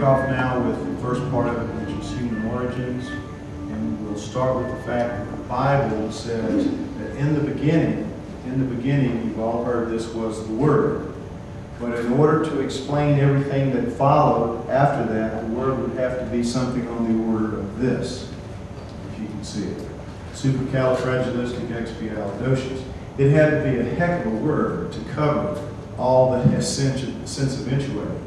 kick off now with the first part of it, which is human origins. And we'll start with the fact that the Bible says that in the beginning, you've all heard this, was the Word. But in order to explain everything that followed after that, the Word would have to be something on the order of this, if you can see it. Supercalifragilisticexpialidocious. It had to be a heck of a word to cover all that has since eventuated.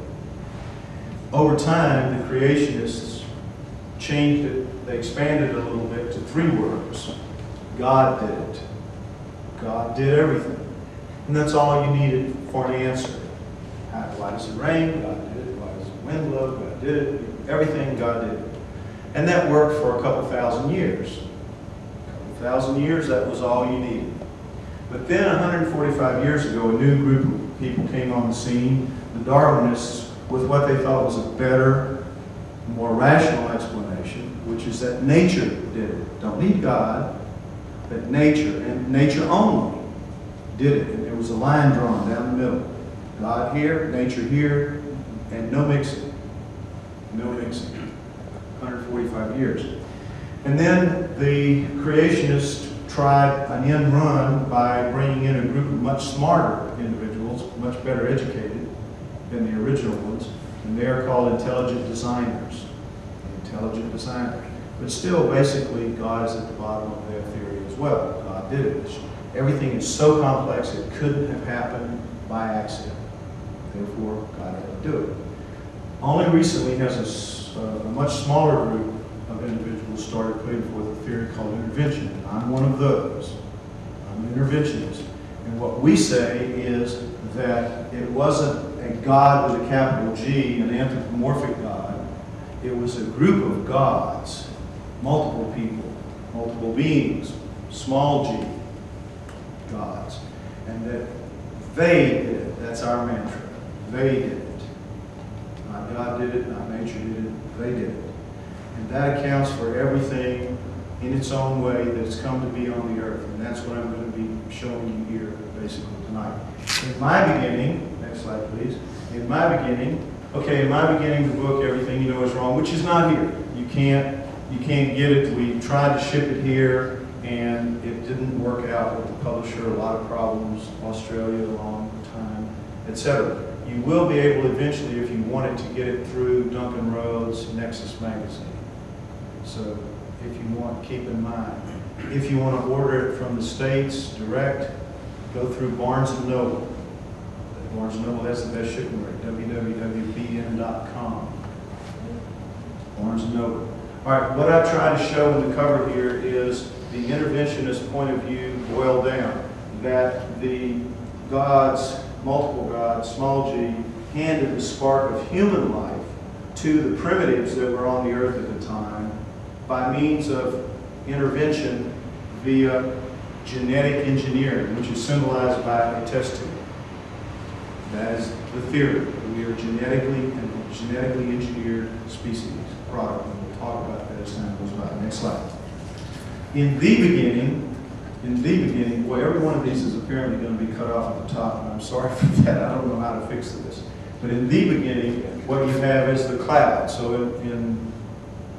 Over time, the creationists changed it, they expanded it a little bit to 3 words. God did it. God did everything. And that's all you needed for an answer. Why does it rain? God did it. Why does the wind blow? God did it. Everything, God did it. And that worked for a couple thousand years. A couple thousand years, that was all you needed. But then 145 years ago, a new group of people came on the scene, the Darwinists, with what they thought was a better, more rational explanation, which is that nature did it. Don't need God, but nature, and nature only, did it. And there was a line drawn down the middle. God here, nature here, and no mixing. No mixing. 145 years. And then the creationists tried an end run by bringing in a group of much smarter individuals, much better educated than the original ones, and they are called intelligent designers. Intelligent designers. But still, basically, God is at the bottom of their theory as well. God did it. Everything is so complex it couldn't have happened by accident. Therefore, God had to do it. Only recently has a much smaller group of individuals started putting forth a theory called intervention. And I'm one of those. I'm an interventionist. And what we say is that it wasn't a God with a capital G, an anthropomorphic God. It was a group of gods, multiple people, multiple beings, small g gods. And that they did it. That's our mantra. They did it. Not God did it, not nature did it, they did it. And that accounts for everything in its own way that's come to be on the earth. And that's what I'm going to be showing you here basically tonight. In my beginning, next slide please. In my beginning, the book, Everything You Know Is Wrong, which is not here. You can't get it. We tried to ship it here and it didn't work out with the publisher. A lot of problems, Australia, a long time, etc. You will be able eventually, if you wanted, to get it through Duncan Rhodes' Nexus magazine. So if you want, keep in mind. If you want to order it from the States direct, go through Barnes & Noble. Barnes & Noble has the best shipping rate, www.bn.com. Barnes & Noble. All right, what I try to show in the cover here is the interventionist point of view boiled down, that the gods, multiple gods, small g, handed the spark of human life to the primitives that were on the earth at the time by means of intervention via genetic engineering, which is symbolized by a test tube. That is the theory. We are genetically engineered species, product, and we'll talk about that as time goes by. Next slide. In the beginning, boy, every one of these is apparently going to be cut off at the top, and I'm sorry for that. I don't know how to fix this. But in the beginning, what you have is the cloud. So in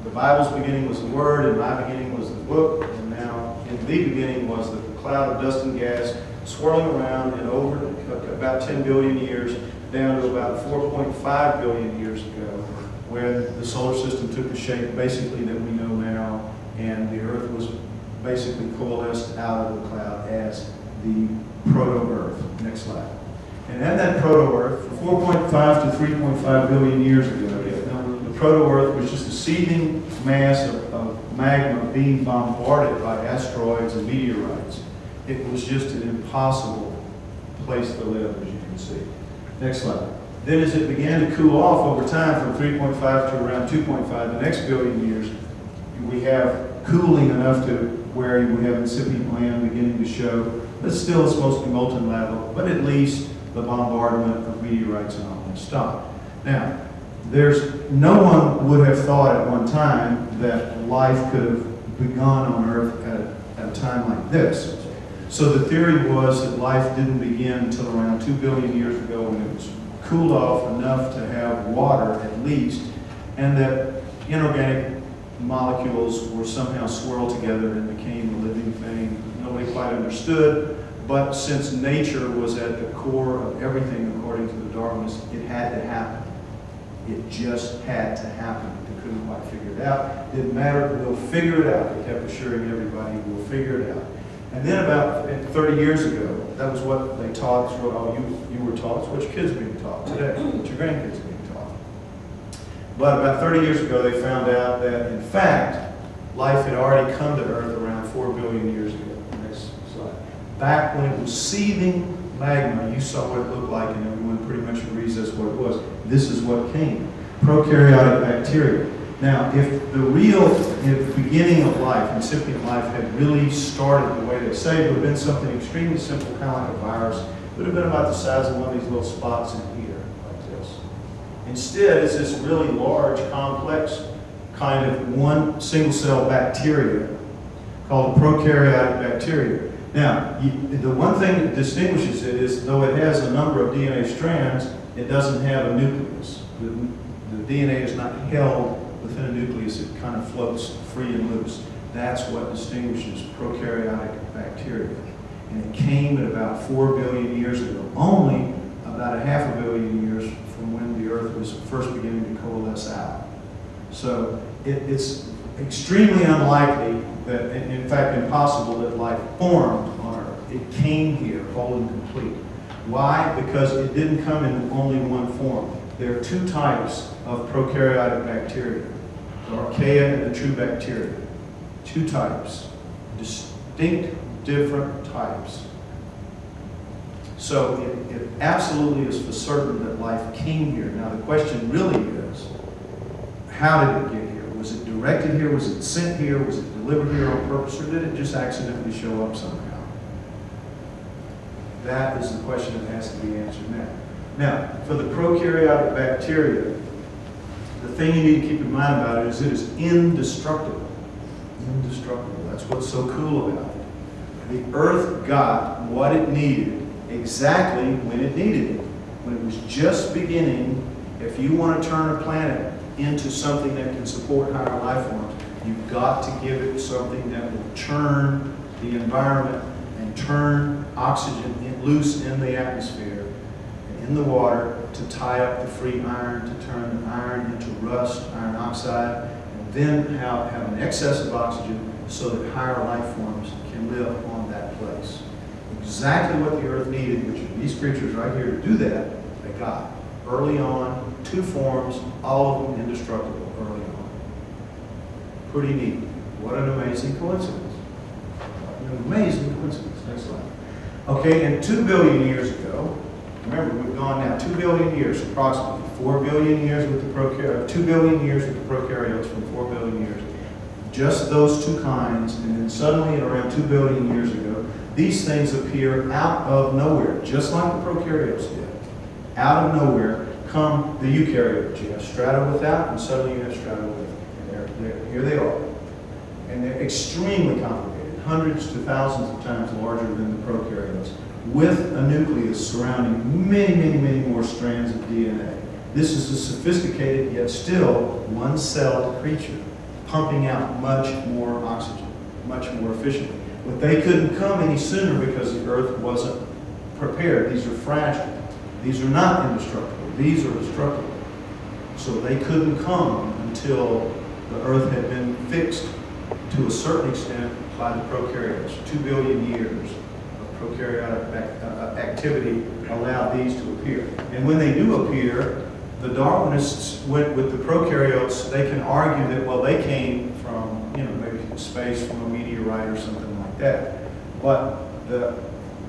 the Bible's beginning was the Word, in my beginning was the book, and now in the beginning was the cloud of dust and gas swirling around and over about 10 billion years down to about 4.5 billion years ago, when the solar system took the shape basically that we know now, and the Earth was basically coalesced out of the cloud as the proto-Earth. Next slide. And at that proto-Earth, 4.5 to 3.5 billion years ago, the proto-Earth was just a seething mass of magma being bombarded by asteroids and meteorites. It was just an impossible place to live, as you can see. Next slide. Then as it began to cool off over time from 3.5 to around 2.5, the next billion years, we have cooling enough to where we have incipient land beginning to show, but still it's mostly molten lava, but at least the bombardment of meteorites and all that stopped. Now, no one would have thought at one time that life could have begun on Earth at a time like this. So the theory was that life didn't begin until around 2 billion years ago, when it was cooled off enough to have water at least and that inorganic molecules were somehow swirled together and became a living thing. Nobody quite understood, but since nature was at the core of everything according to the Darwinists, it had to happen. It just had to happen. They couldn't quite figure it out. Didn't matter, we'll figure it out. They kept assuring everybody, we'll figure it out. And then about 30 years ago, that was what they taught. It's what all you were taught. It's what your kids are being taught today. What your grandkids are being taught. But about 30 years ago, they found out that, in fact, life had already come to Earth around 4 billion years ago. Next slide. Back when it was seething magma, you saw what it looked like, and everyone pretty much agrees that's what it was. This is what came. Prokaryotic bacteria. Now, if the beginning of life, incipient life, had really started the way they say, it would have been something extremely simple, kind of like a virus. It would have been about the size of one of these little spots in here, like this. Instead, it's this really large, complex, kind of one single-cell bacteria called prokaryotic bacteria. Now, the one thing that distinguishes it is, though it has a number of DNA strands, it doesn't have a nucleus. The DNA is not held within a nucleus. It kind of floats free and loose. That's what distinguishes prokaryotic bacteria. And it came at about 4 billion years ago, only about 500 million years from when the Earth was first beginning to coalesce out. So it's extremely unlikely that, in fact impossible, that life formed on Earth. It came here whole and complete. Why? Because it didn't come in only one form. There are two types of prokaryotic bacteria, the archaea and the true bacteria. Two types, distinct, different types. So it absolutely is for certain that life came here. Now the question really is, how did it get here? Was it directed here? Was it sent here? Was it delivered here on purpose? Or did it just accidentally show up somehow? That is the question that has to be answered now. Now, for the prokaryotic bacteria, the thing you need to keep in mind about it is indestructible. Indestructible. That's what's so cool about it. The Earth got what it needed exactly when it needed it. When it was just beginning, if you want to turn a planet into something that can support higher life forms, you've got to give it something that will churn the environment and turn oxygen loose in the atmosphere and in the water to tie up the free iron, to turn the iron into rust, iron oxide, and then have an excess of oxygen so that higher life forms can live on that place. Exactly what the Earth needed, which are these creatures right here to do that, they got. Early on, two forms, all of them indestructible early on. Pretty neat. What an amazing coincidence. What an amazing coincidence. Next slide. Okay, and 2 billion years ago, remember we've gone now 2 billion years, approximately 4 billion years with the prokaryotes, 2 billion years with the prokaryotes from 4 billion years. Just those two kinds, and then suddenly at around 2 billion years ago, these things appear out of nowhere, just like the prokaryotes did. Out of nowhere come the eukaryotes. You have strata without, and suddenly you have strata with. And here they are. And they're extremely complicated, hundreds to thousands of times larger than the prokaryotes, with a nucleus surrounding many, many, many more strands of DNA. This is a sophisticated, yet still one-celled creature, pumping out much more oxygen, much more efficiently. But they couldn't come any sooner because the Earth wasn't prepared. These are fragile. These are not indestructible. These are destructible. So they couldn't come until the Earth had been fixed to a certain extent by the prokaryotes. 2 billion years of prokaryotic activity allowed these to appear. And when they do appear, the Darwinists went with the prokaryotes. They can argue that, well, they came from, maybe space, from a meteorite or something like that. But the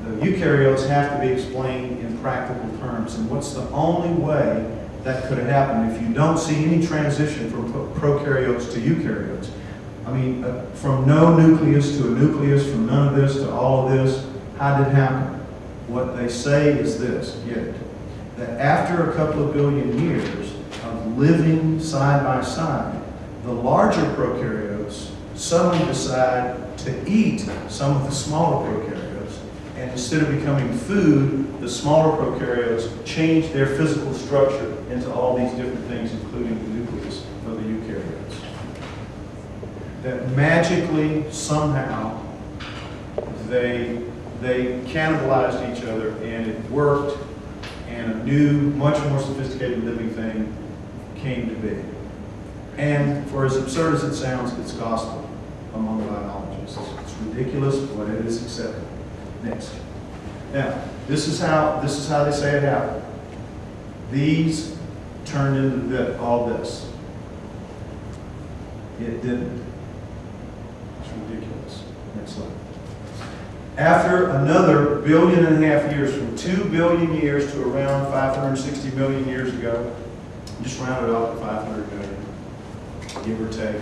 eukaryotes have to be explained in practical terms. And what's the only way that could have happened if you don't see any transition from prokaryotes to eukaryotes? I mean, from no nucleus to a nucleus, from none of this to all of this, how did it happen? What they say is this, get it, that after a couple of billion years of living side by side, the larger prokaryotes suddenly decide to eat some of the smaller prokaryotes. And instead of becoming food, the smaller prokaryotes change their physical structure into all these different things, including the nucleus. that magically, somehow, they cannibalized each other, and it worked, and a new, much more sophisticated living thing came to be. And for as absurd as it sounds, it's gospel among biologists. It's ridiculous, but it is accepted. Next. Now, this is how they say it happened. These turned into all this. It didn't. It's ridiculous. Next slide. After another 1.5 billion years, from 2 billion years to around 560 million years ago, just round it off to 500 million, give or take.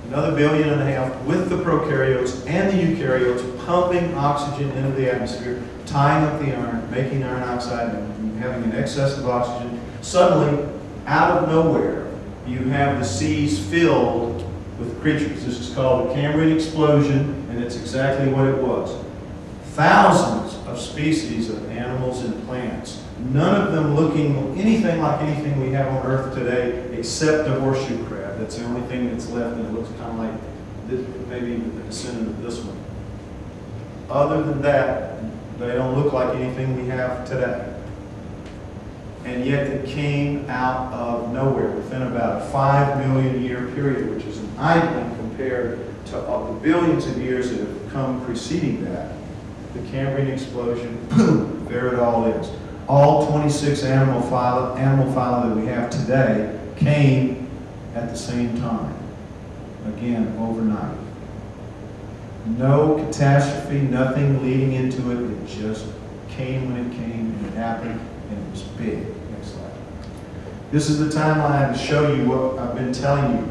Another 1.5 billion with the prokaryotes and the eukaryotes pumping oxygen into the atmosphere, tying up the iron, making iron oxide, and having an excess of oxygen. Suddenly, out of nowhere, you have the seas filled with creatures. This is called the Cambrian explosion, and it's exactly what it was. Thousands of species of animals and plants, none of them looking anything like anything we have on Earth today, except the horseshoe crab. That's the only thing that's left, and it looks kind of like this, maybe the descendant of this one. Other than that, they don't look like anything we have today. And yet it came out of nowhere within about a 5 million year period, which is an idling compared to the billions of years that have come preceding that. The Cambrian explosion, boom, there it all is. All 26 animal phyla that we have today came at the same time. Again, overnight. No catastrophe, nothing leading into it. It just came when it came, and it happened, and it was big. Next slide. This is the timeline to show you what I've been telling you.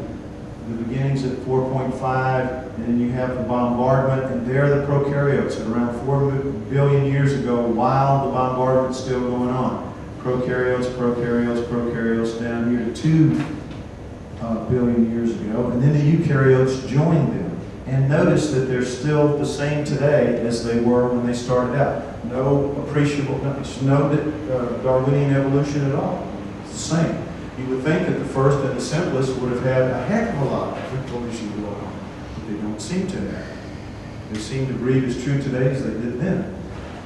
The beginnings at 4.5, and then you have the bombardment, and there are the prokaryotes at around 4 billion years ago, while the bombardment's still going on. Prokaryotes, prokaryotes, prokaryotes, down here to 2 billion years ago, and then the eukaryotes joined them. And notice that they're still the same today as they were when they started out. No appreciable, no Darwinian evolution at all. It's the same. You would think that the first and the simplest would have had a heck of a lot of evolution going on, but they don't seem to have. They seem to breed as true today as they did then.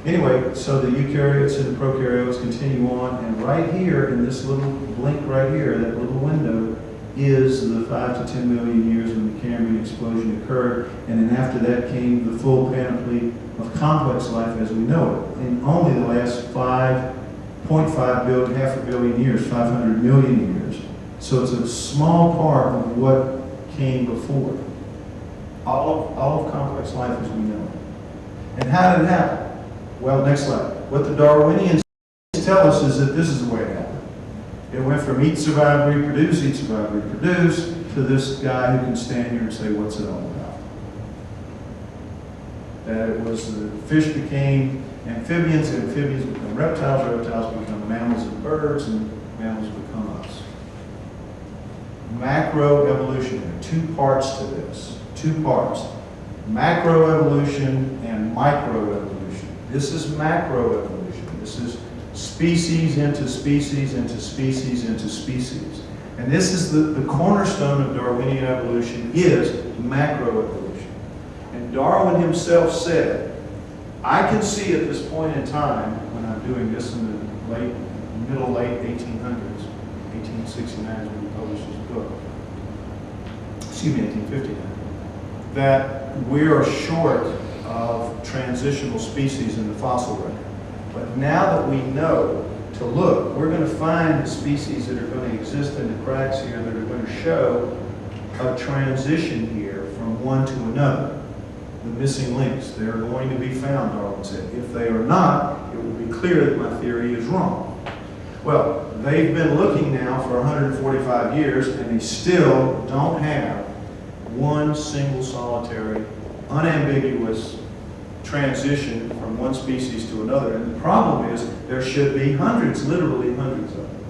Anyway, so the eukaryotes and the prokaryotes continue on, and right here in this little blink right here, that little window, is the 5 to 10 million years when the Cambrian explosion occurred, and then after that came the full panoply of complex life as we know it. In only the last 5.5 billion, half a billion years, 500 million years. So it's a small part of what came before. All of complex life as we know it. And how did it happen? Well, next slide. What the Darwinians tell us is that this is the way it happened. It went from eat, survive, reproduce, to this guy who can stand here and say, what's it all about? That it was the fish became amphibians, and amphibians become reptiles, reptiles become mammals and birds, and mammals become us. Macroevolution. There are 2 parts to this. 2 parts. Macroevolution and microevolution. This is macroevolution. This is species into species into species into species. And this is the cornerstone of Darwinian evolution is macroevolution. And Darwin himself said, I can see at this point in time, when I'm doing this in the late 1800s, 1869 is when he published his book, 1859, that we are short of transitional species in the fossil record. But now that we know to look, we're going to find the species that are going to exist in the cracks here that are going to show a transition here from one to another. The missing links, they're going to be found, Darwin said. If they are not, it will be clear that my theory is wrong. Well, they've been looking now for 145 years, and they still don't have one single solitary, unambiguous transition from one species to another. And the problem is there should be hundreds, literally hundreds of them.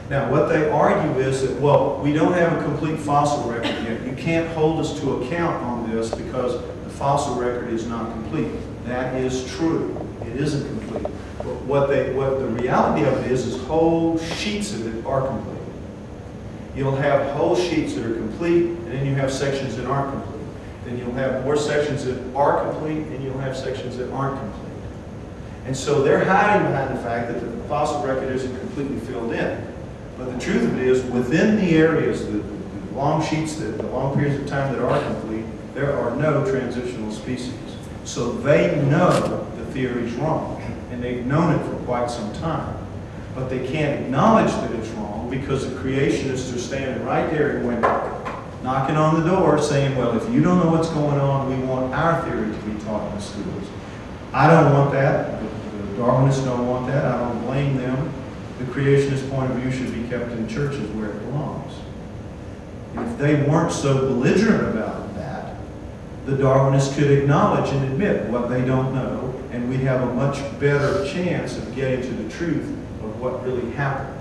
Now, what they argue is that, well, we don't have a complete fossil record yet. You can't hold us to account on this because the fossil record is not complete. That is true. It isn't complete. But what the reality of it is whole sheets of it are complete. You'll have whole sheets that are complete, and then you have sections that aren't complete. Then you'll have more sections that are complete, and you'll have sections that aren't complete. And so they're hiding behind the fact that the fossil record isn't completely filled in. But the truth of it is, within the areas, the long sheets, the long periods of time that are complete, there are no transitional species. So they know the theory's wrong, and they've known it for quite some time. But they can't acknowledge that it's wrong because the creationists are standing right there and going, knocking on the door saying, well, if you don't know what's going on, we want our theory to be taught in the schools. I don't want that. The Darwinists don't want that. I don't blame them. The creationist point of view should be kept in churches where it belongs. If they weren't so belligerent about that, the Darwinists could acknowledge and admit what they don't know, and we'd have a much better chance of getting to the truth of what really happened.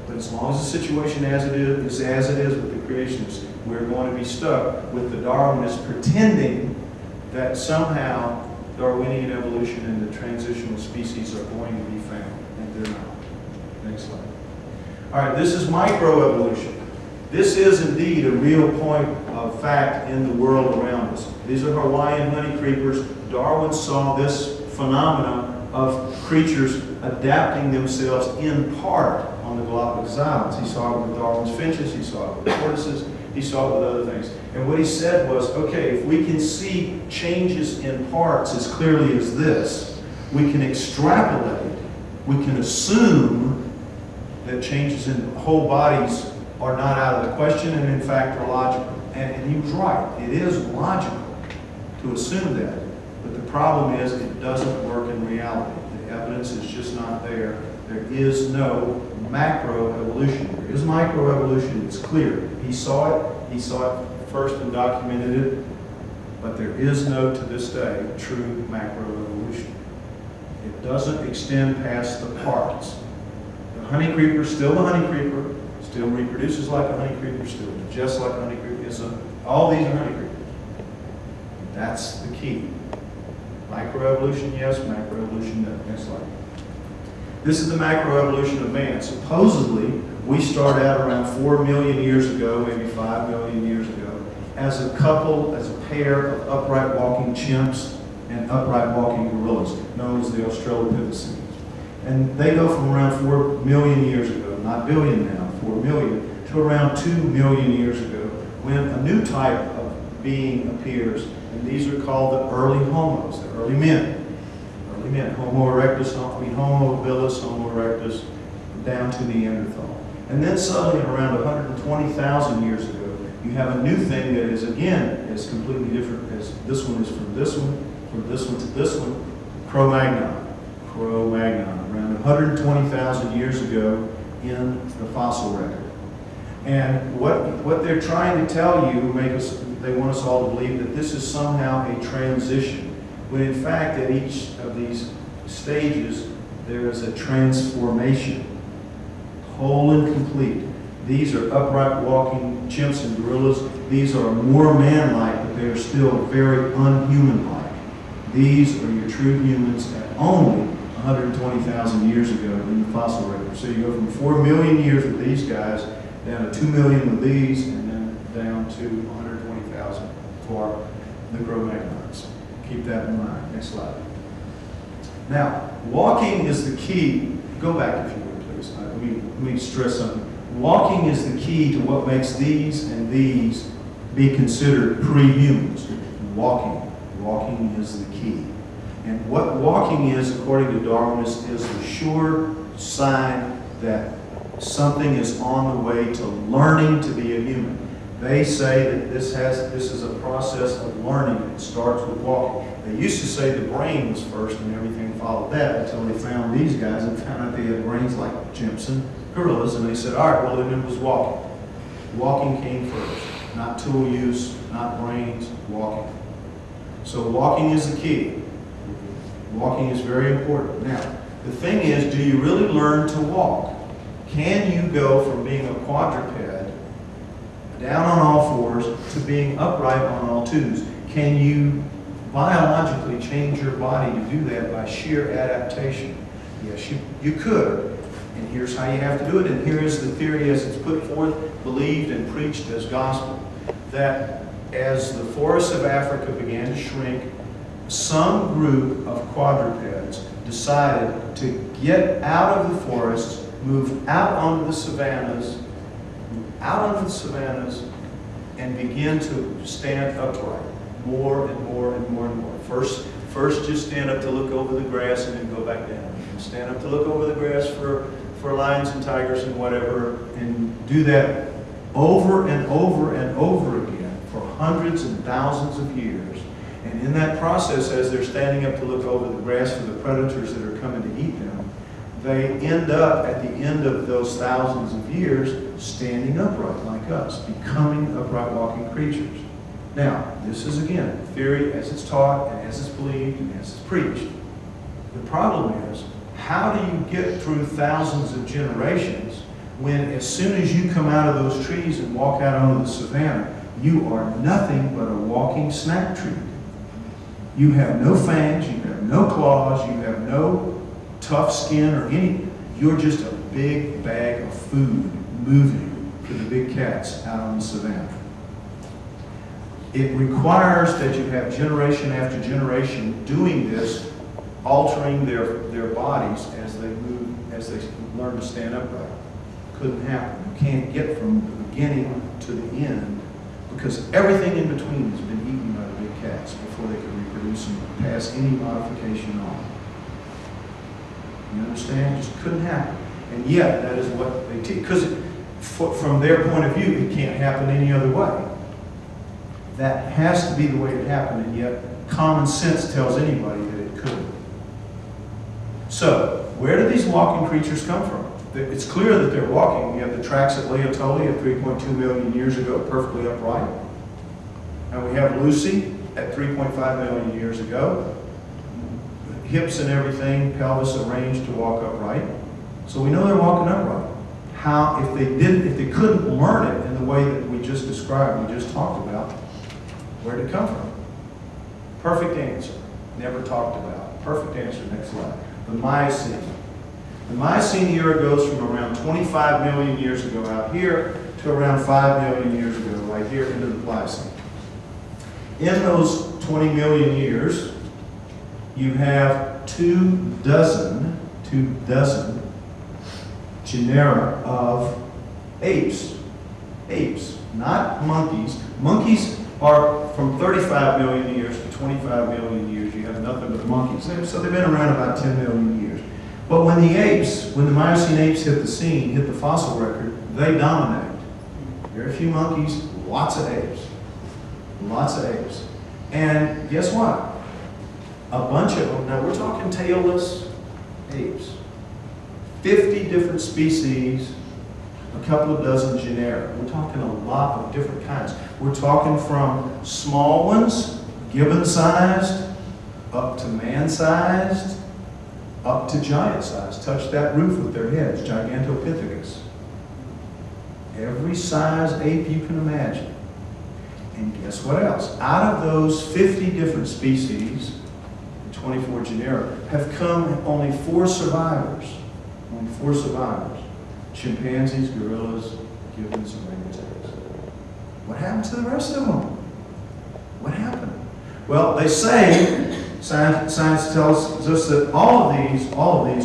But as long as the situation as it is with the creationists, we're going to be stuck with the Darwinists pretending that somehow Darwinian evolution and the transitional species are going to be found, and they're not. Next slide. All right, this is microevolution. This is indeed a real point of fact in the world around us. These are Hawaiian honey creepers. Darwin saw this phenomenon of creatures adapting themselves in part on the Galapagos Islands. He saw it with Darwin's finches, he saw it with tortoises, he saw it with other things. And what he said was, okay, if we can see changes in parts as clearly as this, we can extrapolate, we can assume that changes in whole bodies are not out of the question and in fact are logical. And he was right. It is logical to assume that. But the problem is it doesn't work in reality. The evidence is just not there. There is no macroevolution. There is microevolution. It's clear. He saw it first and documented it. But there is no, to this day, true macroevolution. It doesn't extend past the parts. The honey creeper is still the honey creeper, still reproduces like a honey creeper, still digests like a honey creeper. All these are honey creepers. That's the key. Microevolution, yes. Macroevolution, no. Next slide. This is the macroevolution of man. Supposedly, we start out around 4 million years ago, maybe 5 million years ago, as a couple, as a pair of upright walking chimps and upright walking gorillas, known as the Australopithecines. And they go from around 4 million years ago, not billion now, 4 million, to around 2 million years ago, when a new type of being appears. And these are called the early homos, the early men. Early men, Homo erectus, Homo habilis, Homo erectus, down to Neanderthal. And then suddenly, around 120,000 years ago, you have a new thing that is, again, is completely different. As this one is from this one to this one, Cro-Magnon. Cro-Magnon, around 120,000 years ago in the fossil record. And what they're trying to tell you, they want us all to believe that this is somehow a transition, when in fact at each of these stages there is a transformation, whole and complete. These are upright walking chimps and gorillas. These are more man-like, but they are still very unhuman-like. These are your true humans at only 120,000 years ago in the fossil record. So you go from 4 million years with these guys, down to 2 million with these, and then down to 120,000 for the Cro-Magnons. Keep that in mind. Next slide. Now, walking is the key. Go back if you would, please. Let me stress something. Walking is the key to what makes these and these be considered pre-humans. Walking. Walking is the key. And what walking is, according to Darwinists, is the sure sign that something is on the way to learning to be a human. They say that this is a process of learning. It starts with walking. They used to say the brain was first and everything followed that until they found these guys and found out they had brains like chimps and gorillas, and they said, all right, well then it was walking. Walking came first. Not tool use, not brains, walking. So walking is the key. Walking is very important. Now, the thing is, do you really learn to walk? Can you go from being a quadruped, down on all fours, to being upright on all twos? Can you biologically change your body to do that by sheer adaptation? Yes, you could. And here's how you have to do it, and here is the theory as it's put forth, believed and preached as gospel, that as the forests of Africa began to shrink, some group of quadrupeds decided to get out of the forests, move out onto the savannas, and begin to stand upright more and more and more and more. First just stand up to look over the grass and then go back down. And stand up to look over the grass for lions and tigers and whatever, and do that over and over and over again for hundreds and thousands of years. And in that process, as they're standing up to look over the grass for the predators that are coming to eat them, they end up, at the end of those thousands of years, standing upright like us, becoming upright walking creatures. Now, this is, again, theory as it's taught and as it's believed and as it's preached. The problem is, how do you get through thousands of generations when as soon as you come out of those trees and walk out onto the savannah, you are nothing but a walking snack treat? You have no fangs, you have no claws, you have no tough skin or any. You're just a big bag of food moving for the big cats out on the savannah. It requires that you have generation after generation doing this, altering their bodies as they move, as they learn to stand upright. Couldn't happen. You can't get from the beginning to the end because everything in between has been eaten by the big cats before they could reproduce and pass any modification on. You understand? It just couldn't happen. And yet, that is what they teach. Because from their point of view, it can't happen any other way. That has to be the way it happened, and yet common sense tells anybody that it could. So, where do these walking creatures come from? It's clear that they're walking. We have the tracks at Laetoli at 3.2 million years ago, perfectly upright. And we have Lucy at 3.5 million years ago. Hips and everything, pelvis arranged to walk upright. So we know they're walking upright. How, if they couldn't learn it in the way that we just described, we just talked about, where did it come from? Perfect answer. Never talked about. Perfect answer. Next slide. The Miocene. The Miocene era goes from around 25 million years ago out here to around 5 million years ago right here into the Pliocene. In those 20 million years, you have 24 genera of apes. Apes, not monkeys. Monkeys are from 35 million years to 25 million years. You have nothing but monkeys. So they've been around about 10 million years. But when the Miocene apes hit the scene, hit the fossil record, they dominate. Very few monkeys, lots of apes. Lots of apes. And guess what? A bunch of them, now we're talking tailless apes. 50 different species, a couple of dozen genera. We're talking a lot of different kinds. We're talking from small ones, gibbon-sized, up to man-sized, up to giant-sized. Touch that roof with their heads, Gigantopithecus. Every size ape you can imagine. And guess what else? Out of those 50 different species, 24 genera, have come only 4 survivors. Only 4 survivors. Chimpanzees, gorillas, gibbons, and orangutans. What happened to the rest of them? What happened? Well, they say, science tells us that all of these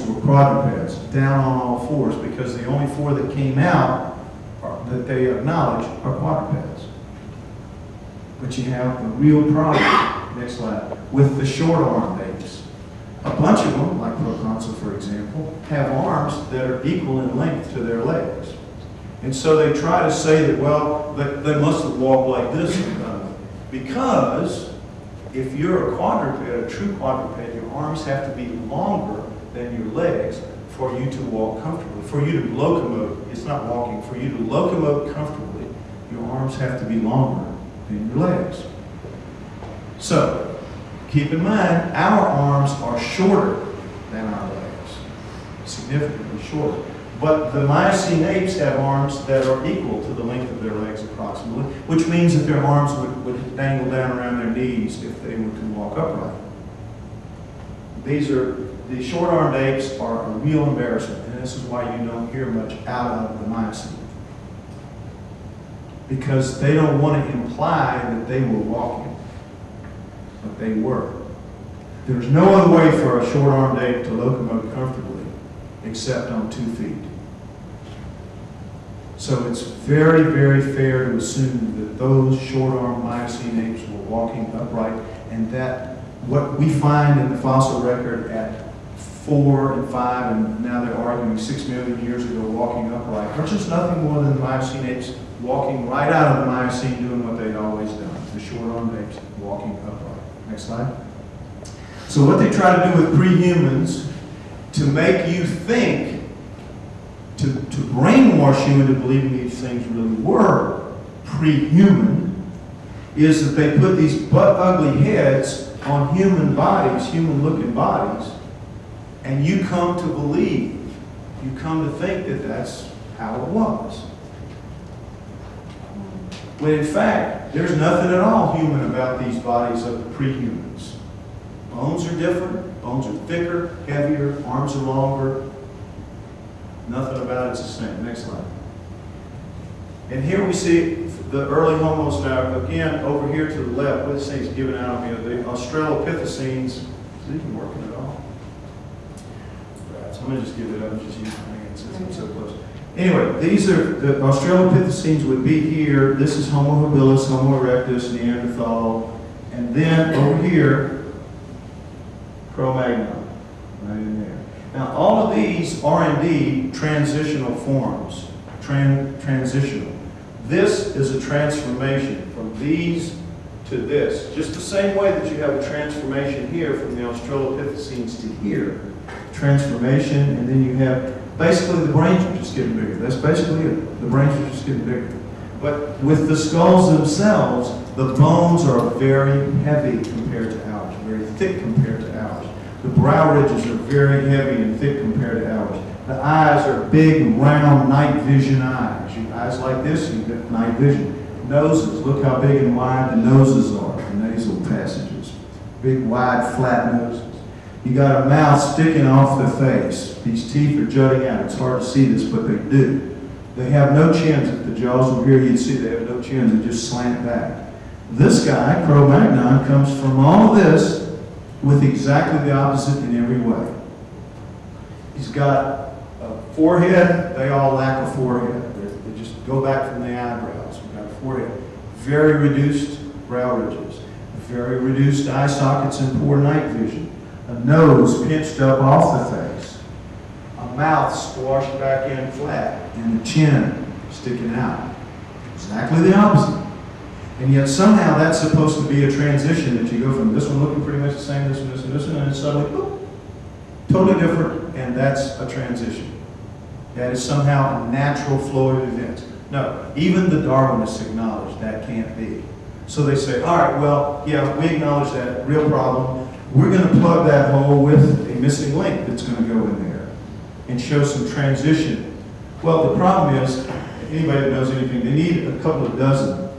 were quadrupeds, down on all fours, because the only 4 that came out that they acknowledge are quadrupeds. But you have a real problem, next slide, with the short-armed apes. A bunch of them, like Proconsul, for example, have arms that are equal in length to their legs. And so they try to say that, well, they must have walked like this. Because if you're a quadruped, a true quadruped, your arms have to be longer than your legs for you to walk comfortably. For you to locomote, it's not walking, for you to locomote comfortably, your arms have to be longer than your legs. So, keep in mind, our arms are shorter than our legs, significantly shorter. But the Miocene apes have arms that are equal to the length of their legs approximately, which means that their arms would dangle down around their knees if they were to walk upright. The short-armed apes are a real embarrassment. And this is why you don't hear much out of the Miocene. Because they don't want to imply that they were walking, but they were. There's no other way for a short-armed ape to locomote comfortably except on 2 feet. So it's very, very fair to assume that those short-armed Miocene apes were walking upright, and that what we find in the fossil record at 4 and 5, and now they're arguing 6 million years ago walking upright, are just nothing more than the Miocene apes walking right out of the Miocene doing what they'd always done. The short-armed apes walking upright. Next slide. So what they try to do with prehumans to make you think, to brainwash you into believing these things really were pre-human, is that they put these butt-ugly heads on human bodies, human-looking bodies, and you come to believe, you come to think that that's how it was. When in fact, there's nothing at all human about these bodies of the prehumans. Bones are different, bones are thicker, heavier, arms are longer. Nothing about it's the same. Next slide. And here we see the early homos now, again, over here to the left, what this thing's giving out of me, the Australopithecines. Is it even working at all? Right, so I'm going to just give it up and just use my hands since I'm so close. Anyway, these are, the Australopithecines would be here. This is Homo habilis, Homo erectus, Neanderthal. And then over here, Cro-Magnon, right in there. Now, all of these are indeed transitional forms, transitional. This is a transformation from these to this. Just the same way that you have a transformation here from the Australopithecines to here. Transformation, and then you have, basically the brains are just getting bigger. That's basically it. The brains are just getting bigger. But with the skulls themselves, the bones are very heavy compared to ours, very thick compared to ours. The brow ridges are very heavy and thick compared to ours. The eyes are big, round, night vision eyes. You eyes like this, you get night vision. Noses, look how big and wide the noses are, the nasal passages. Big, wide, flat noses. You got a mouth sticking off the face. These teeth are jutting out. It's hard to see this, but they do. They have no chins. If the jaws were here, you'd see they have no chins. They just slant back. This guy, Cro-Magnon, comes from all of this with exactly the opposite in every way. He's got a forehead. They all lack a forehead. They just go back from the eyebrows. We've got a forehead. Very reduced brow ridges. Very reduced eye sockets and poor night vision. A nose pinched up off the face. A mouth squashed back in flat. And a chin sticking out. Exactly the opposite. And yet somehow that's supposed to be a transition that you go from this one looking pretty much the same, this one, and then suddenly, boop, totally different, and that's a transition. That is somehow a natural flow of events. No, even the Darwinists acknowledge that can't be. So they say, all right, well, yeah, we acknowledge that, real problem. We're going to plug that hole with a missing link that's going to go in there and show some transition. Well, the problem is, anybody that knows anything, they need a couple of dozen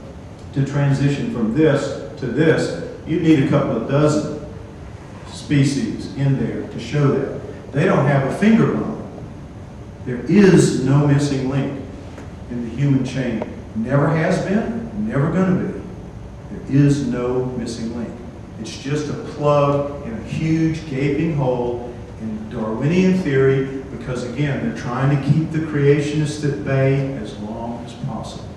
to transition from this to this. You need a couple of dozen species in there to show that. They don't have a finger bone. There is no missing link in the human chain. Never has been, never going to be. There is no missing link. It's just a plug in a huge gaping hole in Darwinian theory because, again, they're trying to keep the creationists at bay as long as possible.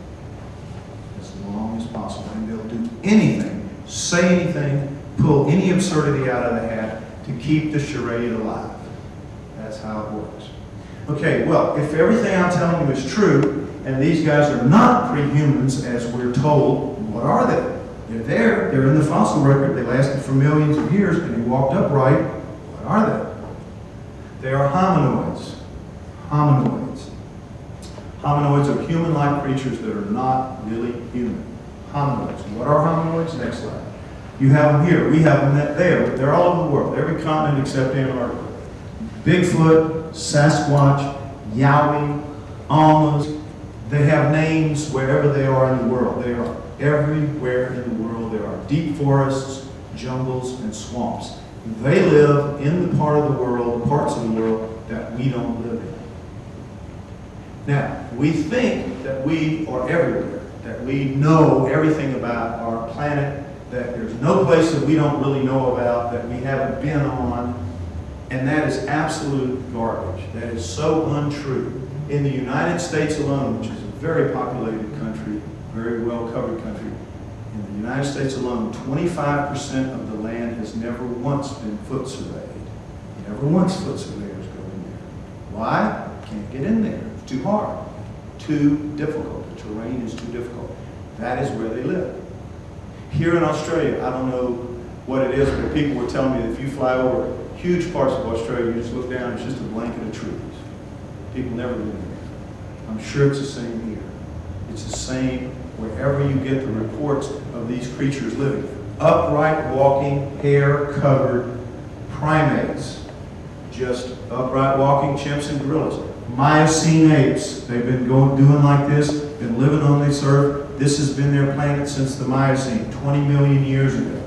As long as possible. And they'll do anything, say anything, pull any absurdity out of the hat to keep the charade alive. That's how it works. Okay, well, if everything I'm telling you is true, and these guys are not prehumans as we're told, what are they? They're there. They're in the fossil record. They lasted for millions of years, and they walked upright. What are they? They are hominoids. Hominoids. Hominoids are human-like creatures that are not really human. Hominoids. What are hominoids? Next slide. You have them here. We have them there. They're all over the world. Every continent except Antarctica. Bigfoot, Sasquatch, Yowie, Almas. They have names wherever they are in the world. They are everywhere in the world. There are deep forests, jungles, and swamps. They live in the part of the world, parts of the world that we don't live in. Now, we think that we are everywhere, that we know everything about our planet, that there's no place that we don't really know about, that we haven't been on, and that is absolute garbage. That is so untrue. In the United States alone, which is a very populated country, very well-covered country, in the United States alone, 25% of the land has never once been foot surveyed. Never once foot surveyors go in there. Why? Can't get in there. It's too hard. Too difficult. The terrain is too difficult. That is where they live. Here in Australia, I don't know what it is, but people were telling me that if you fly over huge parts of Australia, you just look down, it's just a blanket of trees. People never live there. I'm sure it's the same here. It's the same wherever you get the reports of these creatures living. Upright walking, hair-covered primates. Just upright walking chimps and gorillas. Miocene apes. They've been doing like this, been living on this earth. This has been their planet since the Miocene, 20 million years ago.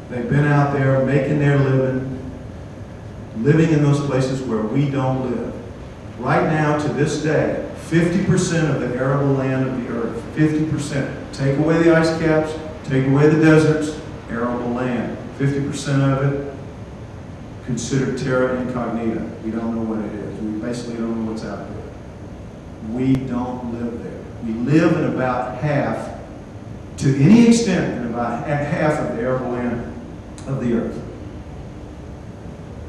They've been out there making their living in those places where we don't live. Right now, to this day, 50% of the arable land of the earth, 50%. Take away the ice caps, take away the deserts, arable land. 50% of it considered terra incognita. We don't know what it is. We basically don't know what's out there. We don't live there. We live in about half, to any extent, in about half of the arable land of the earth.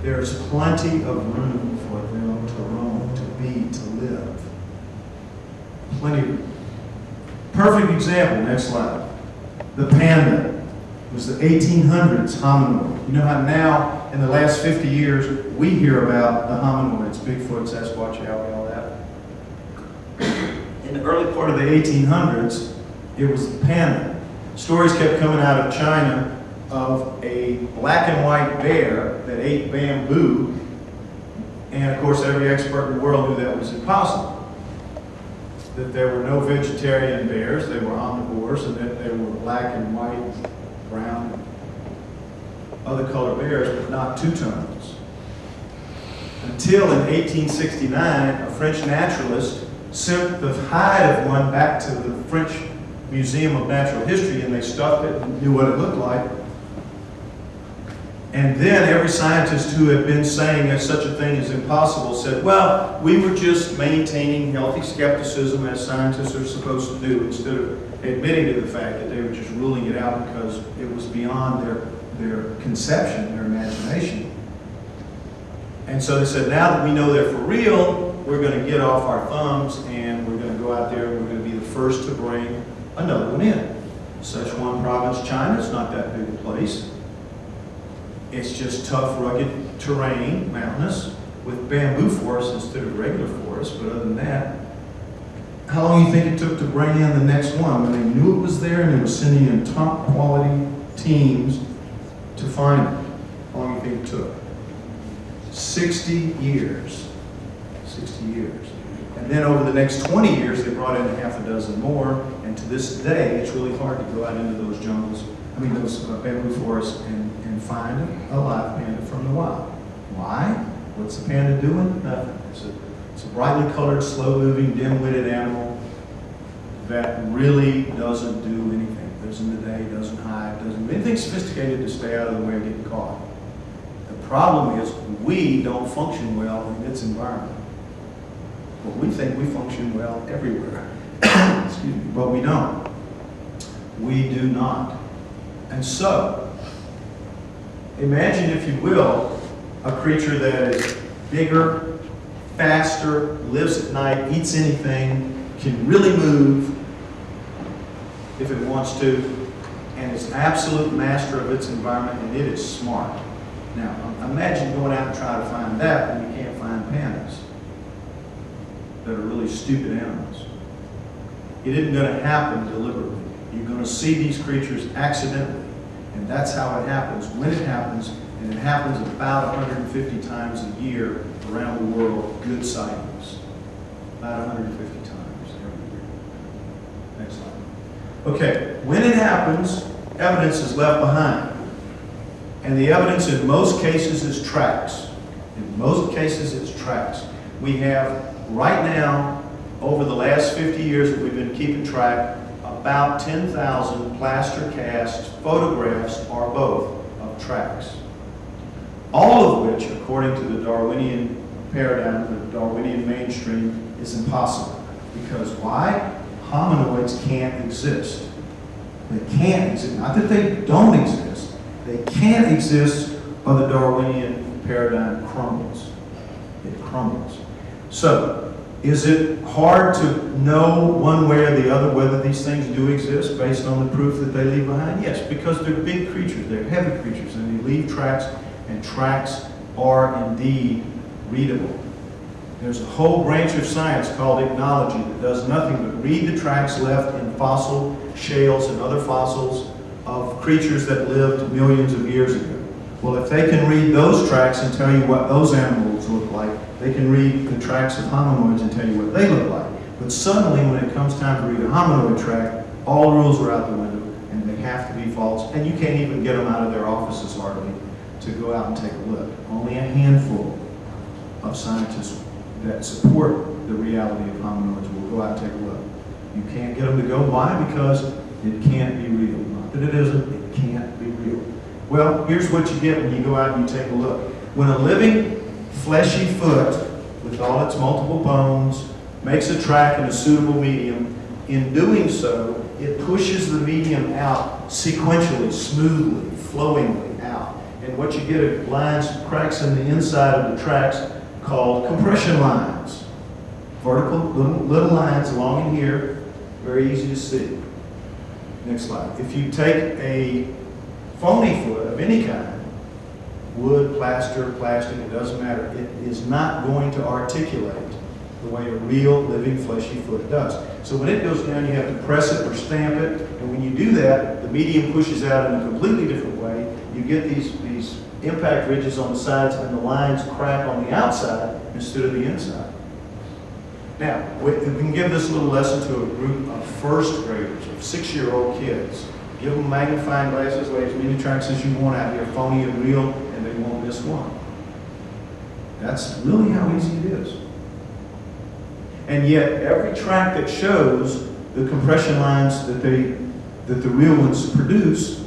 There's plenty of room for them to roam, to be, to live. Plenty of room. Perfect example, next slide. The panda was the 1800s hominoid. You know how now, in the last 50 years, we hear about the hominoids, Bigfoot, Sasquatch, Yowie, all that. In the early part of the 1800s, it was the panda. Stories kept coming out of China of a black and white bear that ate bamboo, and of course every expert in the world knew that was impossible. That there were no vegetarian bears, they were omnivores, and that they were black and white, brown, other color bears, but not two-tones. Until in 1869, a French naturalist sent the hide of one back to the French Museum of Natural History, and they stuffed it and knew what it looked like. And then every scientist who had been saying that such a thing is impossible said, well, we were just maintaining healthy skepticism as scientists are supposed to do, instead of admitting to the fact that they were just ruling it out because it was beyond their conception, their imagination. And so they said, now that we know they're for real, we're going to get off our thumbs and we're going to go out there and we're going to be the first to bring another one in. Sichuan province, China, it's not that big a place. It's just tough, rugged terrain, mountainous, with bamboo forests instead of regular forests. But other than that, how long do you think it took to bring in the next one when they knew it was there and they were sending in top quality teams to find it? How long do you think it took? 60 years. 60 years. And then over the next 20 years, they brought in a half a dozen more. And to this day, it's really hard to go out into those jungles, those bamboo forests, and find a live panda from the wild. Why? What's the panda doing? Nothing. It's a brightly colored, slow-moving, dim-witted animal that really doesn't do anything. Lives in the day, doesn't hide, doesn't do anything sophisticated to stay out of the way of getting caught. The problem is we don't function well in its environment. But we think we function well everywhere. Excuse me, but we don't. We do not. And so, imagine, if you will, a creature that is bigger, faster, lives at night, eats anything, can really move if it wants to, and is absolute master of its environment, and it is smart. Now, imagine going out and trying to find that when you can't find pandas that are really stupid animals. It isn't going to happen deliberately. You're going to see these creatures accidentally. And that's how it happens, when it happens, and it happens about 150 times a year around the world, good sightings. About 150 times every year. Next slide. Okay, when it happens, evidence is left behind. And the evidence in most cases is tracks. In most cases it's tracks. We have, right now, over the last 50 years that we've been keeping track, about 10,000 plaster cast photographs or both of tracks. All of which, according to the Darwinian paradigm, the Darwinian mainstream, is impossible. Because why? Hominoids can't exist. They can't exist. Not that they don't exist. They can't exist or the Darwinian paradigm crumbles. It crumbles. So, is it hard to know one way or the other whether these things do exist based on the proof that they leave behind? Yes, because they're big creatures, they're heavy creatures, and they leave tracks, and tracks are indeed readable. There's a whole branch of science called ichnology that does nothing but read the tracks left in fossil shales and other fossils of creatures that lived millions of years ago. Well, if they can read those tracks and tell you what those animals look like, they can read the tracks of hominoids and tell you what they look like. But suddenly, when it comes time to read a hominoid track, all rules are out the window, and they have to be false, and you can't even get them out of their offices hardly to go out and take a look. Only a handful of scientists that support the reality of hominoids will go out and take a look. You can't get them to go. Why? Because it can't be real. Not that it isn't, it can't be real. Well, here's what you get when you go out and you take a look. When a living, fleshy foot, with all its multiple bones, makes a track in a suitable medium, in doing so, it pushes the medium out sequentially, smoothly, flowingly out. And what you get are lines, cracks in the inside of the tracks called compression lines. Vertical, little lines along in here, very easy to see. Next slide. If you take a phony foot of any kind, wood, plaster, plastic, it doesn't matter, it is not going to articulate the way a real living fleshy foot does. So when it goes down, you have to press it or stamp it, and when you do that, the medium pushes out in a completely different way. You get these impact ridges on the sides, and the lines crack on the outside instead of the inside. Now, we can give this little lesson to a group of first graders, of 6-year-old kids. Give them magnifying glasses, lay as many tracks as you want out here, phony and real, and they won't miss one. That's really how easy it is. And yet, every track that shows the compression lines that the real ones produce,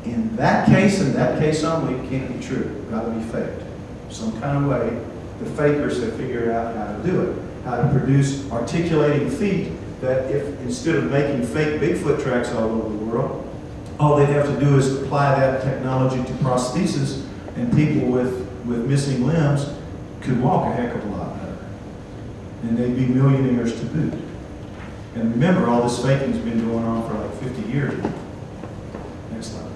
in that case and that case only, can't be true. Got to be faked. Some kind of way, the fakers have figured out how to do it. How to produce articulating feet that if, instead of making fake Bigfoot tracks all over the world, all they'd have to do is apply that technology to prosthesis, and people with missing limbs could walk a heck of a lot better. And they'd be millionaires to boot. And remember, all this faking's been going on for like 50 years now. Next slide.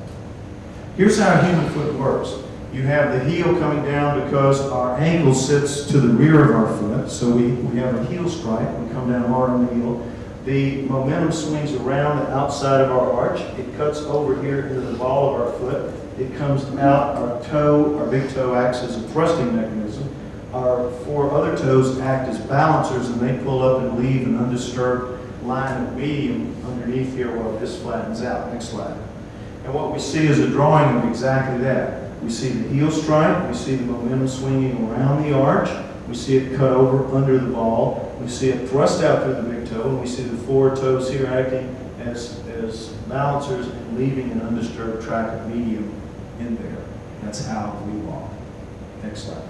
Here's how a human foot works. You have the heel coming down because our ankle sits to the rear of our foot, so we have a heel strike. We come down hard on the heel. The momentum swings around the outside of our arch. It cuts over here into the ball of our foot. It comes out, our toe, our big toe acts as a thrusting mechanism. Our 4 other toes act as balancers, and they pull up and leave an undisturbed line of medium underneath here while this flattens out. Next slide. And what we see is a drawing of exactly that. We see the heel strike, we see the momentum swinging around the arch, we see it cut over under the ball, we see it thrust out through the big toe, and we see the 4 toes here acting as balancers and leaving an undisturbed track of medium in there. That's how we walk. Next slide.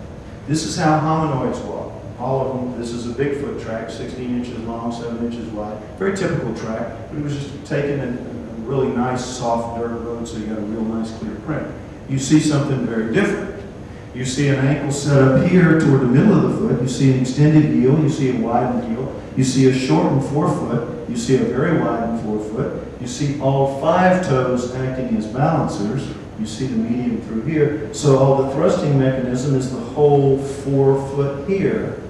This is how hominoids walk. All of them. This is a Bigfoot track, 16 inches long, 7 inches wide. Very typical track, but it was just taken in a really nice soft dirt road, so you got a real nice clear print. You see something very different. You see an ankle set up here toward the middle of the foot. You see an extended heel. You see a widened heel. You see a shortened forefoot. You see a very widened forefoot. You see all 5 toes acting as balancers. You see the medium through here. So all the thrusting mechanism is the whole 4 foot here.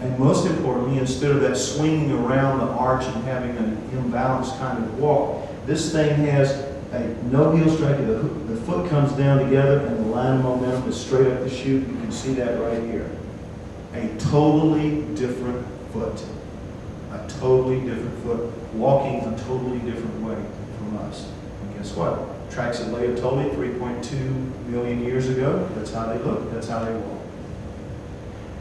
And most importantly, instead of that swinging around the arch and having an imbalanced kind of walk, this thing has no heel strike. The foot comes down together and the line of momentum is straight up the chute. You can see that right here. A totally different foot. A totally different foot, walking a totally different way from us. And guess what? Tracks at Laetoli 3.2 million years ago, that's how they look, that's how they walk.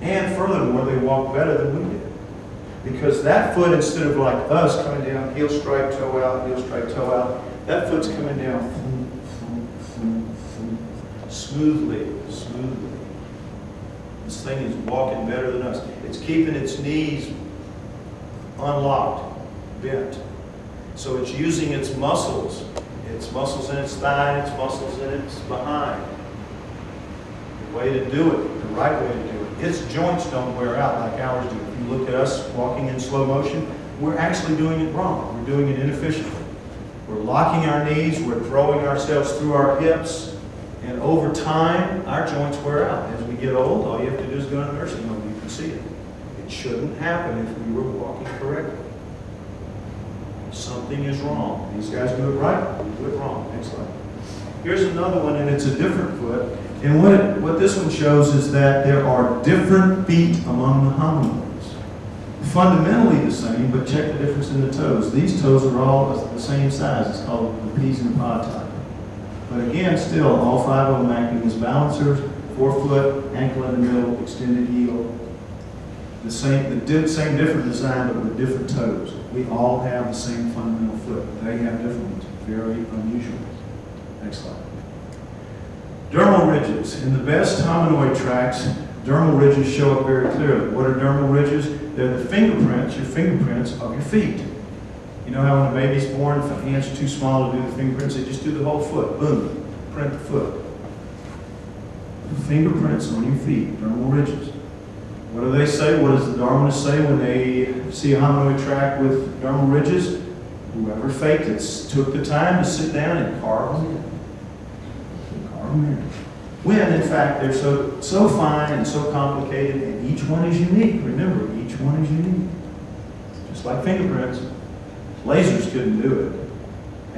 And furthermore, they walk better than we did. Because that foot, instead of like us coming down, heel strike, toe out, heel strike, toe out, that foot's coming down smoothly, smoothly. This thing is walking better than us. It's keeping its knees unlocked, bent. So it's using its muscles in its thigh, its muscles in its behind. The way to do it, the right way to do it. Its joints don't wear out like ours do. If you look at us walking in slow motion, we're actually doing it wrong. We're doing it inefficiently. We're locking our knees, we're throwing ourselves through our hips, and over time, our joints wear out. As we get old, all you have to do is go to the nursing home. You can see it. It shouldn't happen if we were walking correctly. Something is wrong. These guys do it right, we do it wrong. Next slide. Here's another one, and it's a different foot. And what this one shows is that there are different feet among the hominoids. Fundamentally the same, but check the difference in the toes. These toes are all the same size. It's called the peas in a pod type. But again, still, all 5 of them acting as balancers, forefoot, ankle in the middle, extended heel. The same different design, but with different toes. We all have the same fundamental foot. They have different ones. Very unusual. Next slide. Dermal ridges. In the best hominoid tracks, dermal ridges show up very clearly. What are dermal ridges? They're the fingerprints, your fingerprints of your feet. You know how when a baby's born, if the hands are too small to do the fingerprints, they just do the whole foot. Boom. Print the foot. Fingerprints on your feet, dermal ridges. What do they say? What does the Darwinists say when they see a hominoid track with dermal ridges? Whoever faked it took the time to sit down and carve them in. When, in fact, they're so fine and so complicated, and each one is unique. Remember, each one is unique. Just like fingerprints. Lasers couldn't do it.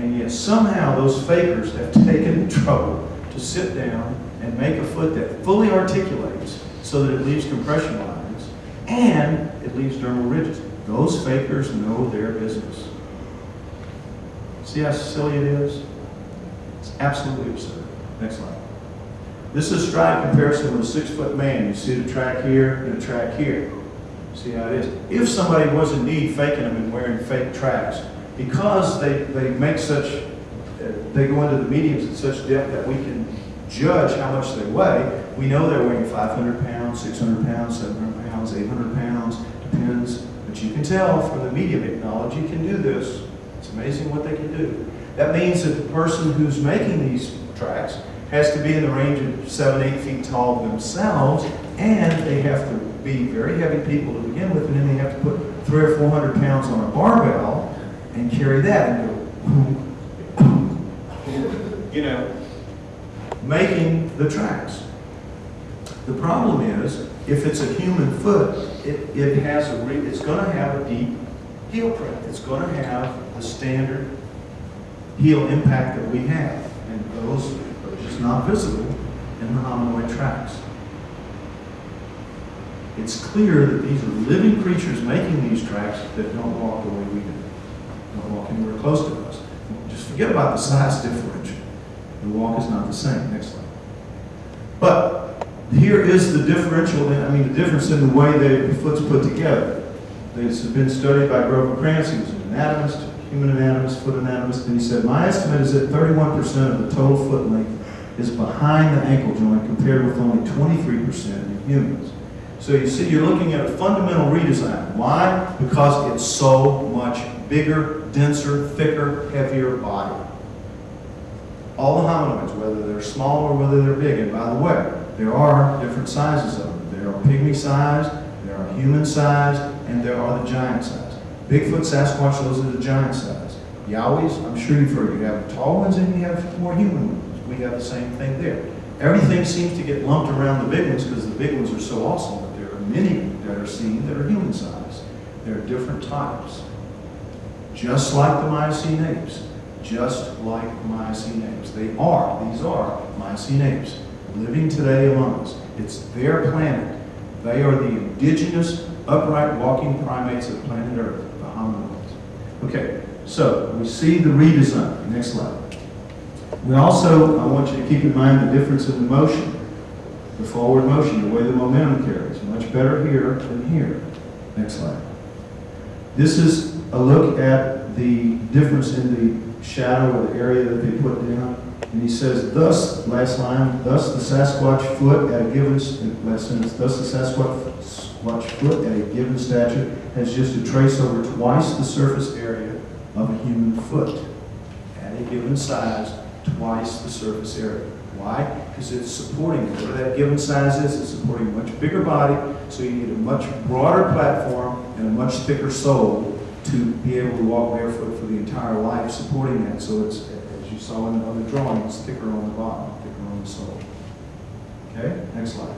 And yet somehow those fakers have taken the trouble to sit down and make a foot that fully articulates so that it leaves compression lines and it leaves dermal ridges. Those fakers know their business. See how silly it is? It's absolutely absurd. Next slide. This is a stride comparison with a 6-foot man. You see the track here and the track here. See how it is? If somebody was indeed faking them and wearing fake tracks, because they make such, they go into the mediums at such depth that we can judge how much they weigh, we know they're weighing 500 pounds, 600 pounds, 700 pounds, 800 pounds, depends. But you can tell from the medium technology can do this. It's amazing what they can do. That means that the person who's making these tracks has to be in the range of 7, 8 feet tall themselves, and they have to be very heavy people to begin with, and then they have to put 300 or 400 pounds on a barbell and carry that and go, you know, making the tracks. The problem is, if it's a human foot, it's going to have a deep heel print. It's going to have the standard heel impact that we have, and those are just not visible in the hominoid tracks. It's clear that these are living creatures making these tracks that don't walk the way we do. Don't walk anywhere close to us. Just forget about the size differential. The walk is not the same. Next slide. But here is the differential, the difference in the way the foot's put together. This has been studied by Grover Krantz. He was an anatomist, human anatomist, foot anatomist, and he said, my estimate is that 31% of the total foot length is behind the ankle joint compared with only 23% in humans. So you see, you're looking at a fundamental redesign. Why? Because it's so much bigger, denser, thicker, heavier body. All the hominoids, whether they're small or whether they're big, and by the way, there are different sizes of them. There are pygmy size, there are human size, and there are the giant size. Bigfoot, Sasquatch, those are the giant size. Yowies, I'm sure you've heard, you have tall ones and you have more human ones. We have the same thing there. Everything seems to get lumped around the big ones because the big ones are so awesome, but there are many that are seen that are human size. There are different types. Just like the Miocene apes. Just like Miocene apes. These are Miocene apes living today among us. It's their planet. They are the indigenous, upright, walking primates of planet Earth, the hominoids. Okay, so we see the redesign. Next slide. We also, I want you to keep in mind the difference in the motion, the forward motion, the way the momentum carries. Much better here than here. Next slide. This is a look at the difference in the shadow or the area that they put down. And he says, thus, last line, thus the Sasquatch foot at a given, last sentence, thus the Sasquatch foot at a given stature has just a trace over twice the surface area of a human foot. At a given size, twice the surface area. Why? Because it's supporting, whatever that given size is, it's supporting a much bigger body, so you need a much broader platform and a much thicker sole to be able to walk barefoot for the entire life, supporting that. So it's, as you saw in the other drawing, it's thicker on the bottom, thicker on the sole. Okay, next slide.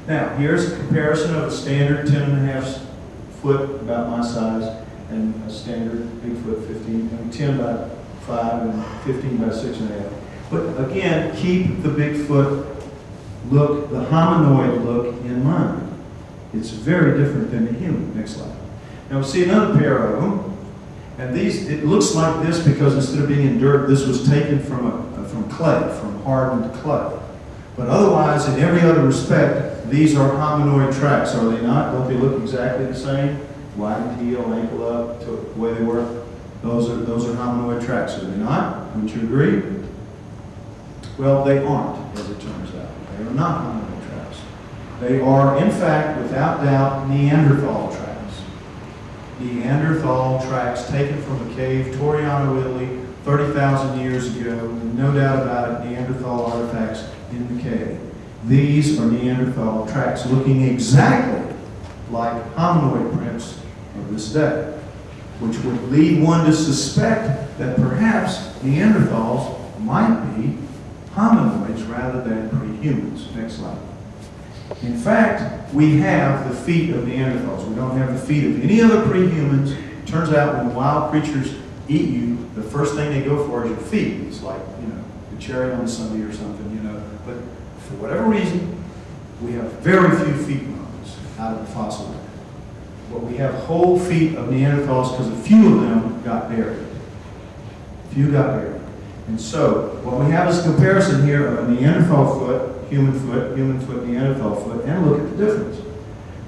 Now, here's a comparison of a standard 10.5 foot, about my size, and a standard Bigfoot 10 by 5 and 15 by 6.5. But again, keep the Bigfoot look, the hominoid look in mind. It's very different than the human. Next slide. Now we see another pair of them. And these, it looks like this because instead of being in dirt, this was taken from clay, from hardened clay. But otherwise, in every other respect, these are hominoid tracks, are they not? Don't they look exactly the same? Wide heel, ankle up, to the way they work. Those are hominoid tracks, are they not? Wouldn't you agree? Well, they aren't, as it turns out. They are not hominoid tracks. They are, in fact, without doubt, Neanderthal tracks. Neanderthal tracks taken from a cave, Toriano, Italy, 30,000 years ago. No doubt about it, Neanderthal artifacts in the cave. These are Neanderthal tracks looking exactly like hominoid prints of this day, which would lead one to suspect that perhaps Neanderthals might be hominoids rather than pre-humans. Next slide. In fact, we have the feet of Neanderthals. We don't have the feet of any other pre-humans. It turns out when wild creatures eat you, the first thing they go for is your feet. It's like, the cherry on Sunday or something, But for whatever reason, we have very few feet bones out of the fossil record. But we have whole feet of Neanderthals because a few of them got buried. A few got buried. And so, what we have is a comparison here of a Neanderthal foot, human foot, Neanderthal foot, and look at the difference.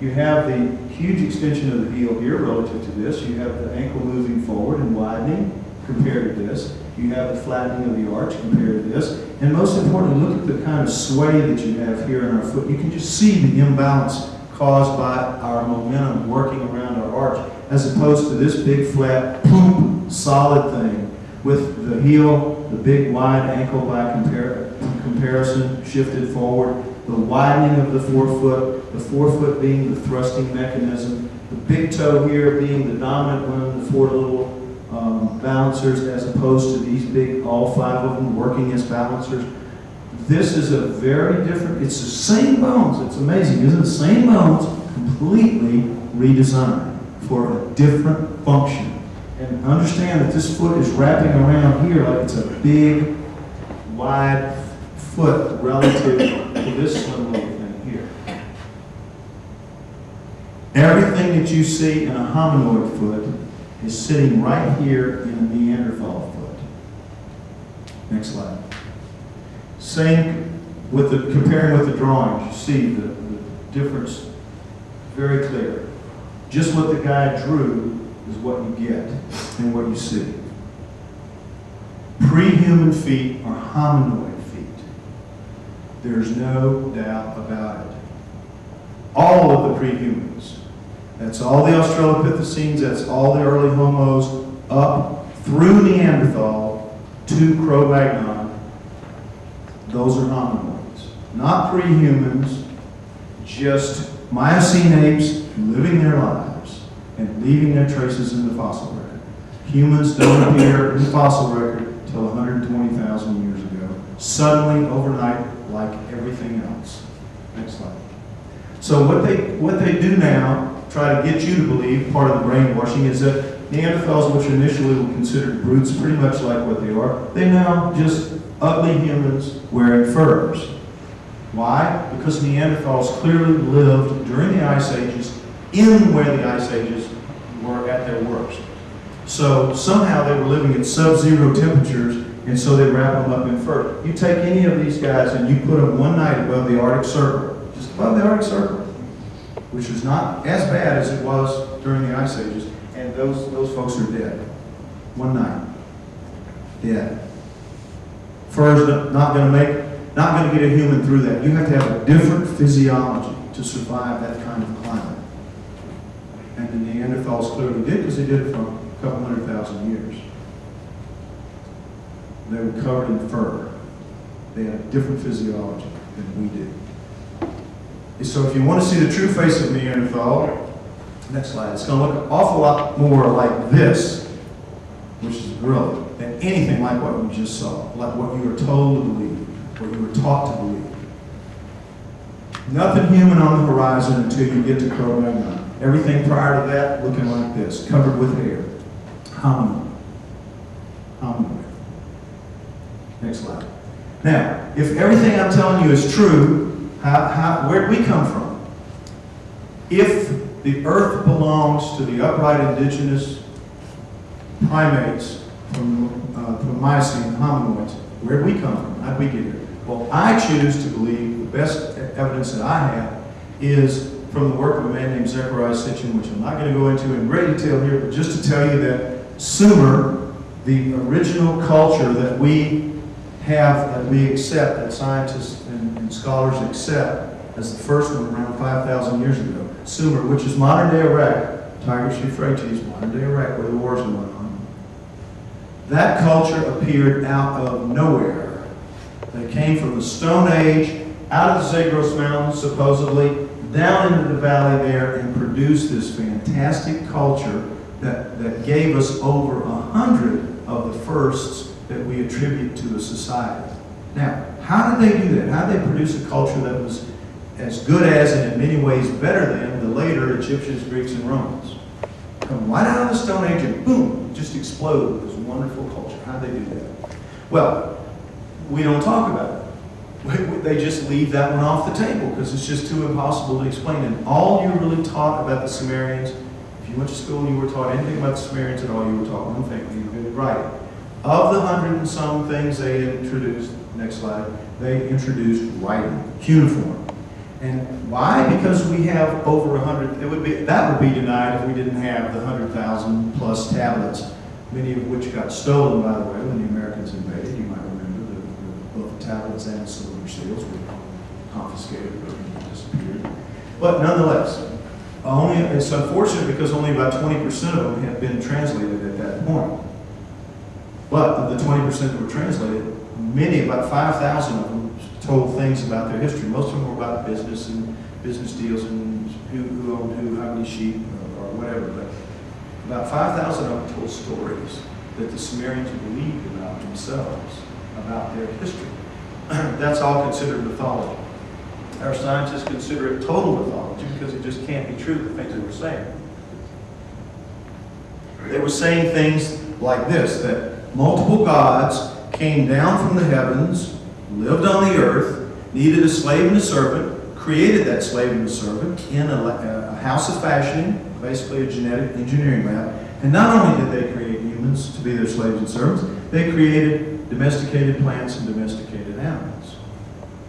You have the huge extension of the heel here relative to this. You have the ankle moving forward and widening compared to this. You have the flattening of the arch compared to this. And most importantly, look at the kind of sway that you have here in our foot. You can just see the imbalance caused by our momentum working around our arch, as opposed to this big, flat, poop, solid thing with the heel, the big, wide ankle by comparison shifted forward, the widening of the forefoot being the thrusting mechanism, the big toe here being the dominant one, the four little balancers, as opposed to these big, all five of them working as balancers. This is a very different, it's the same bones. It's amazing, isn't it? The same bones, completely redesigned for a different function. And understand that this foot is wrapping around here like it's a big, wide foot relative to this slim little thing here. Everything that you see in a hominoid foot is sitting right here in a Neanderthal foot. Next slide. Same with comparing with the drawings, you see the difference very clear. Just what the guy drew is what you get and what you see. Pre-human feet are hominoid feet. There's no doubt about it. All of the pre-humans. That's all the Australopithecines, that's all the early homos, up through Neanderthal to Cro-Magnon. Those are hominoids. Not pre-humans, just Miocene apes living their lives and leaving their traces in the fossil record. Humans don't appear in the fossil record until 120,000 years ago. Suddenly, overnight, like everything else. Next slide. So what they do now, try to get you to believe, part of the brainwashing, is that Neanderthals, which initially were considered brutes, pretty much like what they are, they're now just ugly humans wearing furs. Why? Because Neanderthals clearly lived during the Ice Ages in where the Ice Ages were at their worst. So somehow they were living at sub-zero temperatures, and so they wrap them up in fur. You take any of these guys and you put them one night above the Arctic Circle, just above the Arctic Circle, which is not as bad as it was during the Ice Ages, and and those folks are dead. One night, dead. Fur's not going to get a human through that. You have to have a different physiology to survive that kind of climate. And the Neanderthals clearly did, because they did it for a couple 100,000 years. They were covered in fur. They had a different physiology than we did. And so if you want to see the true face of Neanderthal, next slide, it's going to look an awful lot more like this, which is brilliant, than anything like what you just saw, like what you were told to believe, what you were taught to believe. Nothing human on the horizon until you get to Cro-Magnon. Everything prior to that looking like this, covered with hair. Hominoid. Hominoid. Next slide. Now, if everything I'm telling you is true, where did we come from? If the earth belongs to the upright indigenous primates from Miocene hominoids, where did we come from? How did we get here? Well, I choose to believe the best evidence that I have is from the work of a man named Zecharia Sitchin, which I'm not going to go into in great detail here, but just to tell you that Sumer, the original culture that we have, that we accept, that scientists and scholars accept as the first one around 5,000 years ago, Sumer, which is modern-day Iraq, Tigris Euphrates, modern-day Iraq, where the war's going on. That culture appeared out of nowhere. They came from the Stone Age, out of the Zagros Mountains, supposedly, down into the valley there, and produced this fantastic culture that gave us over 100 of the firsts that we attribute to a society. Now, how did they do that? How did they produce a culture that was as good as, and in many ways better than, the later Egyptians, Greeks, and Romans? Come right out of the Stone Age and boom, just explode with this wonderful culture. How did they do that? Well, we don't talk about it. They just leave that one off the table because it's just too impossible to explain. And all you really taught about the Sumerians, if you went to school and you were taught anything about the Sumerians at all, you were taught one thing: you were good at writing. Of the 100 and some things they introduced, next slide, they introduced writing, cuneiform. And why? Because we have over 100. That would be denied if we didn't have the 100,000 plus tablets, many of which got stolen, by the way, when the Americans invaded. You might remember both the tablets and silver seals were confiscated or disappeared. But nonetheless, it's unfortunate because only about 20% of them had been translated at that point. But of the 20% that were translated, many, about 5,000 of them, told things about their history. Most of them were about business and business deals and who owned who, how many sheep, or whatever. But about 5,000 of them told stories that the Sumerians believed about themselves, about their history. That's all considered mythology. Our scientists consider it total mythology because it just can't be true, the things they were saying. They were saying things like this, that multiple gods came down from the heavens, lived on the earth, needed a slave and a servant, created that slave and a servant in a house of fashioning, basically a genetic engineering lab. And not only did they create humans to be their slaves and servants, they created domesticated plants and domesticated animals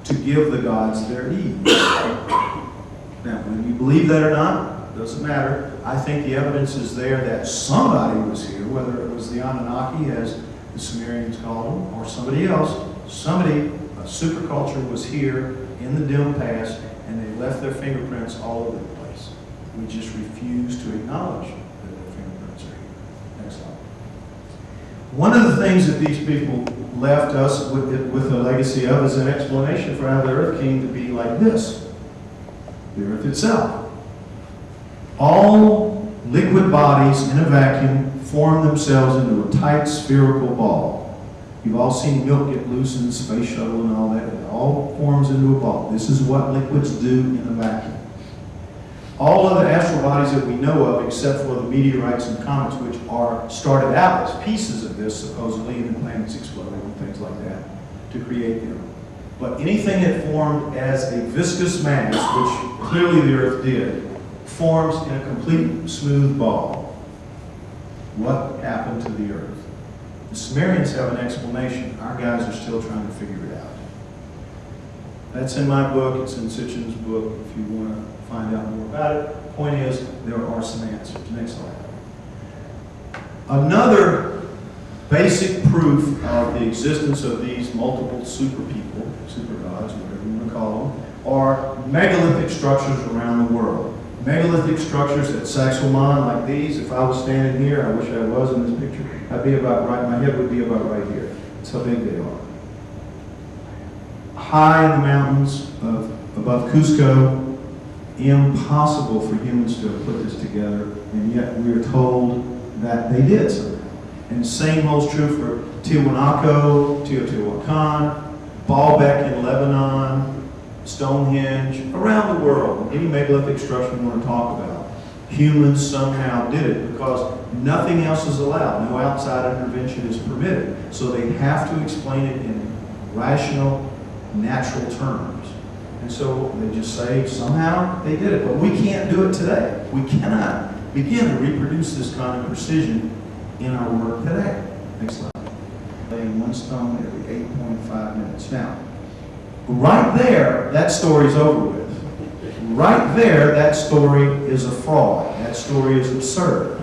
to give the gods their ease. Now, whether you believe that or not, doesn't matter. I think the evidence is there that somebody was here, whether it was the Anunnaki, as the Sumerians called them, or somebody else. A superculture was here in the dim past, and they left their fingerprints all over the place. We just refuse to acknowledge that their fingerprints are here. Next slide. One of the things that these people left us with a legacy of is an explanation for how the earth came to be like this. The earth itself. All liquid bodies in a vacuum form themselves into a tight spherical ball. You've all seen milk get loose in the space shuttle and all that. It all forms into a ball. This is what liquids do in a vacuum. All of the astral bodies that we know of, except for the meteorites and comets, which are started out as pieces of this, supposedly, and the planets exploded and things like that, to create them. But anything that formed as a viscous mass, which clearly the Earth did, forms in a complete smooth ball. What happened to the Earth? The Sumerians have an explanation. Our guys are still trying to figure it out. That's in my book. It's in Sitchin's book if you want to find out more about it. Point is, there are some answers. Next slide. Another basic proof of the existence of these multiple super people, super gods, whatever you want to call them, are megalithic structures around the world. Megalithic structures at Saxelman, like these. If I was standing here, I wish I was in this picture, I'd be about right, my head would be about right here. That's how big they are. High in the mountains above Cusco, impossible for humans to have put this together, and yet we are told that they did somehow. And the same holds true for Tiwanaku, Teotihuacan, Baalbek in Lebanon, Stonehenge, around the world. Any megalithic structure we want to talk about, humans somehow did it because nothing else is allowed. No outside intervention is permitted. So they have to explain it in rational, natural terms. And so they just say somehow they did it. But we can't do it today. We cannot begin to reproduce this kind of precision in our work today. Next slide. Laying one stone every 8.5 minutes. Now, right there, that story's over with. Right there, that story is a fraud. That story is absurd.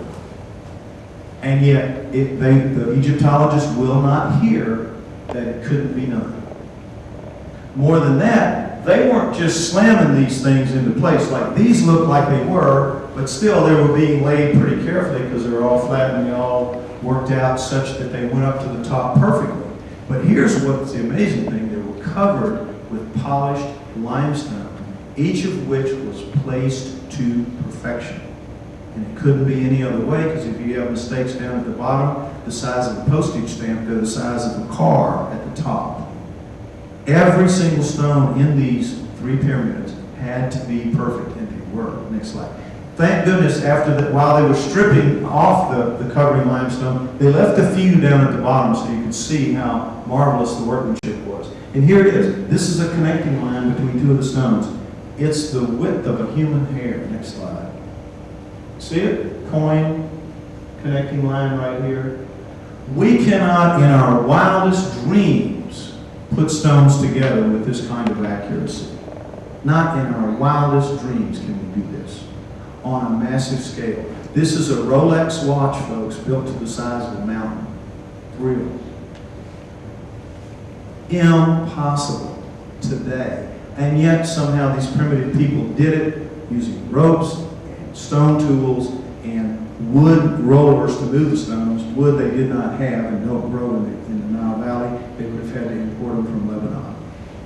And yet, the Egyptologists will not hear that it couldn't be done. More than that, they weren't just slamming these things into place. Like these look like they were, but still they were being laid pretty carefully because they were all flat and they all worked out such that they went up to the top perfectly. But here's what's the amazing thing. They were covered with polished limestone, each of which was placed to perfection. And it couldn't be any other way, because if you have mistakes down at the bottom, the size of a postage stamp, they're the size of a car at the top. Every single stone in these three pyramids had to be perfect, and they were. Next slide. Thank goodness, after that, while they were stripping off the covering limestone, they left a few down at the bottom so you could see how marvelous the workmanship was. And here it is. This is a connecting line between two of the stones. It's the width of a human hair. Next slide. See it? Coin, connecting line right here. We cannot, in our wildest dreams, put stones together with this kind of accuracy. Not in our wildest dreams can we do this on a massive scale. This is a Rolex watch, folks, built to the size of a mountain. Real. Impossible today. And yet somehow these primitive people did it using ropes and stone tools and wood rollers to move the stones. Wood they did not have and don't grow in the Nile Valley. They would have had to import them from Lebanon,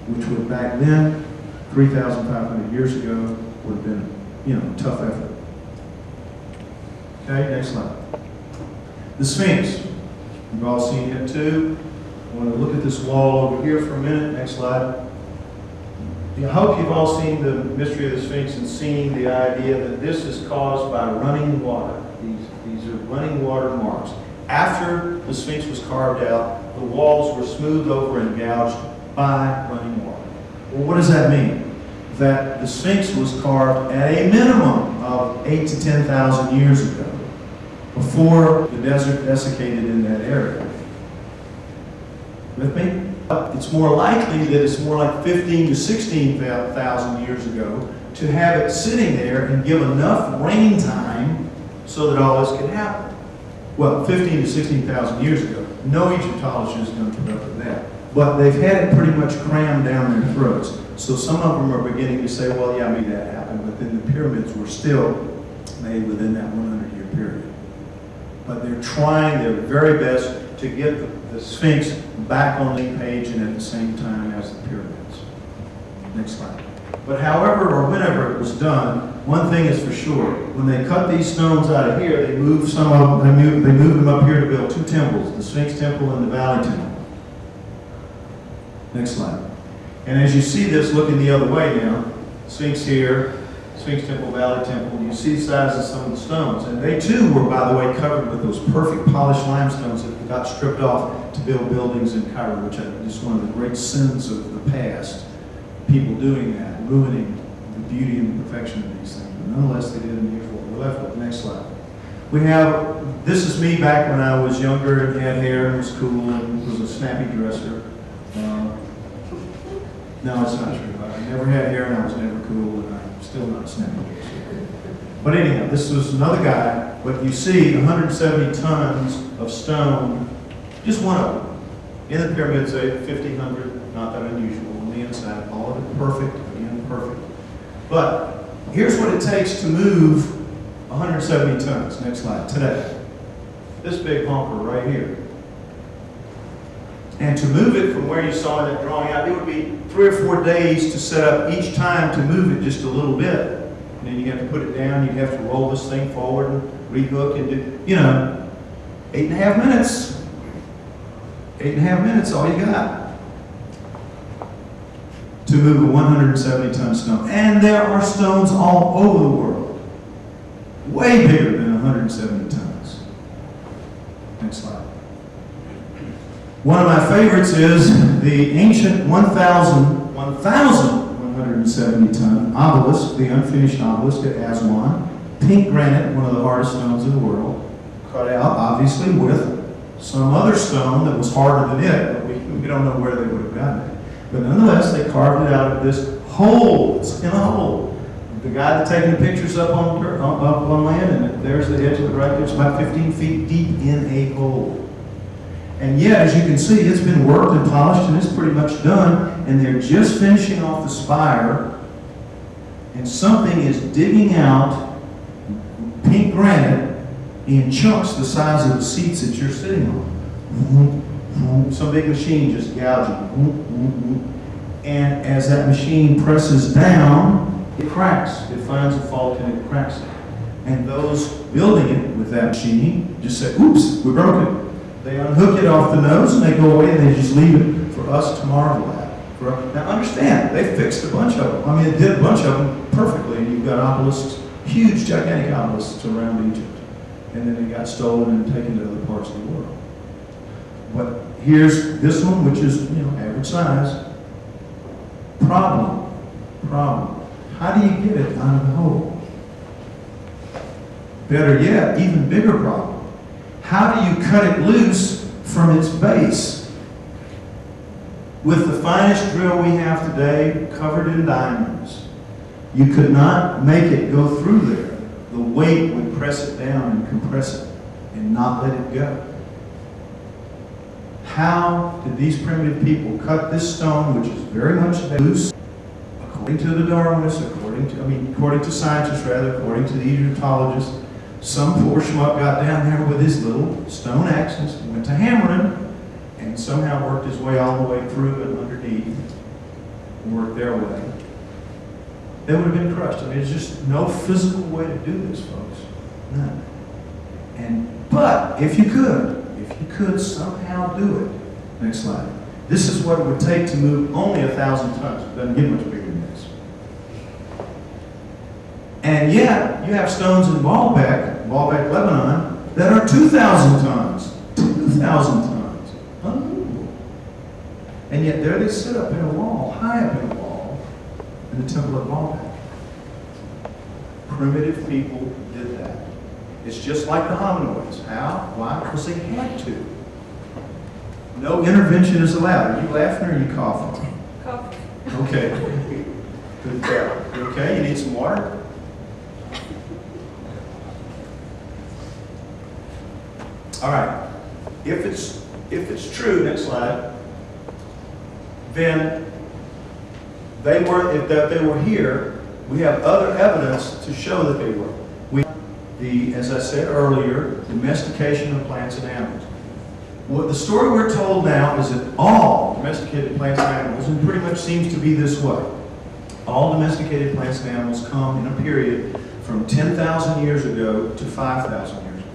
which would back then, 3,500 years ago, would have been, a tough effort. Okay, next slide. The Sphinx. You've all seen it too. I want to look at this wall over here for a minute. Next slide. I hope you've all seen the mystery of the Sphinx and seen the idea that this is caused by running water. These are running water marks. After the Sphinx was carved out, the walls were smoothed over and gouged by running water. Well, what does that mean? That the Sphinx was carved at a minimum of 8,000 to 10,000 years ago, before the desert desiccated in that area. With me? It's more likely that it's more like 15,000 to 16,000 years ago to have it sitting there and give enough rain time so that all this could happen. Well, 15,000 to 16,000 years ago. No Egyptologist is going to put up with that. But they've had it pretty much crammed down their throats. So some of them are beginning to say, well, yeah, maybe that happened, but then the pyramids were still made within that 100-year period. But they're trying their very best to get the Sphinx back on the page and at the same time as the pyramids. Next slide. But however or whenever it was done, one thing is for sure. When they cut these stones out of here, they moved some of them, they moved them up here to build two temples, the Sphinx Temple and the Valley Temple. Next slide. And as you see this looking the other way now, Sphinx here, Sphinx Temple, Valley Temple, you see the size of some of the stones. And they too were, by the way, covered with those perfect polished limestones that got stripped off to build buildings in Cairo, which is one of the great sins of the past. People doing that, ruining the beauty and the perfection of these things. But nonetheless, they did in the what we're left with. Next slide. We have, this is me back when I was younger and had hair and was cool and was a snappy dresser. No, it's not true. I never had hair and I was never cool and I'm still not snappy dresser. But anyhow, this was another guy, but you see 170 tons of stone, just one of them. In the pyramids, 1,500, not that unusual. On the inside, all of it perfect, again, perfect. But here's what it takes to move 170 tons. Next slide, today. This big honker right here. And to move it from where you saw in that drawing out, it would be 3 or 4 days to set up each time to move it just a little bit. And then you have to put it down, you have to roll this thing forward and rehook and do, 8.5 minutes. 8.5 minutes, all you got. To move a 170-ton stone. And there are stones all over the world. Way bigger than 170 tons. Next slide. One of my favorites is the ancient 1,170-ton obelisk, the unfinished obelisk at Aswan. Pink granite, one of the hardest stones in the world. Cut out, obviously, with some other stone that was harder than it, but we don't know where they would have gotten it. But nonetheless, they carved it out of this hole. It's in a hole. The guy that's taking the pictures up on land, and there's the edge of it right there. It's about 15 feet deep in a hole. And yet, as you can see, it's been worked and polished, and it's pretty much done. And they're just finishing off the spire, and something is digging out pink granite in chunks the size of the seats that you're sitting on. Some big machine just gouging. And as that machine presses down, it cracks. It finds a fault and it cracks it. And those building it with that machine just say, oops, we broke it. They unhook it off the nose and they go away and they just leave it for us to marvel at. Now understand, they fixed a bunch of them. I mean, it did a bunch of them perfectly. And you've got obelisks, huge, gigantic obelisks around Egypt. And then they got stolen and taken to other parts of the world. But here's this one, which is, average size. Problem. How do you get it out of the hole? Better yet, even bigger problem. How do you cut it loose from its base? With the finest drill we have today, covered in diamonds, you could not make it go through there. The weight would press it down and compress it and not let it go. How did these primitive people cut this stone, which is very much loose, according to the Darwinists, according to scientists rather, according to the Egyptologists? Some poor schmuck got down there with his little stone axes, went to hammering, and somehow worked his way all the way through and underneath, and worked their way. They would have been crushed. I mean, there's just no physical way to do this, folks. None. But if you could somehow do it. Next slide. This is what it would take to move only 1,000 tons. It doesn't get much bigger than this. And yet, you have stones in Baalbek, Lebanon, that are 2,000 tons. 2,000 tons. Unbelievable. And yet there they sit up in a wall, high up in a wall, in the temple at Baalbek. Primitive people did that. It's just like the hominoids. How? Why? Because they had to. No intervention is allowed. Are you laughing or are you coughing? Coughing. Okay. Good girl. You okay? You need some water? All right. If it's true, next slide, then if they were here, we have other evidence to show that they were. As I said earlier, domestication of plants and animals. What the story we're told now is that all domesticated plants and animals, and pretty much seems to be this way, all domesticated plants and animals come in a period from 10,000 years ago to 5,000 years ago.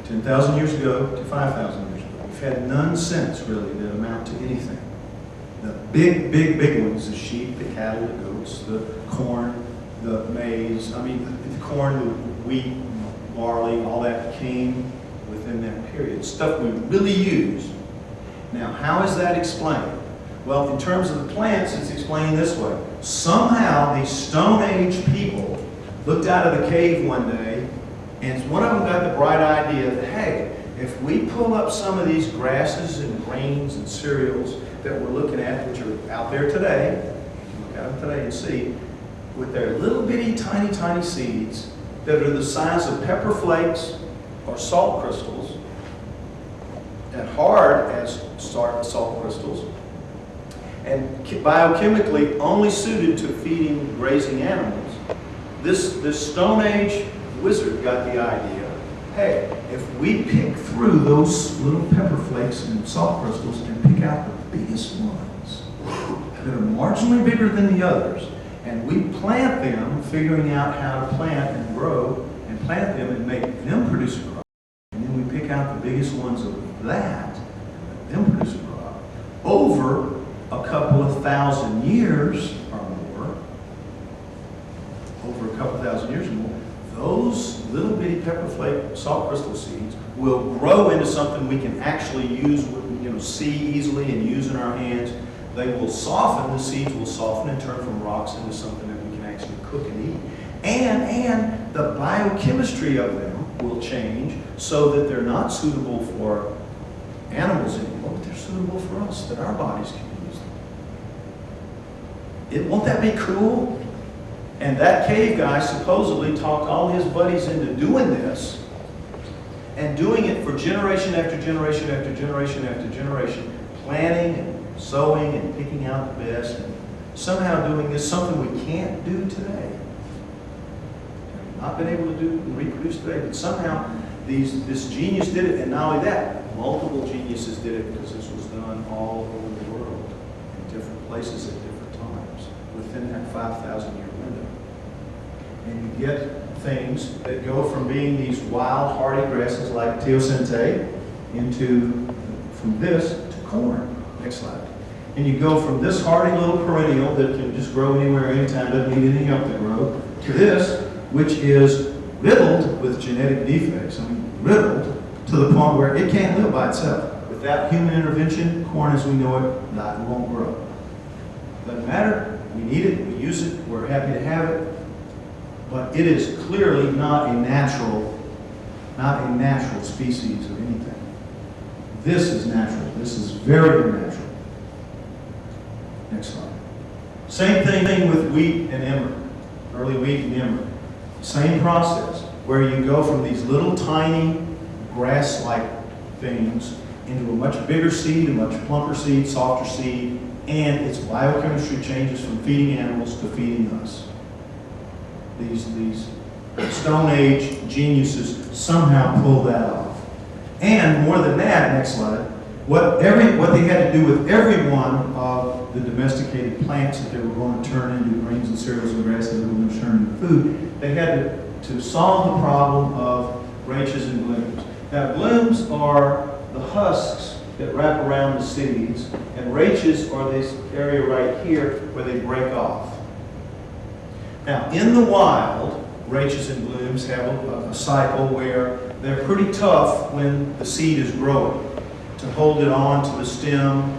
10,000 years ago to 5,000 years ago. We've had none since, really, that amount to anything. The big ones, the sheep, the cattle, the goats, the corn, the maize, the corn, the wheat, barley, all that came within that period. Stuff we really use. Now, how is that explained? Well, in terms of the plants, it's explained this way. Somehow, these Stone Age people looked out of the cave one day, and one of them got the bright idea that, hey, if we pull up some of these grasses and grains and cereals that we're looking at, which are out there today, look at them today and see, with their little bitty, tiny seeds, that are the size of pepper flakes or salt crystals, and hard as salt crystals, and biochemically only suited to feeding grazing animals. This Stone Age wizard got the idea, hey, if we pick through those little pepper flakes and salt crystals and pick out the biggest ones that are marginally bigger than the others, and we plant them, figuring out how to plant and grow, and plant them and make them produce a crop, and then we pick out the biggest ones of that, and let them produce a crop, over a couple of thousand years or more, over a couple thousand years or more, those little bitty pepper flake salt crystal seeds will grow into something we can actually use, see easily and use in our hands. They will soften, the seeds will soften and turn from rocks into something that we can actually cook and eat. And the biochemistry of them will change so that they're not suitable for animals anymore, but they're suitable for us, that our bodies can use them. Won't that be cool? And that cave guy supposedly talked all his buddies into doing this, and doing it for generation after generation after generation after generation, planning and sowing and picking out the best, and somehow doing this, something we can't do today. We've not been able to do and reproduce today, but somehow this genius did it, and not only that, multiple geniuses did it, because this was done all over the world, in different places at different times, within that 5,000-year window. And you get things that go from being these wild, hardy grasses like teosinte from this to corn. Next slide. And you go from this hardy little perennial that can just grow anywhere, anytime, doesn't need any help to grow, to this, which is riddled with genetic defects. I mean, riddled to the point where it can't live by itself. Without human intervention, corn as we know it, won't grow. Doesn't matter. We need it. We use it. We're happy to have it. But it is clearly not a natural species of anything. This is natural. This is very unnatural. Next slide. Same thing with wheat and emmer, early wheat and emmer. Same process, where you go from these little tiny grass-like things into a much bigger seed, a much plumper seed, softer seed, and its biochemistry changes from feeding animals to feeding us. These Stone Age geniuses somehow pull that off. And more than that, next slide, what they had to do with every one of the domesticated plants that they were going to turn into grains and cereals and grasses that they were going to turn into food, they had to solve the problem of rachis and blooms. Now, blooms are the husks that wrap around the seeds, and rachis are this area right here where they break off. Now, in the wild, rachis and blooms have a cycle where they're pretty tough when the seed is growing to hold it on to the stem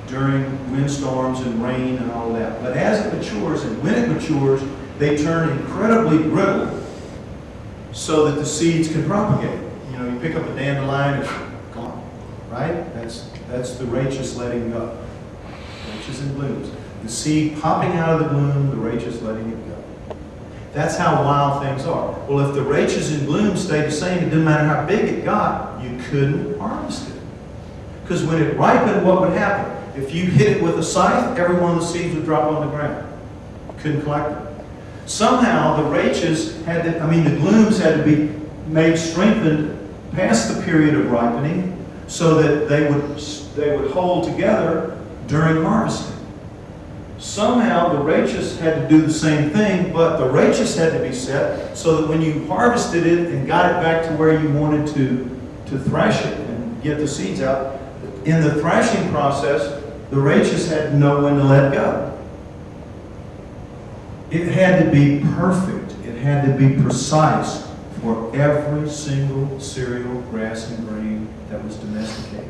during windstorms and rain and all that. But as it matures, and when it matures, they turn incredibly brittle so that the seeds can propagate. You pick up a dandelion, it's gone, right? That's the rachis letting go. Rachis and blooms. The seed popping out of the bloom, the rachis letting it go. That's how wild things are. Well, if the rachis and blooms stayed the same, it didn't matter how big it got, you couldn't harvest it. Because when it ripened, what would happen? If you hit it with a scythe, every one of the seeds would drop on the ground. You couldn't collect them. Somehow the rachis the blooms had to be made strengthened past the period of ripening so that they would hold together during harvesting. Somehow the rachis had to do the same thing, but the rachis had to be set so that when you harvested it and got it back to where you wanted to thrash it and get the seeds out, in the thrashing process, the rachis had to know when to let go. It had to be perfect. It had to be precise for every single cereal, grass, and grain that was domesticated.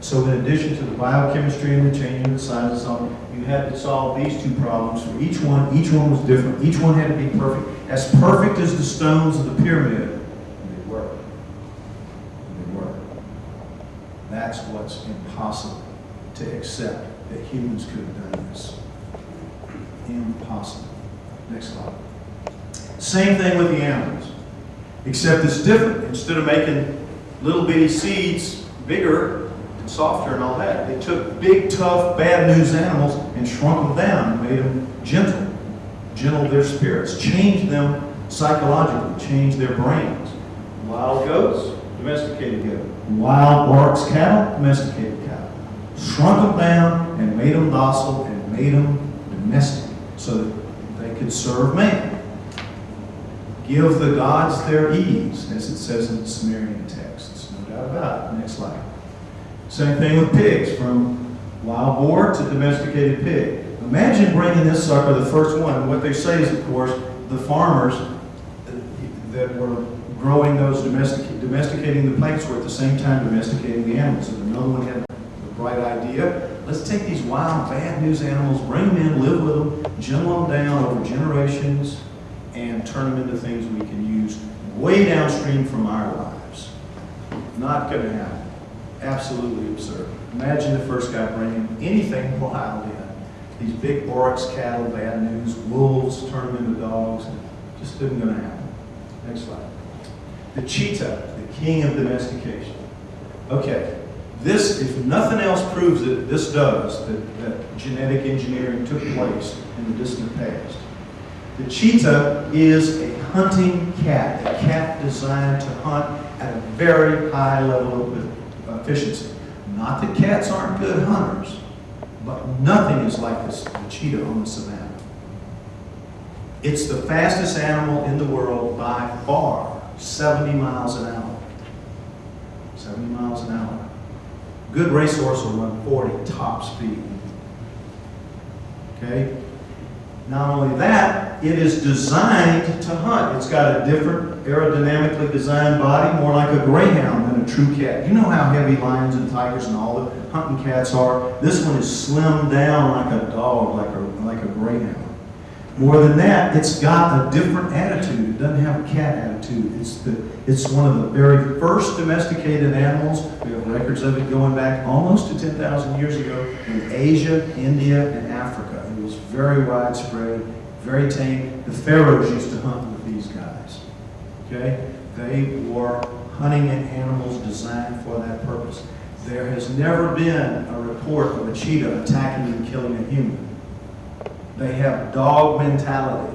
So in addition to the biochemistry and the changing of the size of something, you had to solve these two problems for each one. Each one was different. Each one had to be perfect. As perfect as the stones of the pyramid, they were. They were. That's what's impossible to accept, that humans could have done this. Impossible. Next slide. Same thing with the animals, except it's different. Instead of making little bitty seeds bigger and softer and all that, they took big, tough, bad news animals and shrunk them down and made them gentle their spirits, changed them psychologically, changed their brains. Wild goats, domesticated goat. Wild oryx cattle, domesticated cattle. Shrunk them down and made them docile and made them domestic so that they could serve man. Give the gods their ease, as it says in the Sumerian texts. No doubt about it. Next slide. Same thing with pigs, from wild boar to domesticated pig. Imagine bringing this sucker, the first one. What they say is, of course, the farmers that were growing those, domesticating the plants were at the same time domesticating the animals. And another one had the bright idea, let's take these wild, bad news animals, bring them in, live with them, gentle them down over generations, and turn them into things we can use way downstream from our lives. Not going to happen. Absolutely absurd. Imagine the first guy bringing anything wild in. These big oryx cattle, bad news, wolves, turn them into dogs. Just isn't going to happen. Next slide. The cheetah, the king of domestication. Okay, this, if nothing else proves that this does, that genetic engineering took place in the distant past. The cheetah is a hunting cat, a cat designed to hunt at a very high level of efficiency. Not that cats aren't good hunters, but nothing is like the cheetah on the savannah. It's the fastest animal in the world by far, 70 miles an hour. 70 miles an hour. Good racehorse will run 40 top speed. Okay? Not only that, it is designed to hunt. It's got a different aerodynamically designed body, more like a greyhound than a true cat. You know how heavy lions and tigers and all the hunting cats are? This one is slimmed down like a dog, like a greyhound. More than that, it's got a different attitude. It doesn't have a cat attitude. It's one of the very first domesticated animals. We have records of it going back almost to 10,000 years ago in Asia, India, and Africa. It was very widespread, very tame. The pharaohs used to hunt with these guys. Okay? They were hunting animals designed for that purpose. There has never been a report of a cheetah attacking and killing a human. They have dog mentality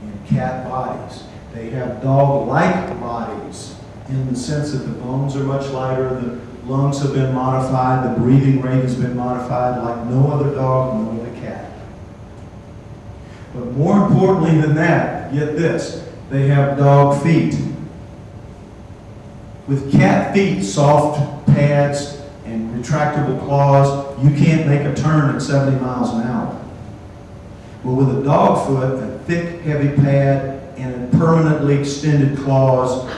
in cat bodies. They have dog-like bodies in the sense that the bones are much lighter, the lungs have been modified, the breathing rate has been modified like no other dog, no other cat. But more importantly than that, get this, they have dog feet. With cat feet, soft pads, and retractable claws, you can't make a turn at 70 miles an hour. Well, with a dog foot, a thick, heavy pad, and permanently extended claws,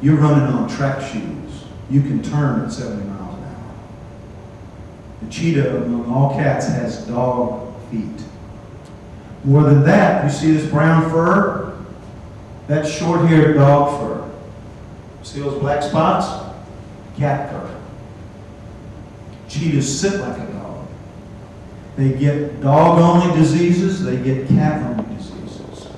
you're running on track shoes. You can turn at 70 miles an hour. The cheetah, among all cats, has dog feet. More than that, you see this brown fur? That's short-haired dog fur. See those black spots? Cat fur. Cheetahs sit like a dog. They get dog-only diseases, they get cat-only diseases.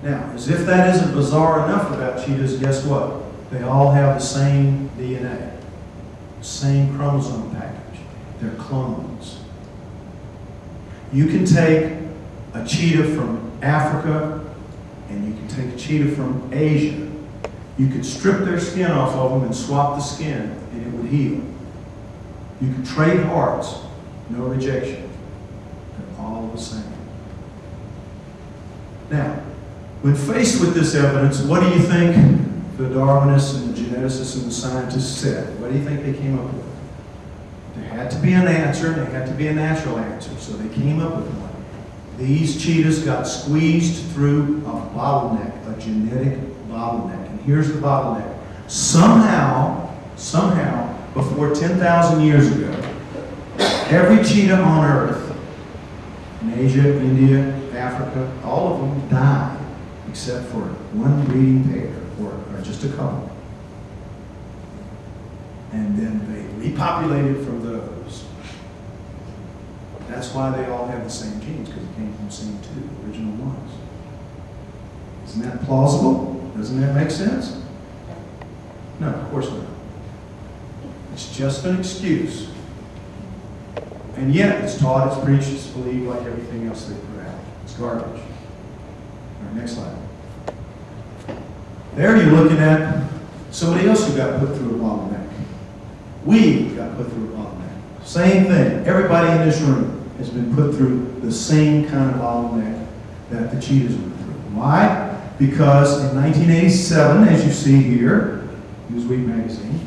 Now, as if that isn't bizarre enough about cheetahs, guess what? They all have the same DNA, same chromosome package. They're clones. You can take a cheetah from Africa and you can take a cheetah from Asia. You could strip their skin off of them and swap the skin and it would heal. You could trade hearts, no rejection. They're all the same. Now, when faced with this evidence, what do you think the Darwinists and the geneticists and the scientists said? What do you think they came up with? There had to be an answer, and there had to be a natural answer, so they came up with one. These cheetahs got squeezed through a bottleneck, a genetic bottleneck. And here's the bottleneck. Somehow, before 10,000 years ago, every cheetah on Earth, in Asia, India, Africa, all of them died, except for one breeding pair, or just a couple. And then they repopulated from those. That's why they all have the same genes, because it came from the same two original ones. Isn't that plausible? Doesn't that make sense? No, of course not. It's just an excuse. And yet, it's taught, it's preached, it's believed like everything else they put out. It's garbage. All right, next slide. There you're looking at somebody else who got put through a bottleneck. We got put through a bottleneck. Same thing. Everybody in this room has been put through the same kind of bottleneck that the cheetahs went through. Why? Because in 1987, as you see here, Newsweek magazine,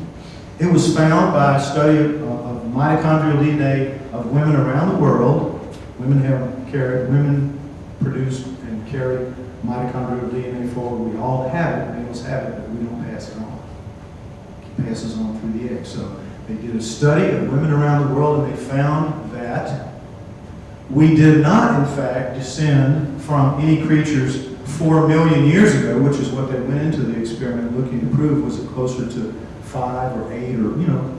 it was found by a study of mitochondrial DNA of women around the world. Women produce and carry mitochondrial DNA forward. We all have it, males have it, but we don't pass it on. It passes on through the egg. So they did a study of women around the world, and they found that we did not, in fact, descend from any creatures 4 million years ago, which is what they went into the experiment looking to prove. Was it closer to 5 or 8, or,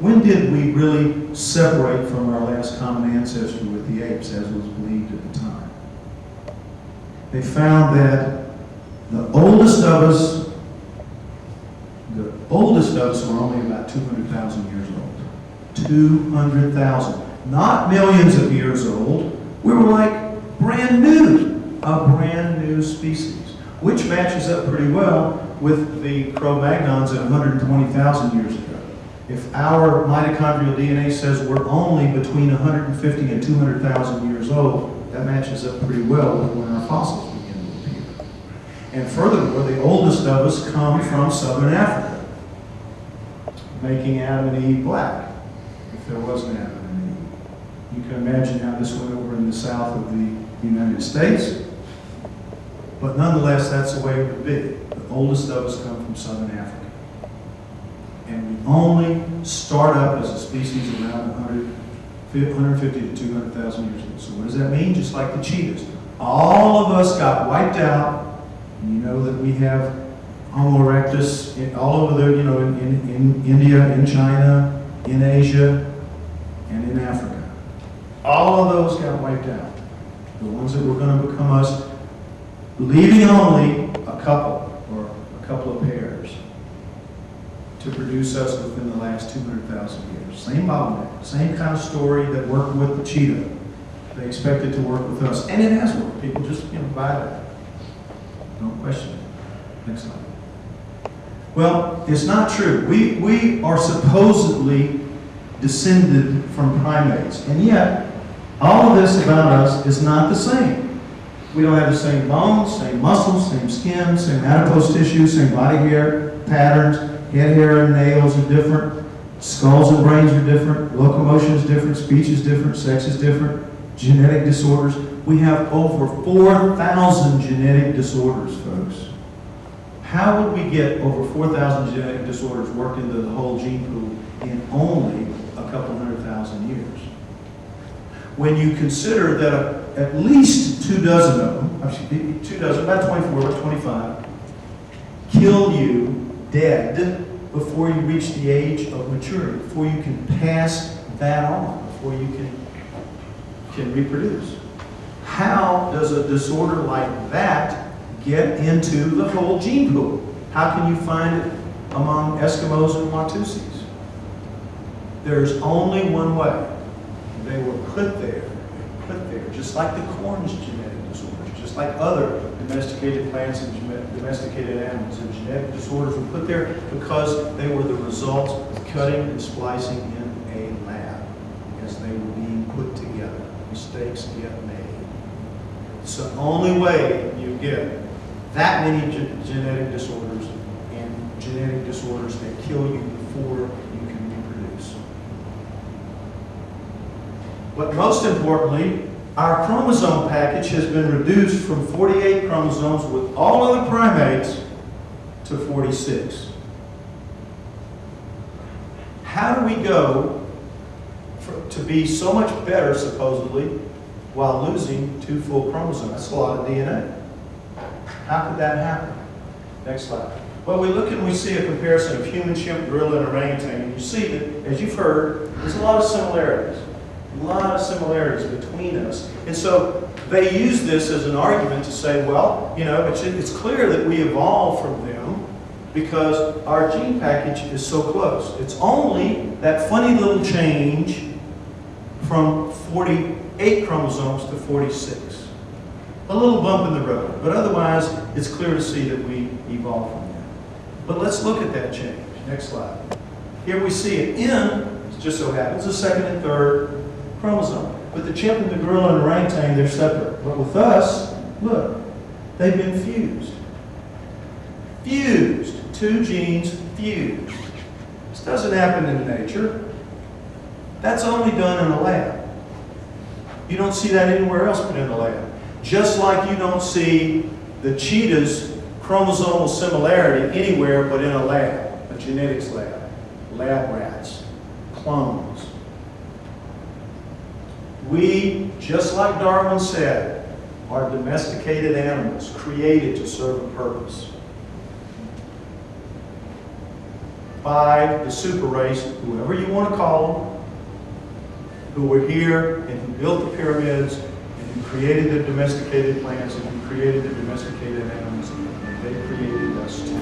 when did we really separate from our last common ancestor with the apes, as was believed at the time? They found that the oldest of us were only about 200,000 years old. 200,000. Not millions of years old. We were like brand new, a brand new species, which matches up pretty well with the Cro-Magnons at 120,000 years ago. If our mitochondrial DNA says we're only between 150 and 200,000 years old, that matches up pretty well with when our fossils begin to appear. And furthermore, the oldest of us come from southern Africa, making Adam and Eve black, if there was an Adam and Eve. You can imagine how this went over in the south of the United States. But nonetheless, that's the way it would be. The oldest of us come from southern Africa. And we only start up as a species around 150 to 200,000 years old. So what does that mean? Just like the cheetahs. All of us got wiped out. And you know that we have Homo erectus all over the, in India, in China, in Asia, and in Africa. All of those got wiped out. The ones that were going to become us, leaving only a couple or a couple of pairs to produce us within the last 200,000 years. Same bottleneck, same kind of story that worked with the cheetah. They expected to work with us, and it has worked. People just buy that. Don't question it. Next slide. Well, it's not true. We are supposedly descended from primates, and yet all of this about us is not the same. We don't have the same bones, same muscles, same skin, same adipose tissue, same body hair patterns. Head hair and nails are different. Skulls and brains are different. Locomotion is different. Speech is different. Sex is different. Genetic disorders. We have over 4,000 genetic disorders, folks. How would we get over 4,000 genetic disorders worked into the whole gene pool in only a couple 100,000 years? When you consider that at least 24, about 24 or 25, kill you dead before you reach the age of maturity, before you can pass that on, before you can reproduce. How does a disorder like that get into the whole gene pool? How can you find it among Eskimos and Watusis? There's only one way. They were put there, just like the corn's genetic disorders, just like other domesticated plants and domesticated animals. And genetic disorders were put there because they were the results of cutting and splicing in a lab as they were being put together. Mistakes get made. It's the only way you get that many genetic disorders, and genetic disorders that kill you before you can reproduce. But most importantly, our chromosome package has been reduced from 48 chromosomes with all other primates to 46. How do we go to be so much better, supposedly, while losing 2 full chromosomes? That's a lot of DNA. How could that happen? Next slide. Well, we look and we see a comparison of human, chimp, gorilla, and orangutan, and you see that, as you've heard, there's a lot of similarities. A lot of similarities between us. And so they use this as an argument to say, well, you know, it's clear that we evolved from them because our gene package is so close. It's only that funny little change from 48 chromosomes to 46. A little bump in the road, but otherwise it's clear to see that we evolved from them. But let's look at that change. Next slide. Here we see it in, just so happens, the second and third chromosome. But the chimp and the gorilla and the orangutan, they're separate. But with us, look, they've been fused. Fused. Two genes fused. This doesn't happen in nature. That's only done in a lab. You don't see that anywhere else but in the lab. Just like you don't see the cheetah's chromosomal similarity anywhere but in a lab, a genetics lab, lab rats, clones. We, just like Darwin said, are domesticated animals created to serve a purpose by the super race, whoever you want to call them, who were here and who built the pyramids and who created the domesticated plants and who created the domesticated animals, and they created us too.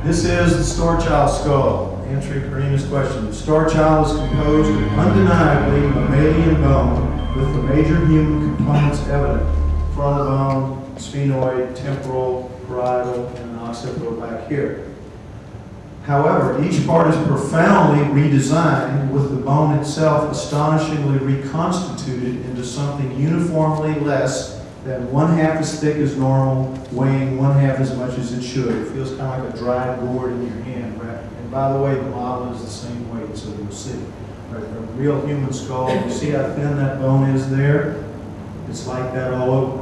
This is the star child skull. Answering Karina's question. The star child is composed of undeniably mammalian bone with the major human components evident. Frontal bone, sphenoid, temporal, parietal, and an occipital back here. However, each part is profoundly redesigned, with the bone itself astonishingly reconstituted into something uniformly less than 1/2 as thick as normal, weighing 1/2 as much as it should. It feels kind of like a dry gourd in your hand. Right? And by the way, the model is the same weight, so you'll see. Right? A real human skull, you see how thin that bone is there? It's like that all over.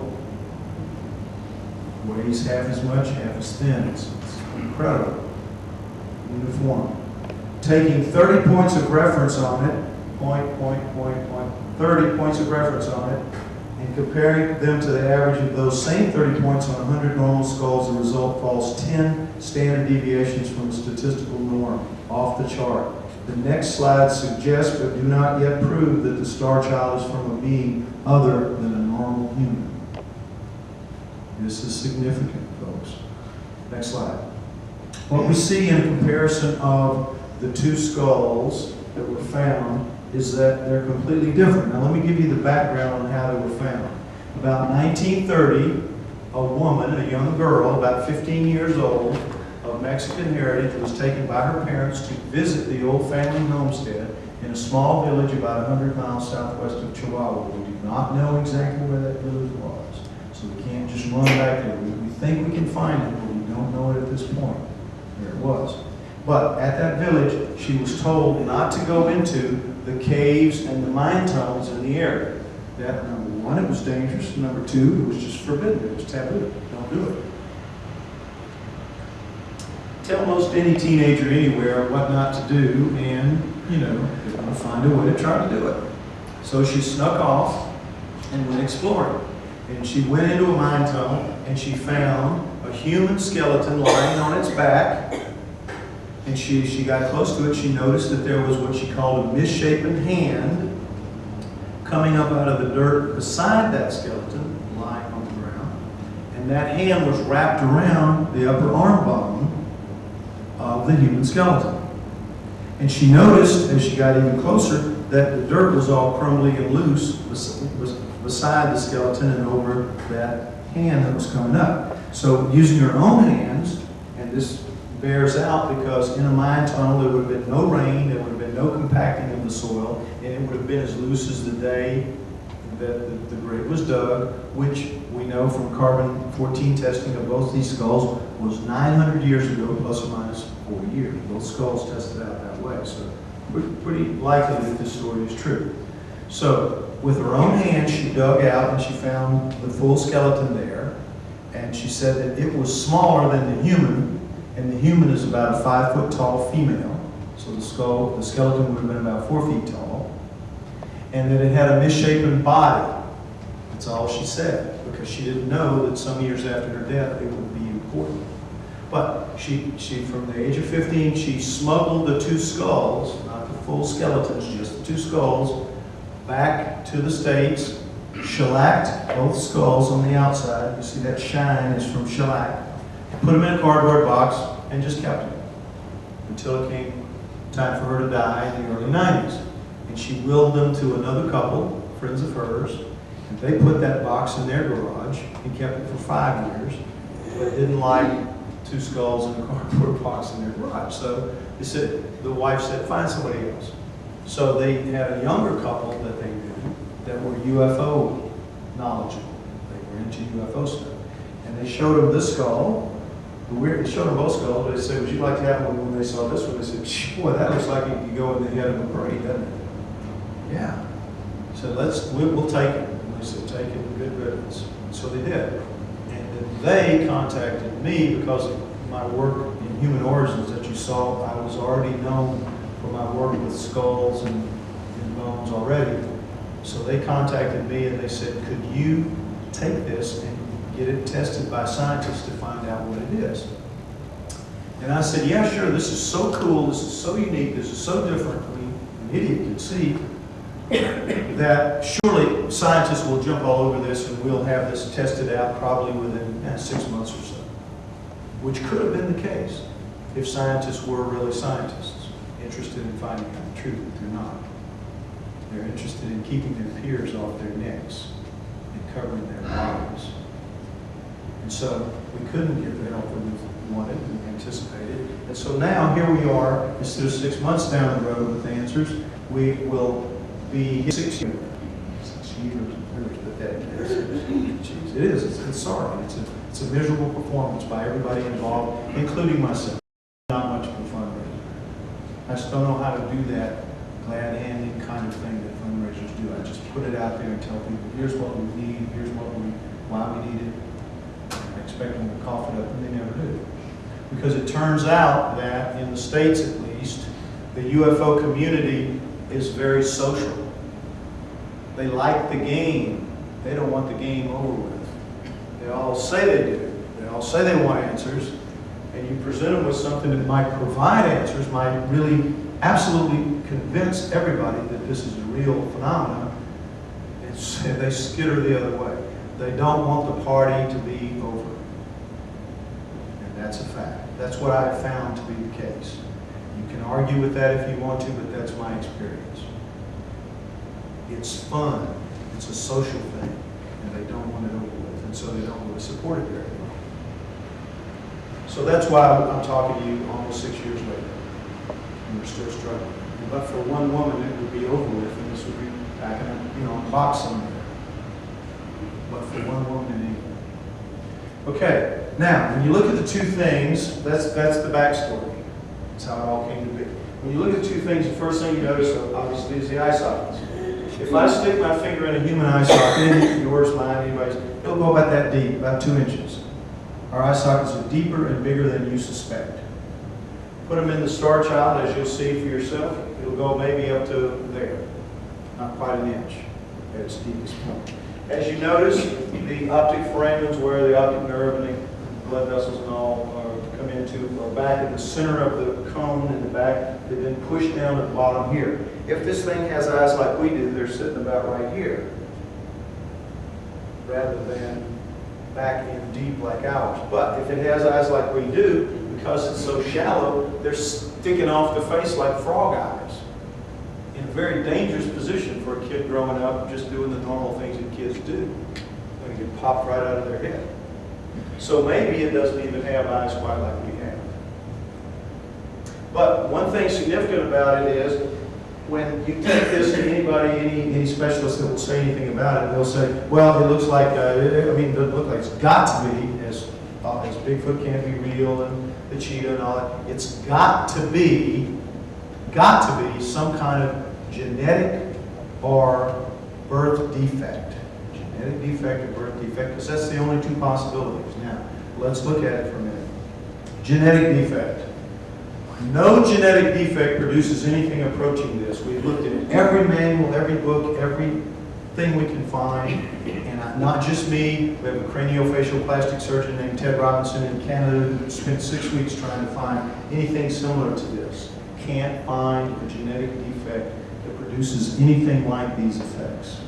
Weighs half as much, half as thin. It's incredible. Uniform. Taking 30 points of reference on it, 30 points of reference on it, and comparing them to the average of those same 30 points on 100 normal skulls, the result falls 10 standard deviations from the statistical norm, off the chart. The next slide suggests, but do not yet prove, that the star child is from a being other than a normal human. This is significant, folks. Next slide. What we see in comparison of the two skulls that were found is that they're completely different. Now let me give you the background on how they were found. About 1930, a woman, a young girl, about 15 years old, of Mexican heritage, was taken by her parents to visit the old family homestead in a small village about 100 miles southwest of Chihuahua. We do not know exactly where that village was, so we can't just run back there. We think we can find it, but we don't know it at this point. There it was. But at that village, she was told not to go into the caves and the mine tunnels in the area. that number one, it was dangerous. Number two, it was just forbidden. It was taboo. Don't do it. Tell most any teenager anywhere what not to do, and, you know, they're going to find a way to try to do it. So she snuck off and went exploring. And she went into a mine tunnel, and she found a human skeleton lying on its back. And she got close to it. She noticed that there was what she called a misshapen hand coming up out of the dirt beside that skeleton, lying on the ground. And that hand was wrapped around the upper arm bone of the human skeleton. And she noticed, as she got even closer, that the dirt was all crumbly and loose beside the skeleton and over that hand that was coming up. So using her own hands, and this bears out because in a mine tunnel there would have been no rain, there would have been no compacting of the soil, and it would have been as loose as the day that the grave was dug, which we know from carbon-14 testing of both these skulls was 900 years ago, plus or minus 4 years. Both skulls tested out that way, so pretty likely that this story is true. So with her own hands, she dug out and she found the full skeleton there, and she said that it was smaller than the human, and the human is about a 5 foot tall female, so the skeleton would have been about 4 feet tall, and that it had a misshapen body. That's all she said, because she didn't know that some years after her death it would be important. But she from the age of 15, she smuggled the 2 skulls, not the full skeletons, just the 2 skulls, back to the States, shellacked both skulls on the outside. You see that shine is from shellac. Put them in a cardboard box and just kept them until it came time for her to die in the early 90s. And she willed them to another couple, friends of hers, and they put that box in their garage and kept it for 5 years, but didn't like 2 skulls in a cardboard box in their garage. So they said, the wife said, find somebody else. So they had a younger couple that they knew that were UFO knowledgeable. They were into UFO stuff. And they showed them this skull. They showed them both skulls, but they said, would you like to have one? When they saw this one, they said, boy, that looks like it could go in the head of a parade, doesn't it? Yeah. So we'll take it. And they said, take it, good riddance. So they did. And then they contacted me because of my work in human origins that you saw. I was already known for my work with skulls and bones already. So they contacted me and they said, could you take this and get it tested by scientists to find out what it is? And I said, yeah, sure, this is so cool, this is so unique, this is so different. I mean, an idiot could see that surely scientists will jump all over this and we'll have this tested out probably within 6 months or so. Which could have been the case if scientists were really scientists, interested in finding out the truth, but they're not. They're interested in keeping their peers off their necks and covering their bodies. And so we couldn't get the help that we wanted and anticipated. And so now here we are, instead of 6 months down the road with answers, we will be 6 years. 6 years, but that is, geez, it is. It's sorry. It's a miserable performance by everybody involved, including myself. Not much of a fundraiser. I just don't know how to do that glad-handing kind of thing that fundraisers do. I just put it out there and tell people, here's what we need, here's why we need it. I expect them to cough it up, and they never do. Because it turns out that in the States, at least, the UFO community is very social. They like the game. They don't want the game over with. They all say they do. They all say they want answers. And you present them with something that might provide answers, might really absolutely convince everybody that this is a real phenomenon, and they skitter the other way. They don't want the party to be over. And that's a fact. That's what I have found to be the case. You can argue with that if you want to, but that's my experience. It's fun. It's a social thing. And they don't want it over with. And so they don't really support it very well. So that's why I'm talking to you almost 6 years later. And we're still struggling. But for one woman, it would be over with, and this would be back in a box somewhere. But for one woman in England. Okay, now, when you look at the 2 things, that's the backstory. That's how it all came to be. When you look at 2 things, the first thing you notice, obviously, is the eye sockets. If I stick my finger in a human eye socket, yours, mine, anybody's, it'll go about that deep, about 2 inches. Our eye sockets are deeper and bigger than you suspect. Put them in the star child, as you'll see for yourself. It'll go maybe up to there, not quite an inch at its deepest point. As you notice, the optic foramens, where the optic nerve and the blood vessels and all come into, are back at the center of the cone in the back. They've been pushed down at the bottom here. If this thing has eyes like we do, they're sitting about right here, rather than back in deep like ours. But if it has eyes like we do, because it's so shallow, they're sticking off the face like frog eyes. In a very dangerous position for a kid growing up just doing the normal things that kids do. They're going to get popped right out of their head. So maybe it doesn't even have eyes quite like we have. But one thing significant about it is, when you take this to anybody, any specialist that will say anything about it, they'll say, well, it looks like, it doesn't look like, it's got to be, as Bigfoot can't be real and the cheetah and all that, it's got to be some kind of genetic or birth defect. Genetic defect or birth defect, because that's the only 2 possibilities. Now, let's look at it for a minute. Genetic defect. No genetic defect produces anything approaching this. We've looked at every manual, every book, everything we can find, and not just me. We have a craniofacial plastic surgeon named Ted Robinson in Canada who spent 6 weeks trying to find anything similar to this. Can't find a genetic defect that produces anything like these effects.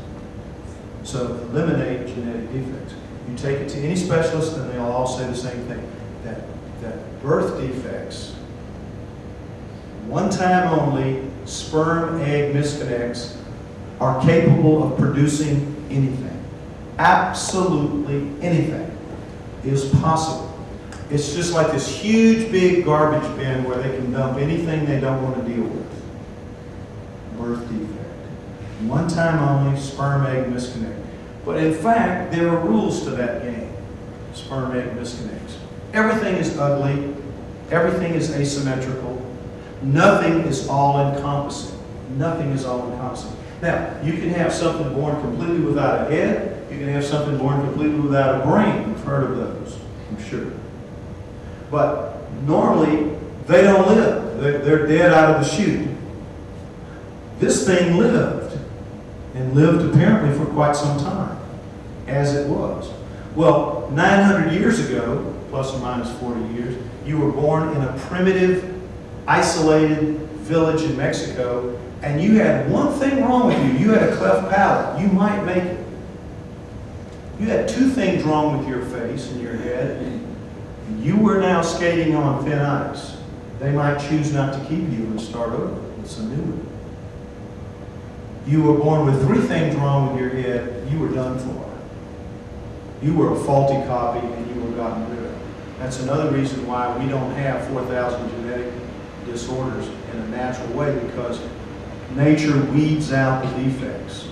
So eliminate genetic defects. You take it to any specialist and they'll all say the same thing, that birth defects, one time only, sperm-egg misconnects, are capable of producing anything. Absolutely anything is possible. It's just like this huge, big garbage bin where they can dump anything they don't want to deal with. Birth defect. One time only, sperm-egg misconnect. But in fact, there are rules to that game, sperm-egg misconnects. Everything is ugly. Everything is asymmetrical. Nothing is all-encompassing. Nothing is all-encompassing. Now, you can have something born completely without a head. You can have something born completely without a brain. You've heard of those, I'm sure. But normally, they don't live. They're dead out of the chute. This thing lived, and lived apparently for quite some time, as it was. Well, 900 years ago, plus or minus 40 years, you were born in a primitive, isolated village in Mexico, and you had one thing wrong with you. You had a cleft palate. You might make it. You had 2 things wrong with your face and your head. You were now skating on thin ice. They might choose not to keep you and start over with some new one. You were born with 3 things wrong with your head. You were done for. You were a faulty copy and you were gotten rid of. That's another reason why we don't have 4,000 genetic disorders in a natural way, because nature weeds out the defects.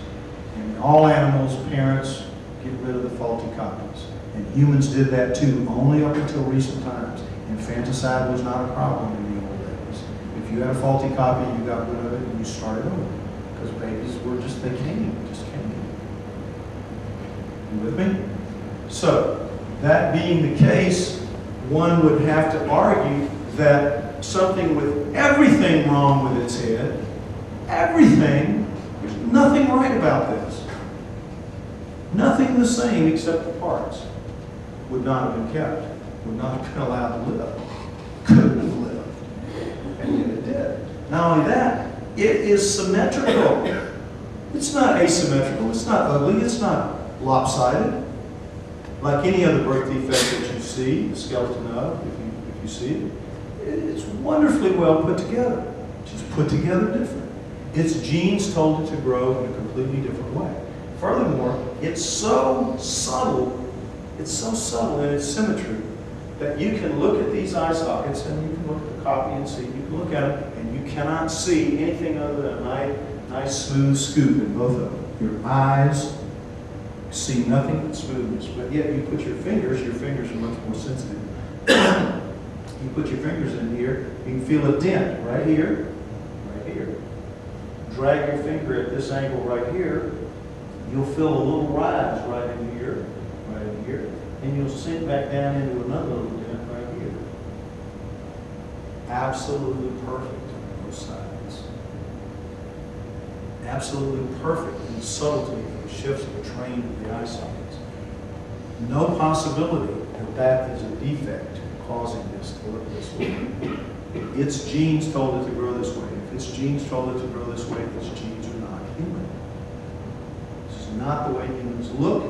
And all animals, parents, get rid of the faulty copies. And humans did that too, only up until recent times. Infanticide was not a problem in the old days. If you had a faulty copy, you got rid of it and you started over. Because babies were just, they just came. You with me? So, that being the case, one would have to argue that something with everything wrong with its head, everything, there's nothing right about this. Nothing the same except the parts would not have been kept, would not have been allowed to live, couldn't have lived, and yet it did. Not only that, it is symmetrical. It's not asymmetrical, it's not ugly, it's not lopsided. Like any other birth defect that you see, the skeleton of, if you see it, it's wonderfully well put together. Just put together different. Its genes told it to grow in a completely different way. Furthermore, it's so subtle in its symmetry that you can look at these eye sockets and you can look at the copy and see, you can look at it and you cannot see anything other than a nice smooth scoop in both of them. Your eyes see nothing but smoothness, but yet you put your fingers are much more sensitive. You put your fingers in here, you can feel a dent right here, drag your finger at this angle right here, you'll feel a little rise right in here, and you'll sink back down into another little dent right here. Absolutely perfect on both sides. Absolutely perfect in the subtlety of the shifts of the train of the eye sockets. No possibility that that is a defect causing this to look this way. Its genes told it to grow this way. If its genes told it to grow this way, its genes are not human. This is not the way humans look.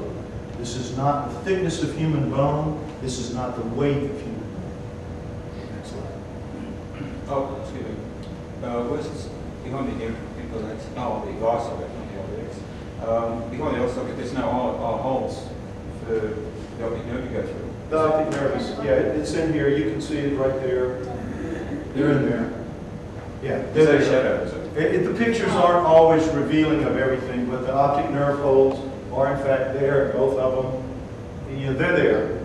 This is not the thickness of human bone. This is not the weight of human bone. Next slide. Oh, excuse me. What's behind the implants? Oh, the eye socket, not the optics. Behind the eye socket, there's no holes for the optic nerve to go through. The optic nerve is, yeah, it's in here. You can see it right there. They're in there. Yeah. There's no shadows. The pictures aren't always revealing of everything, but the optic nerve holes are in fact there, both of them. You know, they're there.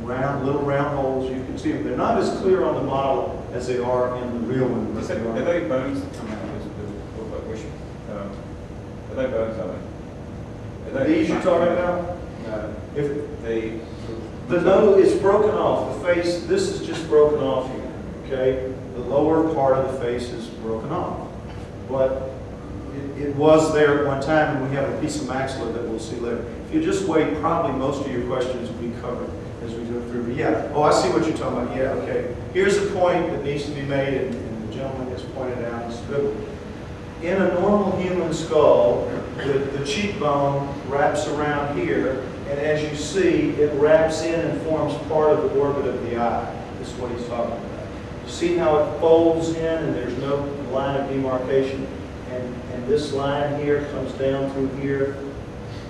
Round, little round holes, you can see them. They're not as clear on the model as they are in the real one. Are they bones that come out of this? Are they bones, are they? These you're talking about? No. If The nose is broken off. The face, this is just broken off here, okay? The lower part of the face is broken off. But it was there at one time, and we have a piece of maxilla that we'll see later. If you just wait, probably most of your questions will be covered as we go through. But yeah, oh, I see what you're talking about. Yeah, okay. Here's a point that needs to be made, and the gentleman has pointed out and scribbled. In a normal human skull, the cheekbone wraps around here, and as you see, it wraps in and forms part of the orbit of the eye. This is what he's talking about. You see how it folds in, and there's no line of demarcation, and this line here comes down through here.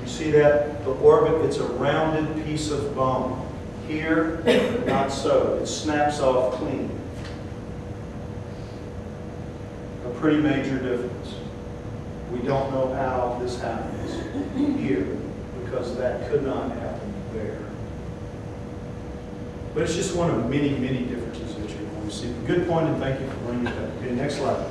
You see that? The orbit, it's a rounded piece of bone. Here, not so. It snaps off clean. A pretty major difference. We don't know how this happens here, because that could not happen there. But it's just one of many, many differences that you're going to see. Good point, and thank you for bringing it up. Okay, next slide.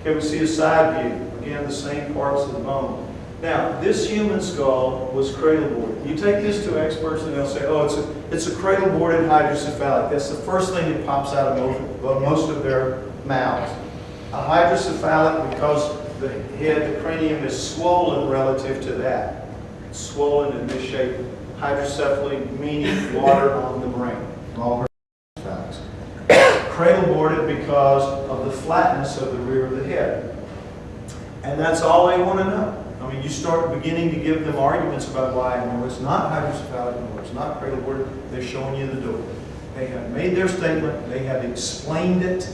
Okay, we see a side view. Again, the same parts of the bone. Now, this human skull was cradle-boarded. You take this to experts and they'll say, oh, it's a cradle-boarded hydrocephalic. That's the first thing that pops out of most of their mouths. A hydrocephalic, because the head, the cranium is swollen relative to that. It's swollen in this shape. Hydrocephaly, meaning water on the brain. All hydrocephalics. Cradle-boarded because of the flatness of the rear of the head. And that's all they want to know. I mean, you start beginning to give them arguments about why, no, it's not hydrocephalic, no, it's not cradle-boarded. They're showing you the door. They have made their statement. They have explained it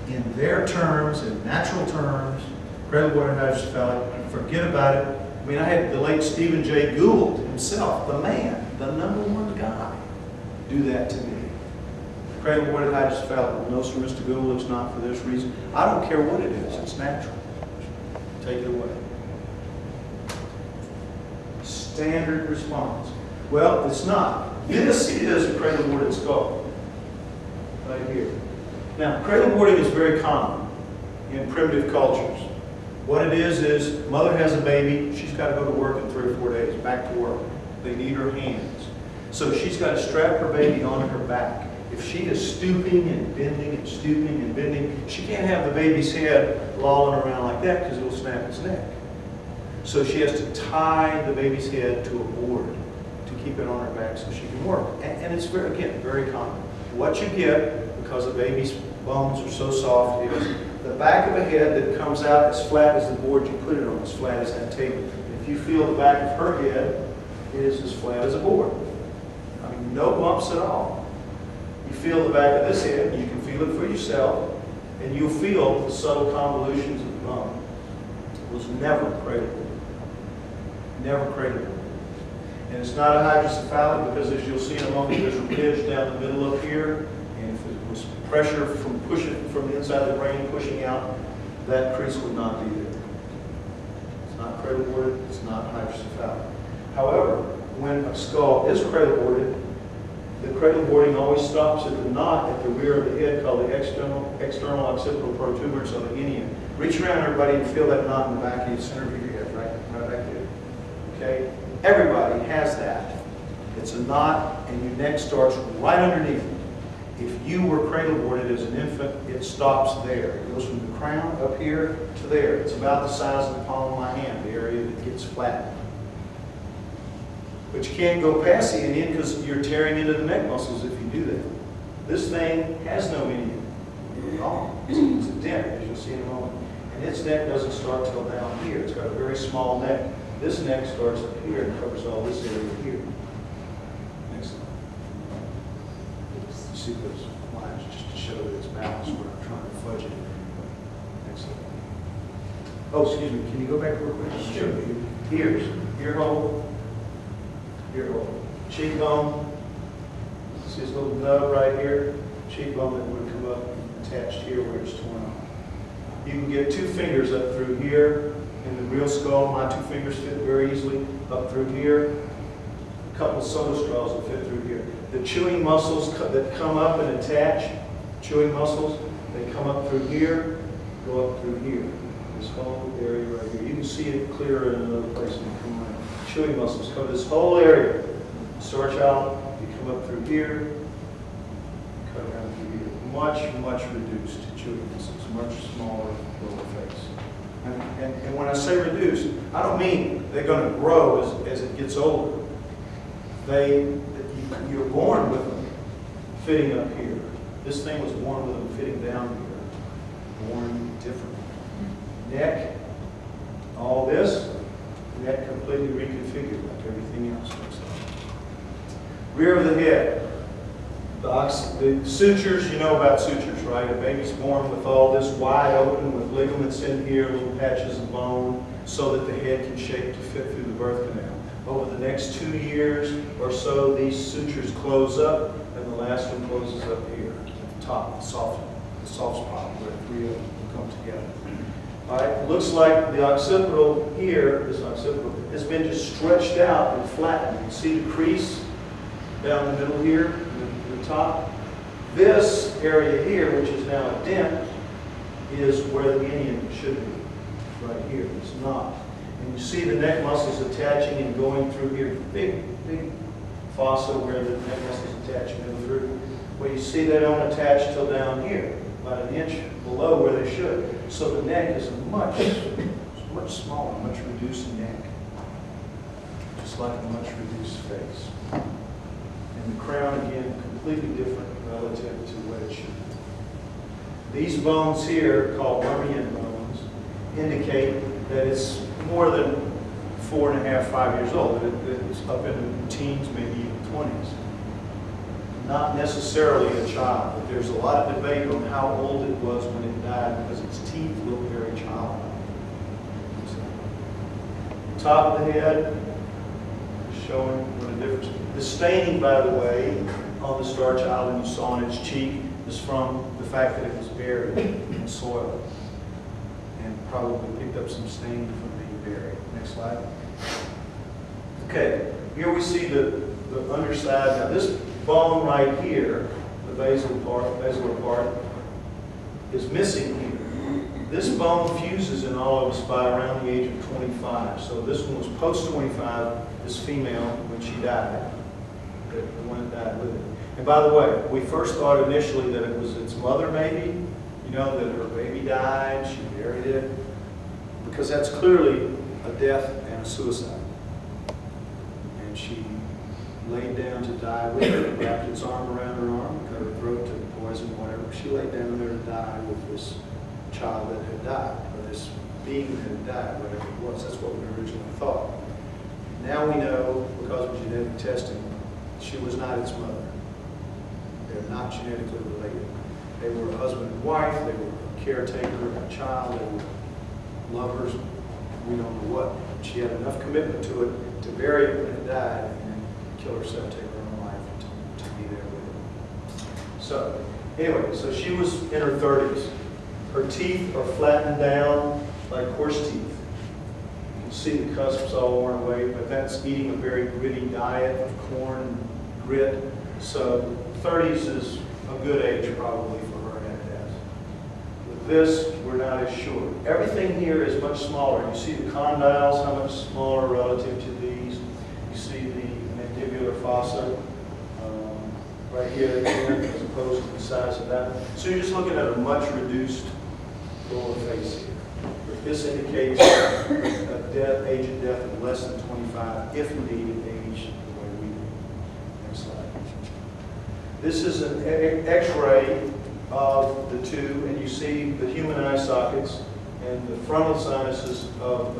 in their terms, in natural terms. Cradle-boarded hydrocephalic, forget about it. I mean, I had the late Stephen Jay Gould himself, the man, the #1 guy, do that to me. Cradle-boarded hydrocephalic, no, sir, Mr. Gould, it's not for this reason. I don't care what it is, it's natural. Take it away. Standard response. Well, it's not. This is a cradle-boarded skull, right here. Now, cradle-boarding is very common in primitive cultures. What it is mother has a baby, she's got to go to work in 3 or 4 days, back to work. They need her hands. So she's got to strap her baby onto her back. If she is stooping and bending and stooping and bending, she can't have the baby's head lolling around like that because it will snap its neck. So she has to tie the baby's head to a board to keep it on her back so she can work. And it's very, again, very common. What you get, because the baby's bones are so soft, is the back of a head that comes out as flat as the board you put it on, as flat as that table. If you feel the back of her head, it is as flat as a board. I mean, no bumps at all. You feel the back of this head, you can feel it for yourself, and you'll feel the subtle convolutions of the bone. It was never cradle-boarded. Never cradle-boarded. And it's not a hydrocephalic because, as you'll see in a moment, there's a ridge down the middle up here, and if it was pressure from the inside of the brain pushing out, that crease would not be there. It's not cradle-boarded, it's not hydrocephalic. However, when a skull is cradle-boarded, The cradle boarding always stops at the knot at the rear of the head called the external occipital protuberance of the Indian. Reach around, everybody, and feel that knot in the back of the center of your head, right back there. Okay? Everybody has that. It's a knot, and your neck starts right underneath it. If you were cradle boarded as an infant, it stops there. It goes from the crown up here to there. It's about the size of the palm of my hand, the area that gets flattened. But you can't go past the Indian because you're tearing into the neck muscles if you do that. This thing has no Indian at all. It's a dent, as you'll see in a moment. And its neck doesn't start till down here. It's got a very small neck. This neck starts up here and covers all this area here. Next slide. You see those lines just to show that it's balanced where I'm trying to fudge it. Next slide. Oh, excuse me. Can you go back real quick? Sure. Ears. Ear hole. Ear hole. Cheekbone. See this little nub right here? Cheekbone that would come up attached here where it's torn off. You can get 2 fingers up through here in the real skull. My 2 fingers fit very easily up through here. A couple of soda straws that fit through here. The chewing muscles that come up and attach, chewing muscles, they come up through here, go up through here. This whole area right here. You can see it clearer in another place when you come around. Chewing muscles cover this whole area. Star child, you come up through here, cut around through here. Much reduced chewing muscles, much smaller lower face. And when I say reduced, I don't mean they're going to grow as it gets older. You're born with them fitting up here. This thing was born with them fitting down here. Born different. Neck, all this, neck completely reconfigured like everything else looks like. Rear of the head. The sutures, you know about sutures, right? A baby's born with all this wide open with ligaments in here, little patches of bone, so that the head can shape to fit through the birth canal. Over the next 2 years or so, these sutures close up, and the last one closes up here at the top, the soft spot where 3 of them come together. All right, looks like the occipital here, this occipital, has been just stretched out and flattened. You see the crease down the middle here, the top. This area here, which is now a dent, is where the Indian should be, right here. It's not. And you see the neck muscles attaching and going through here. Big fossa where the neck muscles attach and go through. Well, you see they don't attach till down here, about an inch below where they should. So the neck is a much smaller, much reduced neck. Just like a much reduced face. And the crown, again, completely different relative to what it should be. These bones here, called Cambrian bones, indicate that it's more than 4.5, 5 years old. It's up in the teens, maybe even 20s. Not necessarily a child, but there's a lot of debate on how old it was when it died because its teeth look very childlike. Top of the head, showing what a difference. The staining, by the way, on the star child, and you saw on its cheek, is from the fact that it was buried in soil and probably picked up some staining from being buried. Next slide. Okay, here we see the underside. Now this bone right here, the basilar part, is missing here. This bone fuses in all of us by around the age of 25. So this one was post-25, this female, when she died, the one that died with it. And by the way, we first thought initially that it was its mother maybe, you know, that her baby died, she buried it, because that's clearly a death and a suicide. And she laid down to die with it, wrapped its arm around her arm, cut her throat, took poison, whatever. She laid down there to die with this child that had died, or this being that had died, whatever it was. That's what we originally thought. Now we know, because of genetic testing, she was not its mother. They're not genetically related. They were a husband and wife, they were a caretaker, a child, they were lovers, we don't know what. She had enough commitment to it to bury it when it died and then kill herself, take her own life to be there with it. So, anyway, so she was in her 30s. Her teeth are flattened down like horse teeth. You can see the cusps all worn away, but that's eating a very gritty diet of corn and grit. So 30s is a good age probably for her head. With this, we're not as sure. Everything here is much smaller. You see the condyles, how much smaller relative to these. You see the mandibular fossa right here again, as opposed to the size of that. So you're just looking at a much reduced lower face here. This indicates a age of death of less than 25, if indeed age the way we do. Next slide. This is an X-ray of the two, and you see the human eye sockets and the frontal sinuses of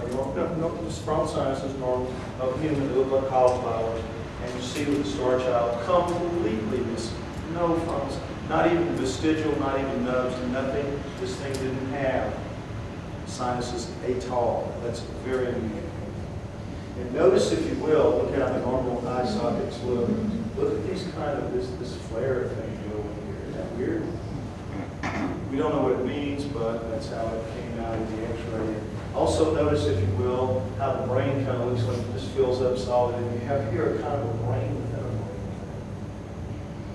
frontal sinuses normal of human. They look like cauliflowers, and you see with the star child completely missing, no frontal, not even vestigial, not even nubs, nothing. This thing didn't have sinuses at all. That's very unusual. And notice, if you will, look how the normal eye sockets look. Look at these kind of this flare thing going here. Isn't that weird? We don't know what it means, but that's how it came out of the X-ray. Also notice, if you will, how the brain kind of looks like this fills up solid, and you have here kind of a brain within a brain.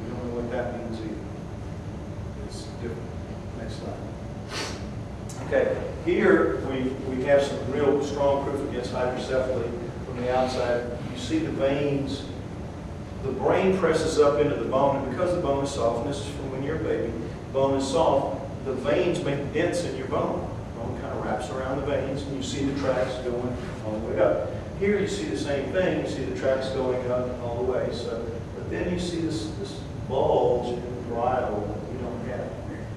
We don't know what that means either. It's different. Next slide. Okay, here we have some real strong proof against hydrocephaly from the outside. You see the veins. The brain presses up into the bone, and because the bone is soft, and this is from when you're a baby, the bone is soft, the veins make dents in your bone. The bone kind of wraps around the veins, and you see the tracks going all the way up. Here you see the same thing. You see the tracks going up all the way. So, but then you see this bulge in the parietal that we don't have.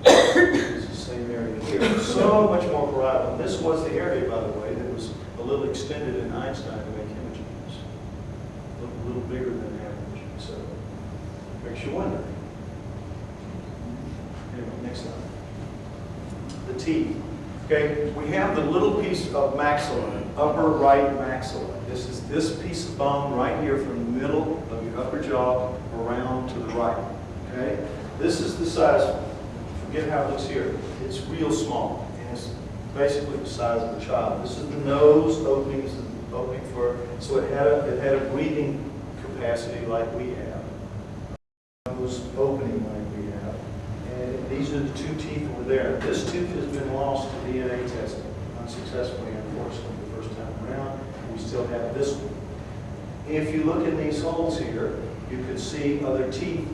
It's the same area here. So much more parietal. And this was the area, by the way, that was a little extended in Einstein to make imaging. A little bigger than average. So makes you wonder. Anyway, next slide. The teeth. Okay, we have the little piece of maxilla, upper right maxilla. This is this piece of bone right here from the middle of your upper jaw around to the right. Okay, this is the size. Forget how it looks here. It's real small, and it's basically the size of a child. This is the nose opening for. So it had a breathing capacity like we have. Nose opening like we have. And these are the two teeth over there. This tooth has been lost to DNA testing unsuccessfully, unfortunately, the first time around. We still have this one. If you look in these holes here, you could see other teeth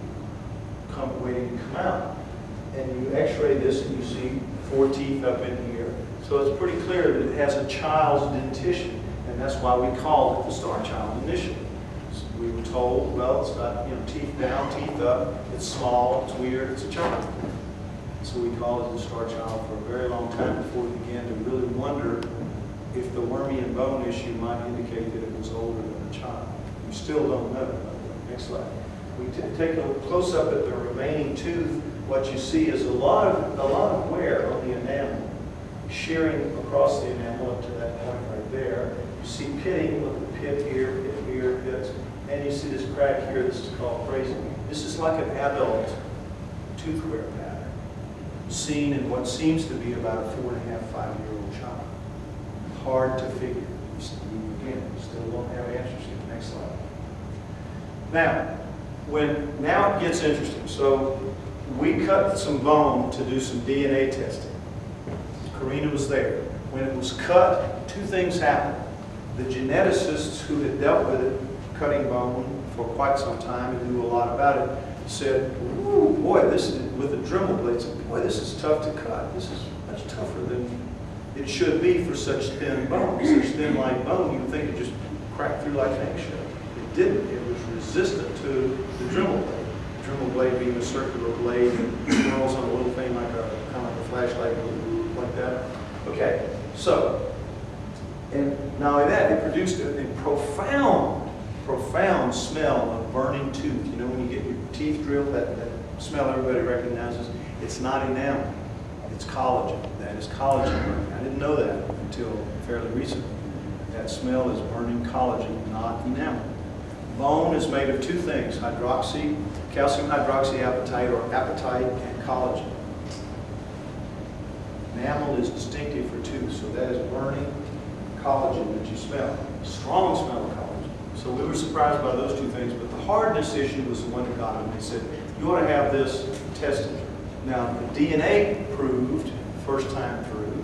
waiting to come out. And you x-ray this and you see 4 teeth up in here. So it's pretty clear that it has a child's dentition, and that's why we called it the star child initially. So we were told, well, it's got teeth down, teeth up, it's small, it's weird, it's a child. So we called it the star child for a very long time before we began to really wonder if the wormy and bone issue might indicate that it was older than a child. We still don't know. Next slide. We take a close up at the remaining tooth. What you see is a lot of wear on the enamel, shearing across the enamel up to that point right there. You see pitting, look at the pit here, pits, and you see this crack here. This is called phrasing. This is like an adult tooth wear pattern, seen in what seems to be about a 4.5, 5-year-old child. Hard to figure. Again, we still don't have answers yet. Next slide. Now it gets interesting. So we cut some bone to do some DNA testing. Karina was there. When it was cut, 2 things happened. The geneticists who had dealt with it, cutting bone for quite some time and knew a lot about it, said, "Ooh, boy, this is," with the Dremel blades, "boy, this is tough to cut. This is much tougher than it should be for such thin bone. Such thin light bone, you'd think it just cracked through like an eggshell." It didn't. It was resistant to the Dremel blade. The Dremel blade being a circular blade that swirls on a little thing like kind of like a flashlight, like that. Okay, so, and not only that, it produced a profound smell of burning tooth. You know, when you get your teeth drilled, that smell everybody recognizes. It's not enamel, it's collagen. That is collagen burning. I didn't know that until fairly recently. That smell is burning collagen, not enamel. Bone is made of 2 things, calcium hydroxyapatite or apatite, and collagen. Enamel is distinctive for tooth, so that is burning collagen that you smell. Strong smell of collagen. So we were surprised by those two things, but the hardness issue was the one that got them. They said, you ought to have this tested. Now, the DNA proved, first time through,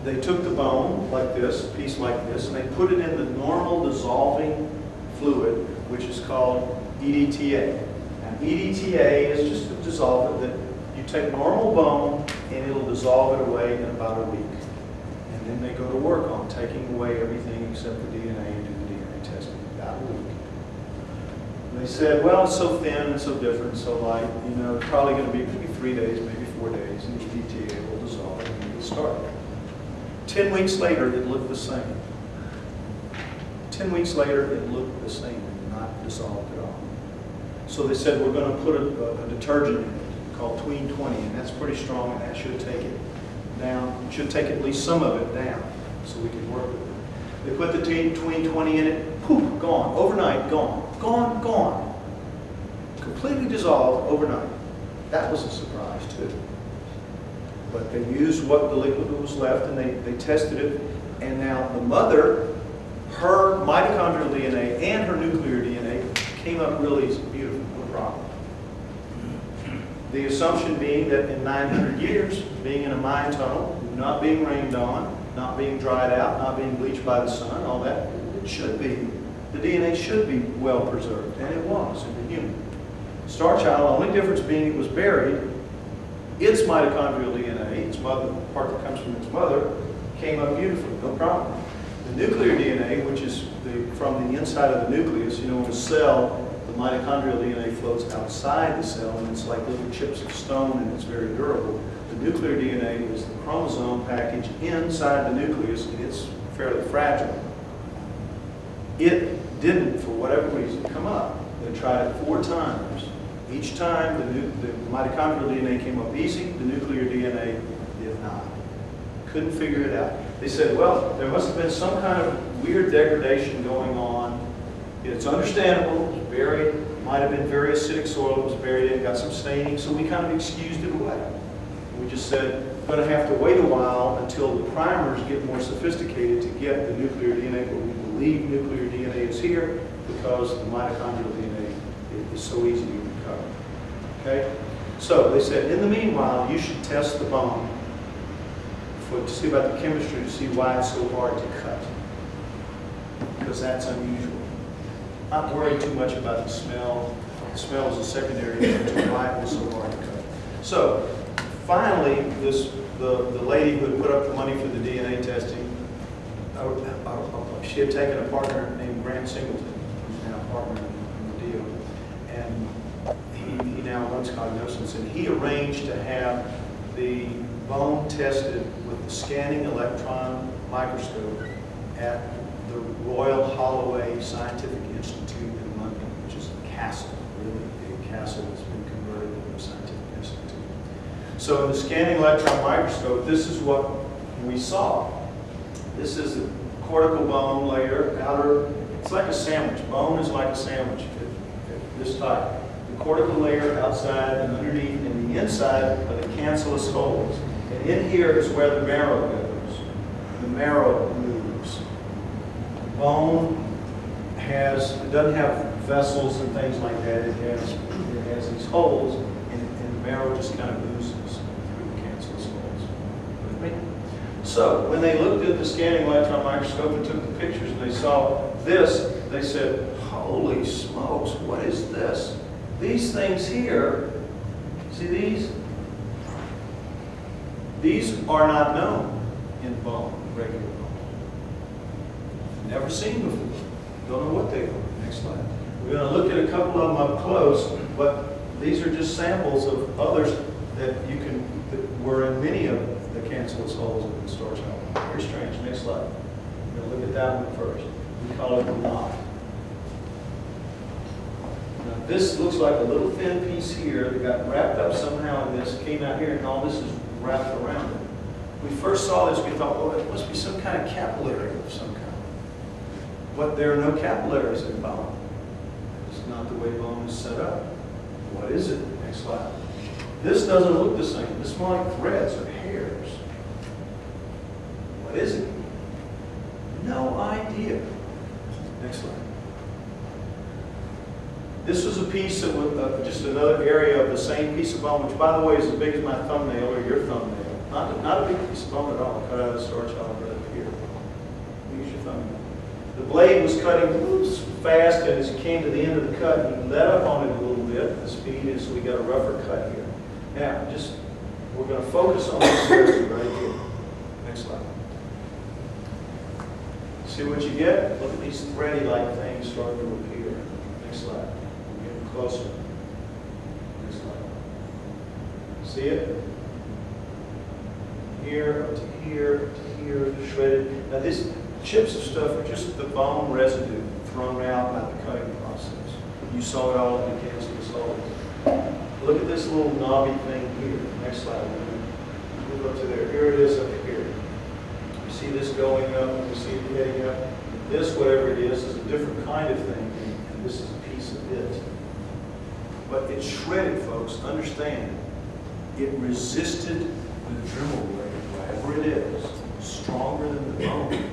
they took the bone like this, a piece like this, and they put it in the normal dissolving fluid, which is called EDTA. Now, EDTA is just a dissolvent that you take normal bone and it'll dissolve it away in about a week. And then they go to work on taking away everything except the DNA and do the DNA testing about a week. And they said, well, it's so thin and so different, so light, you know, it's probably going to be maybe 3 days, maybe 4 days, and the EDTA will dissolve it and get started. 10 weeks later, it looked the same. 10 weeks later, it looked the same, not dissolved at all. So they said, we're going to put a detergent in it called Tween 20, and that's pretty strong, and that should take it down, should take at least some of it down, so we can work with it. They put the Tween 20 in it, poof, gone, overnight, gone, gone, gone. Completely dissolved overnight. That was a surprise too. But they used what the liquid that was left, and they tested it, and now the mother, her mitochondrial DNA and her nuclear DNA came up really beautiful, no problem. The assumption being that in 900 years, being in a mine tunnel, not being rained on, not being dried out, not being bleached by the sun, all that, it should be, the DNA should be well preserved, and it was in the human. Star Child, the only difference being it was buried, its mitochondrial DNA, its mother, the part that comes from its mother, came up beautifully, no problem. The nuclear DNA, which is from the inside of the nucleus, you know, in a cell, the mitochondrial DNA floats outside the cell, and it's like little chips of stone, and it's very durable. The nuclear DNA is the chromosome package inside the nucleus, and it's fairly fragile. It didn't, for whatever reason, come up. They tried it 4 times. Each time, the mitochondrial DNA came up easy, the nuclear DNA did not. Couldn't figure it out. They said, well, there must have been some kind of weird degradation going on. It's understandable, it was buried, might have been very acidic soil, it was buried in, got some staining, so we kind of excused it away. We just said, we're going to have to wait a while until the primers get more sophisticated to get the nuclear DNA, but we believe nuclear DNA is here because the mitochondrial DNA is so easy to recover. Okay? So they said, in the meanwhile, you should test the bone to see about the chemistry, to see why it's so hard to cut. Because that's unusual. Not worried too much about the smell. The smell is a secondary to why it was so hard to cut. So finally, the lady who had put up the money for the DNA testing, she had taken a partner named Grant Singleton, who's now a partner in the deal, and he now runs Cognoscence, and he arranged to have the bone tested with the scanning electron microscope at the Royal Holloway Scientific Institute in London, which is a castle, a really big castle that's been converted into a scientific institute. So in the scanning electron microscope, this is what we saw. This is the cortical bone layer, outer, it's like a sandwich. Bone is like a sandwich at this type. The cortical layer outside and underneath, and the inside are the cancellous holes. And in here is where the marrow goes. The marrow moves. Bone it doesn't have vessels and things like that. It has these holes, and the marrow just kind of oozes through the cancellous holes. With me? So when they looked at the scanning electron microscope and took the pictures and they saw this, they said, holy smokes, what is this? These things here, see these? These are not known in bone, regular bone. Never seen before. Don't know what they are. Next slide. We're going to look at a couple of them up close, but these are just samples of others that were in many of the cancellous holes in the Star Child. Very strange. Next slide. We're going to look at that one first. We call it the knot. Now this looks like a little thin piece here that got wrapped up somehow in this, came out here, and all this is wrapped around it. When we first saw this, we thought, well, it must be some kind of capillary of some kind. But there are no capillaries in bone. It's not the way bone is set up. What is it? Next slide. This doesn't look the same. This is more like threads or hairs. What is it? No idea. Next slide. This was a piece of just another area of the same piece of bone, which, by the way, is as big as my thumbnail or your thumbnail. Not a big piece of bone at all. Cut out of the star child right up here. Use your thumbnail. The blade was cutting fast, and as he came to the end of the cut, he let up on it a little bit. The speed is, we got a rougher cut here. Now, we're going to focus on this area right here. Next slide. See what you get? Look at these thready-like things starting to appear. Next slide. We're getting closer. Next slide. See it? Here, up to here, up to here, shredded. Now these chips of stuff are just the bone residue thrown out by the cutting process. You saw it all in the cancerous holes. Look at this little knobby thing here. Next slide. Move up to there. Here it is up here. You see this going up, and you see it heading up. This, whatever it is a different kind of thing, and this is a piece of it. But it's shredded, folks. Understand, it resisted the Dremel blade, whatever it is, stronger than the bone.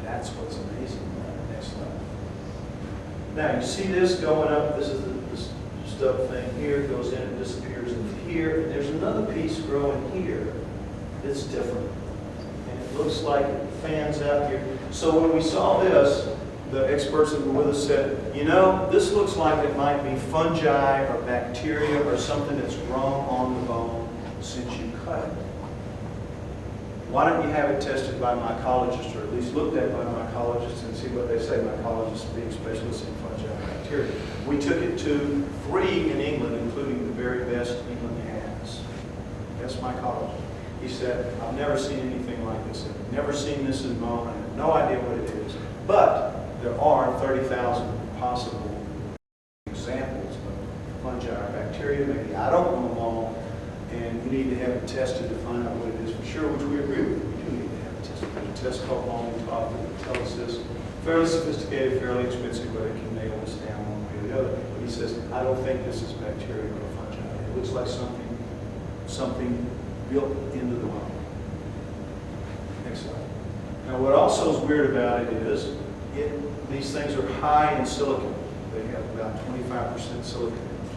That's what's amazing about it. Next slide. Now, you see this going up. This is this stub thing here. It goes in and disappears into here. And there's another piece growing here that's different. And it looks like it fans out here. So when we saw this, the experts that were with us said, you know, this looks like it might be fungi or bacteria or something that's grown on the bone since you cut it. Why don't you have it tested by mycologists, or at least looked at by mycologists, and see what they say, mycologists being specialists in fungi and bacteria. We took it to 3 in England, including the very best England has. Best mycologist. He said, I've never seen anything like this. I've never seen this in bone. I have no idea what it is. But there are 30,000 possible examples of fungi or bacteria. Maybe I don't know them all. And you need to have it tested to find out what it is for sure, which we agree with. We do need to have it tested. There's a test called Long Talk that will tell us this. Fairly sophisticated, fairly expensive, but it can nail us down one way or the other. But he says, I don't think this is bacteria or fungi. It looks like something built into the bone. Next slide. Now, what also is weird about it is these things are high in silicon. They have about 25% silicon in them,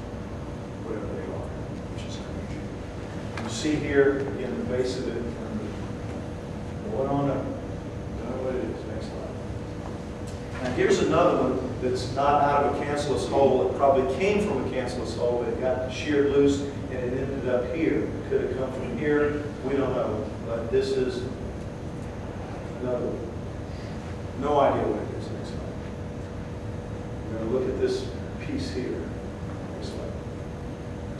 whatever they are, which is unusual. You see here, again, the base of it, going on up. Don't know what it is. Next slide. Now, here's another one that's not out of a cancellous hole. It probably came from a cancellous hole, but it got sheared loose and it ended up here. It could have come from here. We don't know. But this is another one. No idea what it is. Next slide. We're going to look at this piece here. Next slide.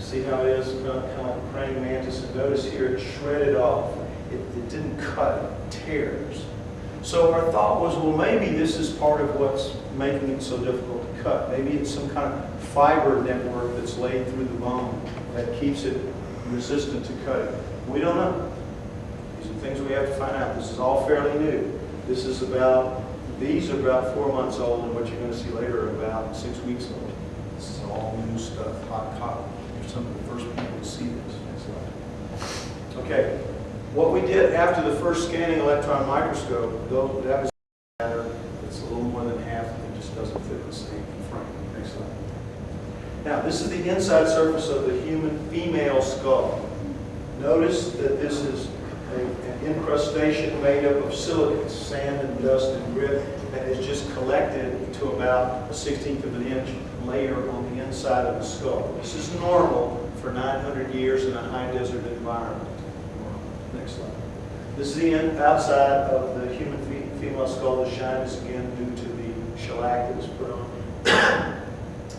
See how it is kind of like a praying mantis, and notice here it's shredded off. It didn't cut, it tears. So our thought was, well, maybe this is part of what's making it so difficult to cut. Maybe it's some kind of fiber network that's laid through the bone that keeps it resistant to cutting. We don't know. These are things we have to find out. This is all fairly new. These are about 4 months old, and what you're going to see later are about 6 weeks old. This is all new stuff, hot cotton. You're some of the first people to see this. Next slide. Okay, what we did after the first scanning electron microscope, though that was matter, it's a little more than half, and it just doesn't fit the same frame. Next slide. Now, this is the inside surface of the human female skull. Notice that this is an incrustation made up of silicates, sand and dust and grit, that is just collected to about a 1/16 of an inch layer on the inside of the skull. This is normal for 900 years in a high desert environment. Next slide. This is the outside of the human female skull. The shine is again due to the shellac that is put on.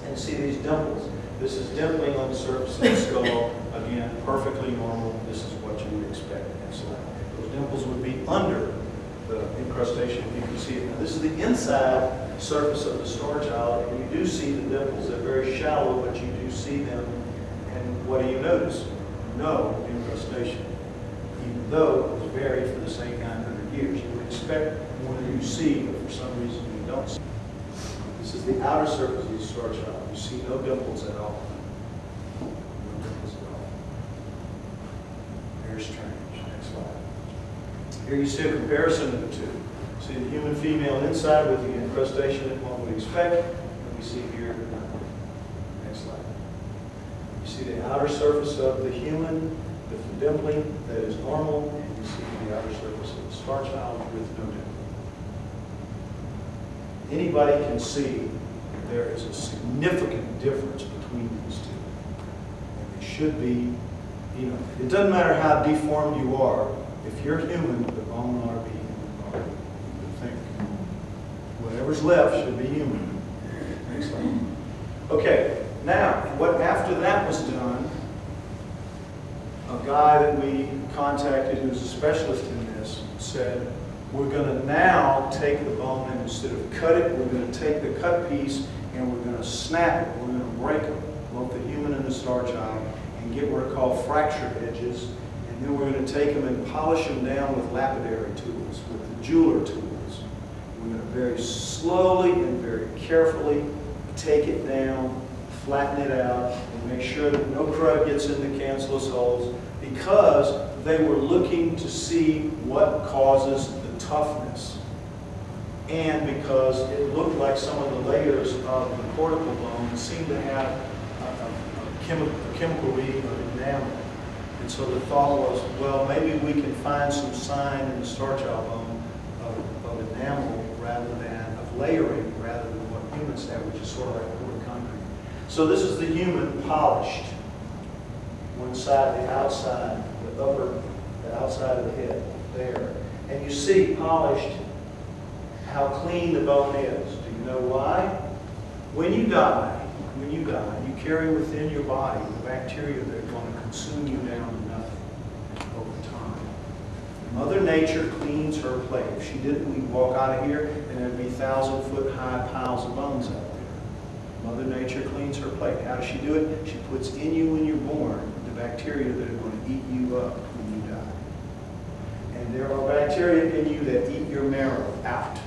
And see these dimples. This is dimpling on the surface of the skull. Again, perfectly normal. This is what you would expect. Next slide. Those dimples would be under the incrustation, if you can see it. Now, this is the inside surface of the star child, and you do see the dimples. They're very shallow, but you do see them. And what do you notice? No incrustation, even though it was buried for the same 900 years. You would expect more than you see, but for some reason you don't see. This is the outer surface of the star child. You see no dimples at all. No dimples at all. Very strange. Next slide. Here you see a comparison of the two. See the human female inside with the incrustation that one would expect. And we see here Next slide. You see the outer surface of the human with the dimpling that is normal, and you see the outer surface of the star child with no dimple. Anybody can see there is a significant difference between these two. And they should be, it doesn't matter how deformed you are. If you're human, the bone ought to be human bone. You think. Whatever's left should be human. Next slide. Okay, now, after that was done, a guy that we contacted who's a specialist in this said, we're going to now take the bone and instead of cut it, we're going to take the cut piece and we're going to snap it. We're going to break them, both the human and the star child, and get what are called fracture edges. And then we're going to take them and polish them down with lapidary tools, with the jeweler tools. We're going to very slowly and very carefully take it down, flatten it out, and make sure that no crud gets in the cancellous holes, because they were looking to see what causes the toughness. And because it looked like some of the layers of the cortical bone seemed to have a chemical reading of enamel. And so the thought was, well, maybe we can find some sign in the star child bone of enamel of layering rather than what humans have, which is sort of like poured concrete. So this is the human polished. One side, the outside, the outside of the head, there. And you see polished how clean the bone is. Do you know why? When you die, you carry within your body the bacteria that are going to consume you down to nothing over time. Mother Nature cleans her plate. If she didn't, we'd walk out of here and there'd be 1,000-foot-high piles of bones out there. Mother Nature cleans her plate. How does she do it? She puts in you when you're born the bacteria that are going to eat you up when you die. And there are bacteria in you that eat your marrow out.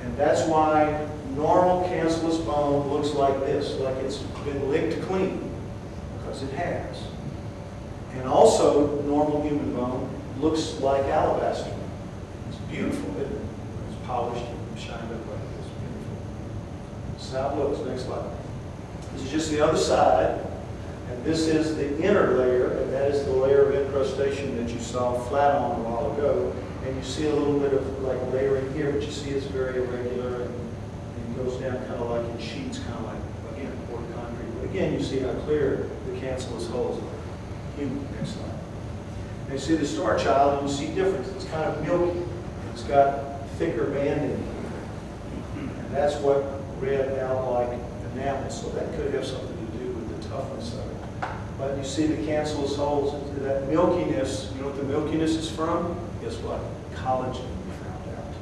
And that's why normal cancellous bone looks like this, like it's been licked clean, because it has. And also, normal human bone looks like alabaster. It's beautiful, isn't it? It's polished and shined up like this. Beautiful. This is how it looks. Next slide. This is just the other side. And this is the inner layer, and that is the layer of incrustation that you saw flat on a while ago. And you see a little bit of like layering here, but you see it's very irregular and it goes down kind of like in sheets, kind of like, again, poured concrete. But again, you see how clear the cancellous holes are. Human. Next slide. And you see the star child, and you see difference. It's kind of milky. It's got thicker banding here. And that's what read out like enamel. So that could have something to do with the toughness of it. But you see the cancellous holes, that milkiness. You know what the milkiness is from? Guess what? Collagen, we found out.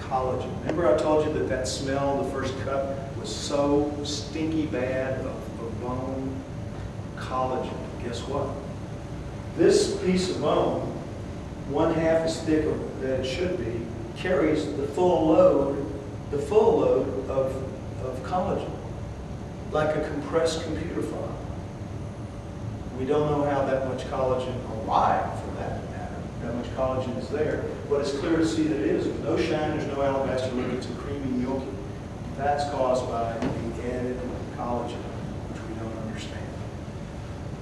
Collagen. Remember I told you that smell, the first cut, was so stinky bad of bone? Collagen. Guess what? This piece of bone, 1/2 as thick than it should be, carries the full load of collagen, like a compressed computer file. We don't know how that much collagen, or why, for that matter, that much collagen is there, but it's clear to see that it is. There's no shine, there's no alabaster look, it's a creamy milky. That's caused by the added collagen, which we don't understand.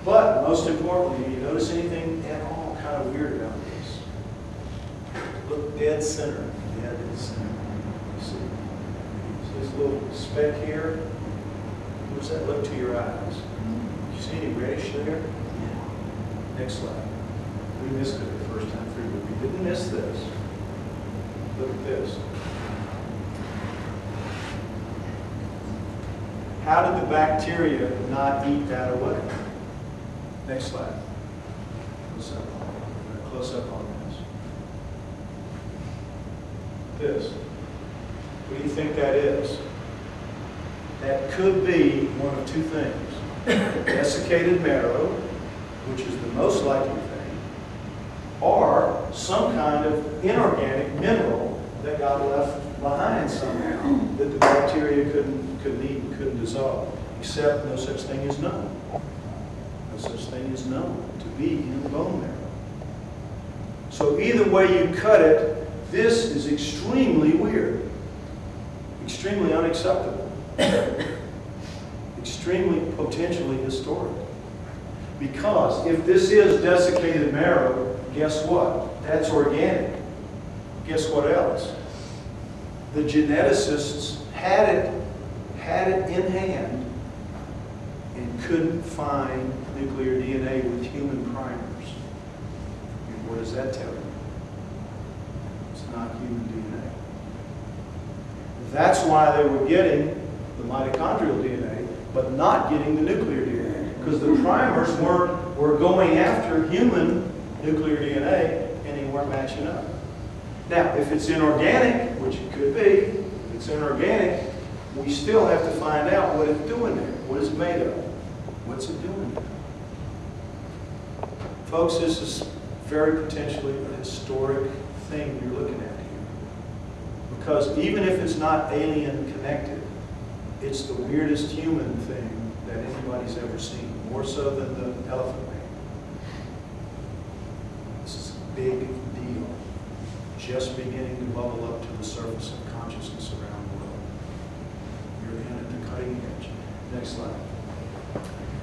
But most importantly, do you notice anything at all kind of weird about this? Look dead center, dead center. You see this little speck here? What does that look to your eyes? You see any reddish there? Next slide. We missed it the first time through, but we didn't miss this. Look at this. How did the bacteria not eat that away? Next slide. Close up on this. What do you think that is? That could be one of two things. Desiccated marrow, which is the most likely thing, or some kind of inorganic mineral that got left behind somehow that the bacteria couldn't eat and couldn't dissolve, except no such thing is known. No such thing is known to be in the bone marrow. So either way you cut it, this is extremely weird, extremely unacceptable. extremely potentially historic. Because if this is desiccated marrow, guess what? That's organic. Guess what else? The geneticists had it in hand and couldn't find nuclear DNA with human primers. And what does that tell you? It's not human DNA. That's why they were getting the mitochondrial DNA, but not getting the nuclear DNA. Because the primers were going after human nuclear DNA, and they weren't matching up. Now, if it's inorganic, which it could be, if it's inorganic, we still have to find out what it's doing there. What is it made of? What's it doing there? Folks, this is very potentially a historic thing you're looking at here. Because even if it's not alien connected, it's the weirdest human thing that anybody's ever seen, more so than the elephant man. This is a big deal, just beginning to bubble up to the surface of consciousness around the world. You're in at the cutting edge. Next slide.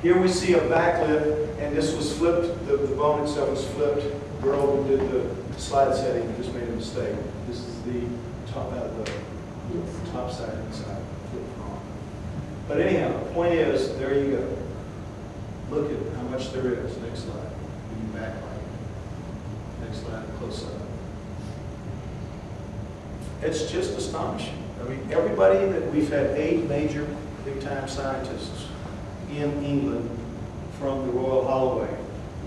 Here we see a backlip, and this was flipped, the bone itself was flipped. The girl who did the slide setting just made a mistake. This is the top side inside, flipped wrong. But anyhow, the point is, there you go. Look at how much there is. Next slide. You backlight. Next slide, close up. It's just astonishing. I mean, everybody that we've had 8 major big-time scientists in England from the Royal Holloway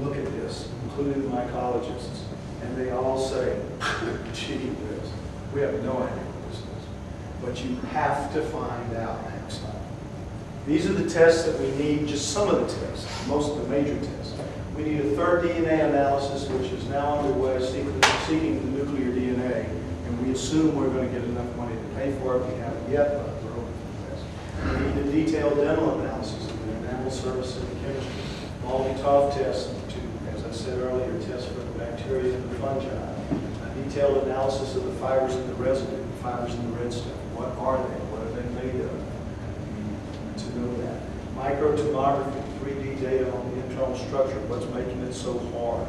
look at this, including the mycologists, and they all say, gee whiz, we have no idea what this is. But you have to find out. Next slide. These are the tests that we need, just some of the tests, most of the major tests. We need a third DNA analysis, which is now underway, seeking the nuclear DNA, and we assume we're going to get enough money to pay for it. We haven't yet, but we're hoping for this. We need a detailed dental analysis of the enamel surface and the chemistry. Multi-TOF tests to, as I said earlier, test for the bacteria and the fungi. A detailed analysis of the fibers in the residue, the fibers in the red stuff. What are they? What are they made of? To know that. Microtomography, 3D data on the internal structure, what's making it so hard.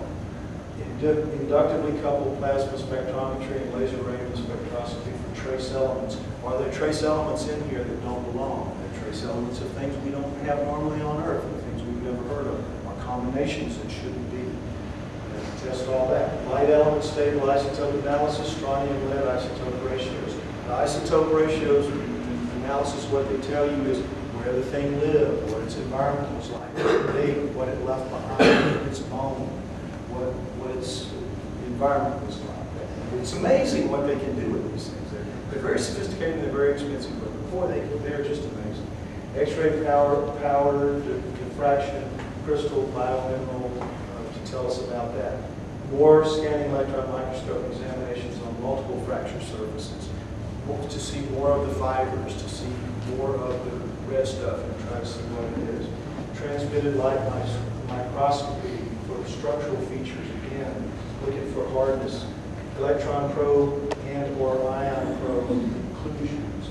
Inductively coupled plasma spectrometry and laser radial spectroscopy for trace elements. Are there trace elements in here that don't belong? Are there trace elements of things we don't have normally on Earth, or things we've never heard of, or combinations that shouldn't be? Test all that. Light element stable isotope analysis, strontium lead isotope ratios. The isotope ratios analysis, what they tell you is where the thing lived, what its environment was like, what it left behind, its bone, what its environment was like. It's amazing what they can do with these things. They're very sophisticated and they're very expensive, but boy, they're just amazing. X-ray powered diffraction, crystal, biomineral, to tell us about that. More scanning electron microscope examinations on multiple fracture surfaces, to see more of the fibers, to see more of the red stuff and try to see what it is. Transmitted light microscopy for structural features, again, looking for hardness. Electron probe and or ion probe conclusions.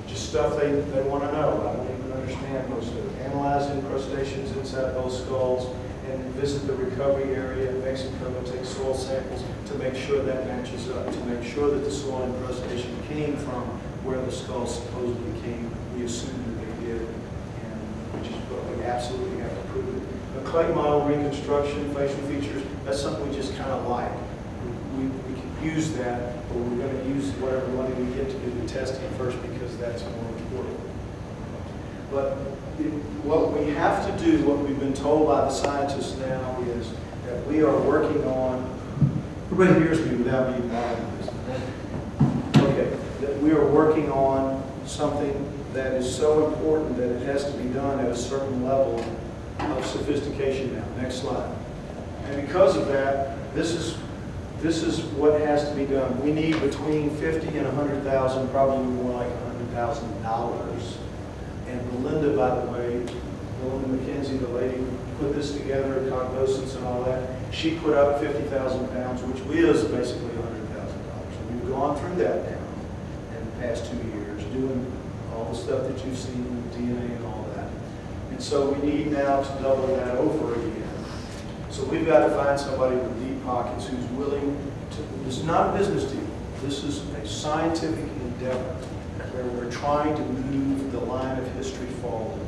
Just stuff they want to know. I don't even understand most of it. Analyze incrustations inside those skulls and visit the recovery area in Mexico and take soil samples to make sure that matches up, to make sure that the soil incrustation came from where the skull supposedly came. We assume that they did, and which is what we absolutely have to prove it. A clay model reconstruction, facial features, that's something we just kind of like. We can use that, but we're going to use whatever money we get to do the testing first because that's more important. But what we have to do, what we've been told by the scientists now is that we are working on, everybody hears me without me bothering this. Okay, that we are working on something that is so important that it has to be done at a certain level of sophistication now. Next slide. And because of that, this is what has to be done. We need between 50 and 100,000, probably more like $100,000. And Belinda, by the way, Belinda McKenzie, the lady who put this together, cognoscence and all that, she put up 50,000 pounds, which is basically $100,000. And we've gone through that now in the past 2 years, doing a all the stuff that you've seen in the DNA and all that. And so we need now to double that over again. So we've got to find somebody with deep pockets who's willing to, this is not a business deal. This is a scientific endeavor where we're trying to move the line of history forward.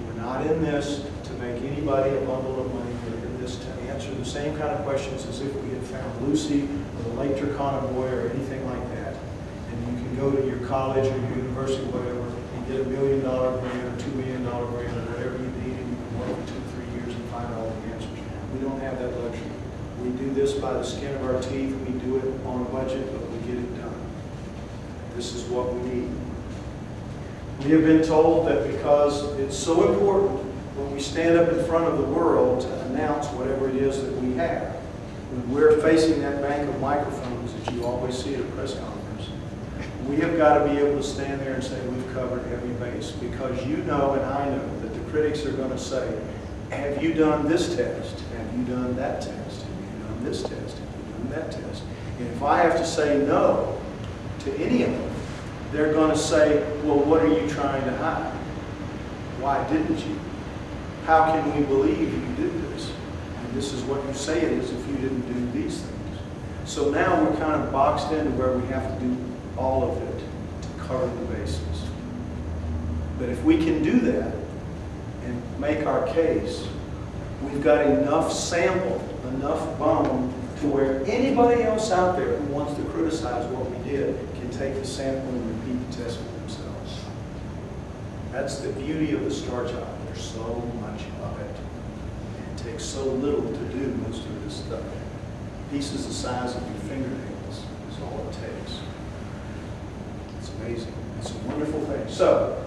We're not in this to make anybody a bundle of money. We're in this to answer the same kind of questions as if we had found Lucy or the Lake Turkana boy or anything like that. And you can go to your college or your university, whatever, and get $1 million grant or $2 million grant or whatever you need, and you can work for 2 or 3 years and find all the answers. We don't have that luxury. We do this by the skin of our teeth. We do it on a budget, but we get it done. This is what we need. We have been told that because it's so important when we stand up in front of the world to announce whatever it is that we have, when we're facing that bank of microphones that you always see at a press conference, we have got to be able to stand there and say we've covered every base, because you know and I know that the critics are going to say, have you done this test? Have you done that test? Have you done this test? Have you done that test? And if I have to say no to any of them, they're going to say, well, what are you trying to hide? Why didn't you? How can we believe you did this? And this is what you say it is if you didn't do these things. So now we're kind of boxed into where we have to do all of it to cover the bases. But if we can do that and make our case, we've got enough sample, enough bone to where anybody else out there who wants to criticize what we did can take the sample and repeat the test for themselves. That's the beauty of the star child. There's so much of it. And it takes so little to do most of this stuff. Pieces the size of your fingernails is all it takes. It's amazing. It's a wonderful thing. So,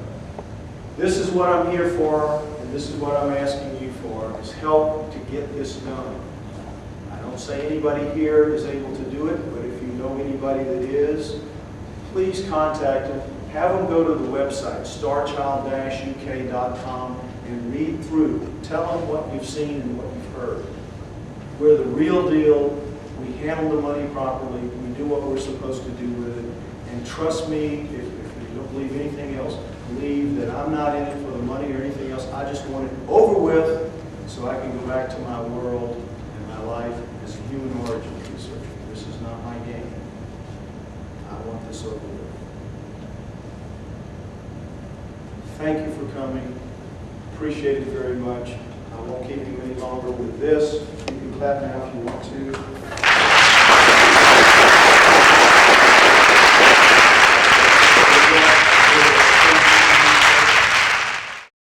this is what I'm here for, and this is what I'm asking you for, is help to get this done. I don't say anybody here is able to do it, but if you know anybody that is, please contact them. Have them go to the website, starchild-uk.com, and read through. Tell them what you've seen and what you've heard. We're the real deal. We handle the money properly. We do what we're supposed to do with it. And trust me, if you don't believe anything else, believe that I'm not in it for the money or anything else. I just want it over with so I can go back to my world and my life as a human origins researcher. This is not my game. I want this over with. Thank you for coming. Appreciate it very much. I won't keep you any longer with this. You can clap now if you want to.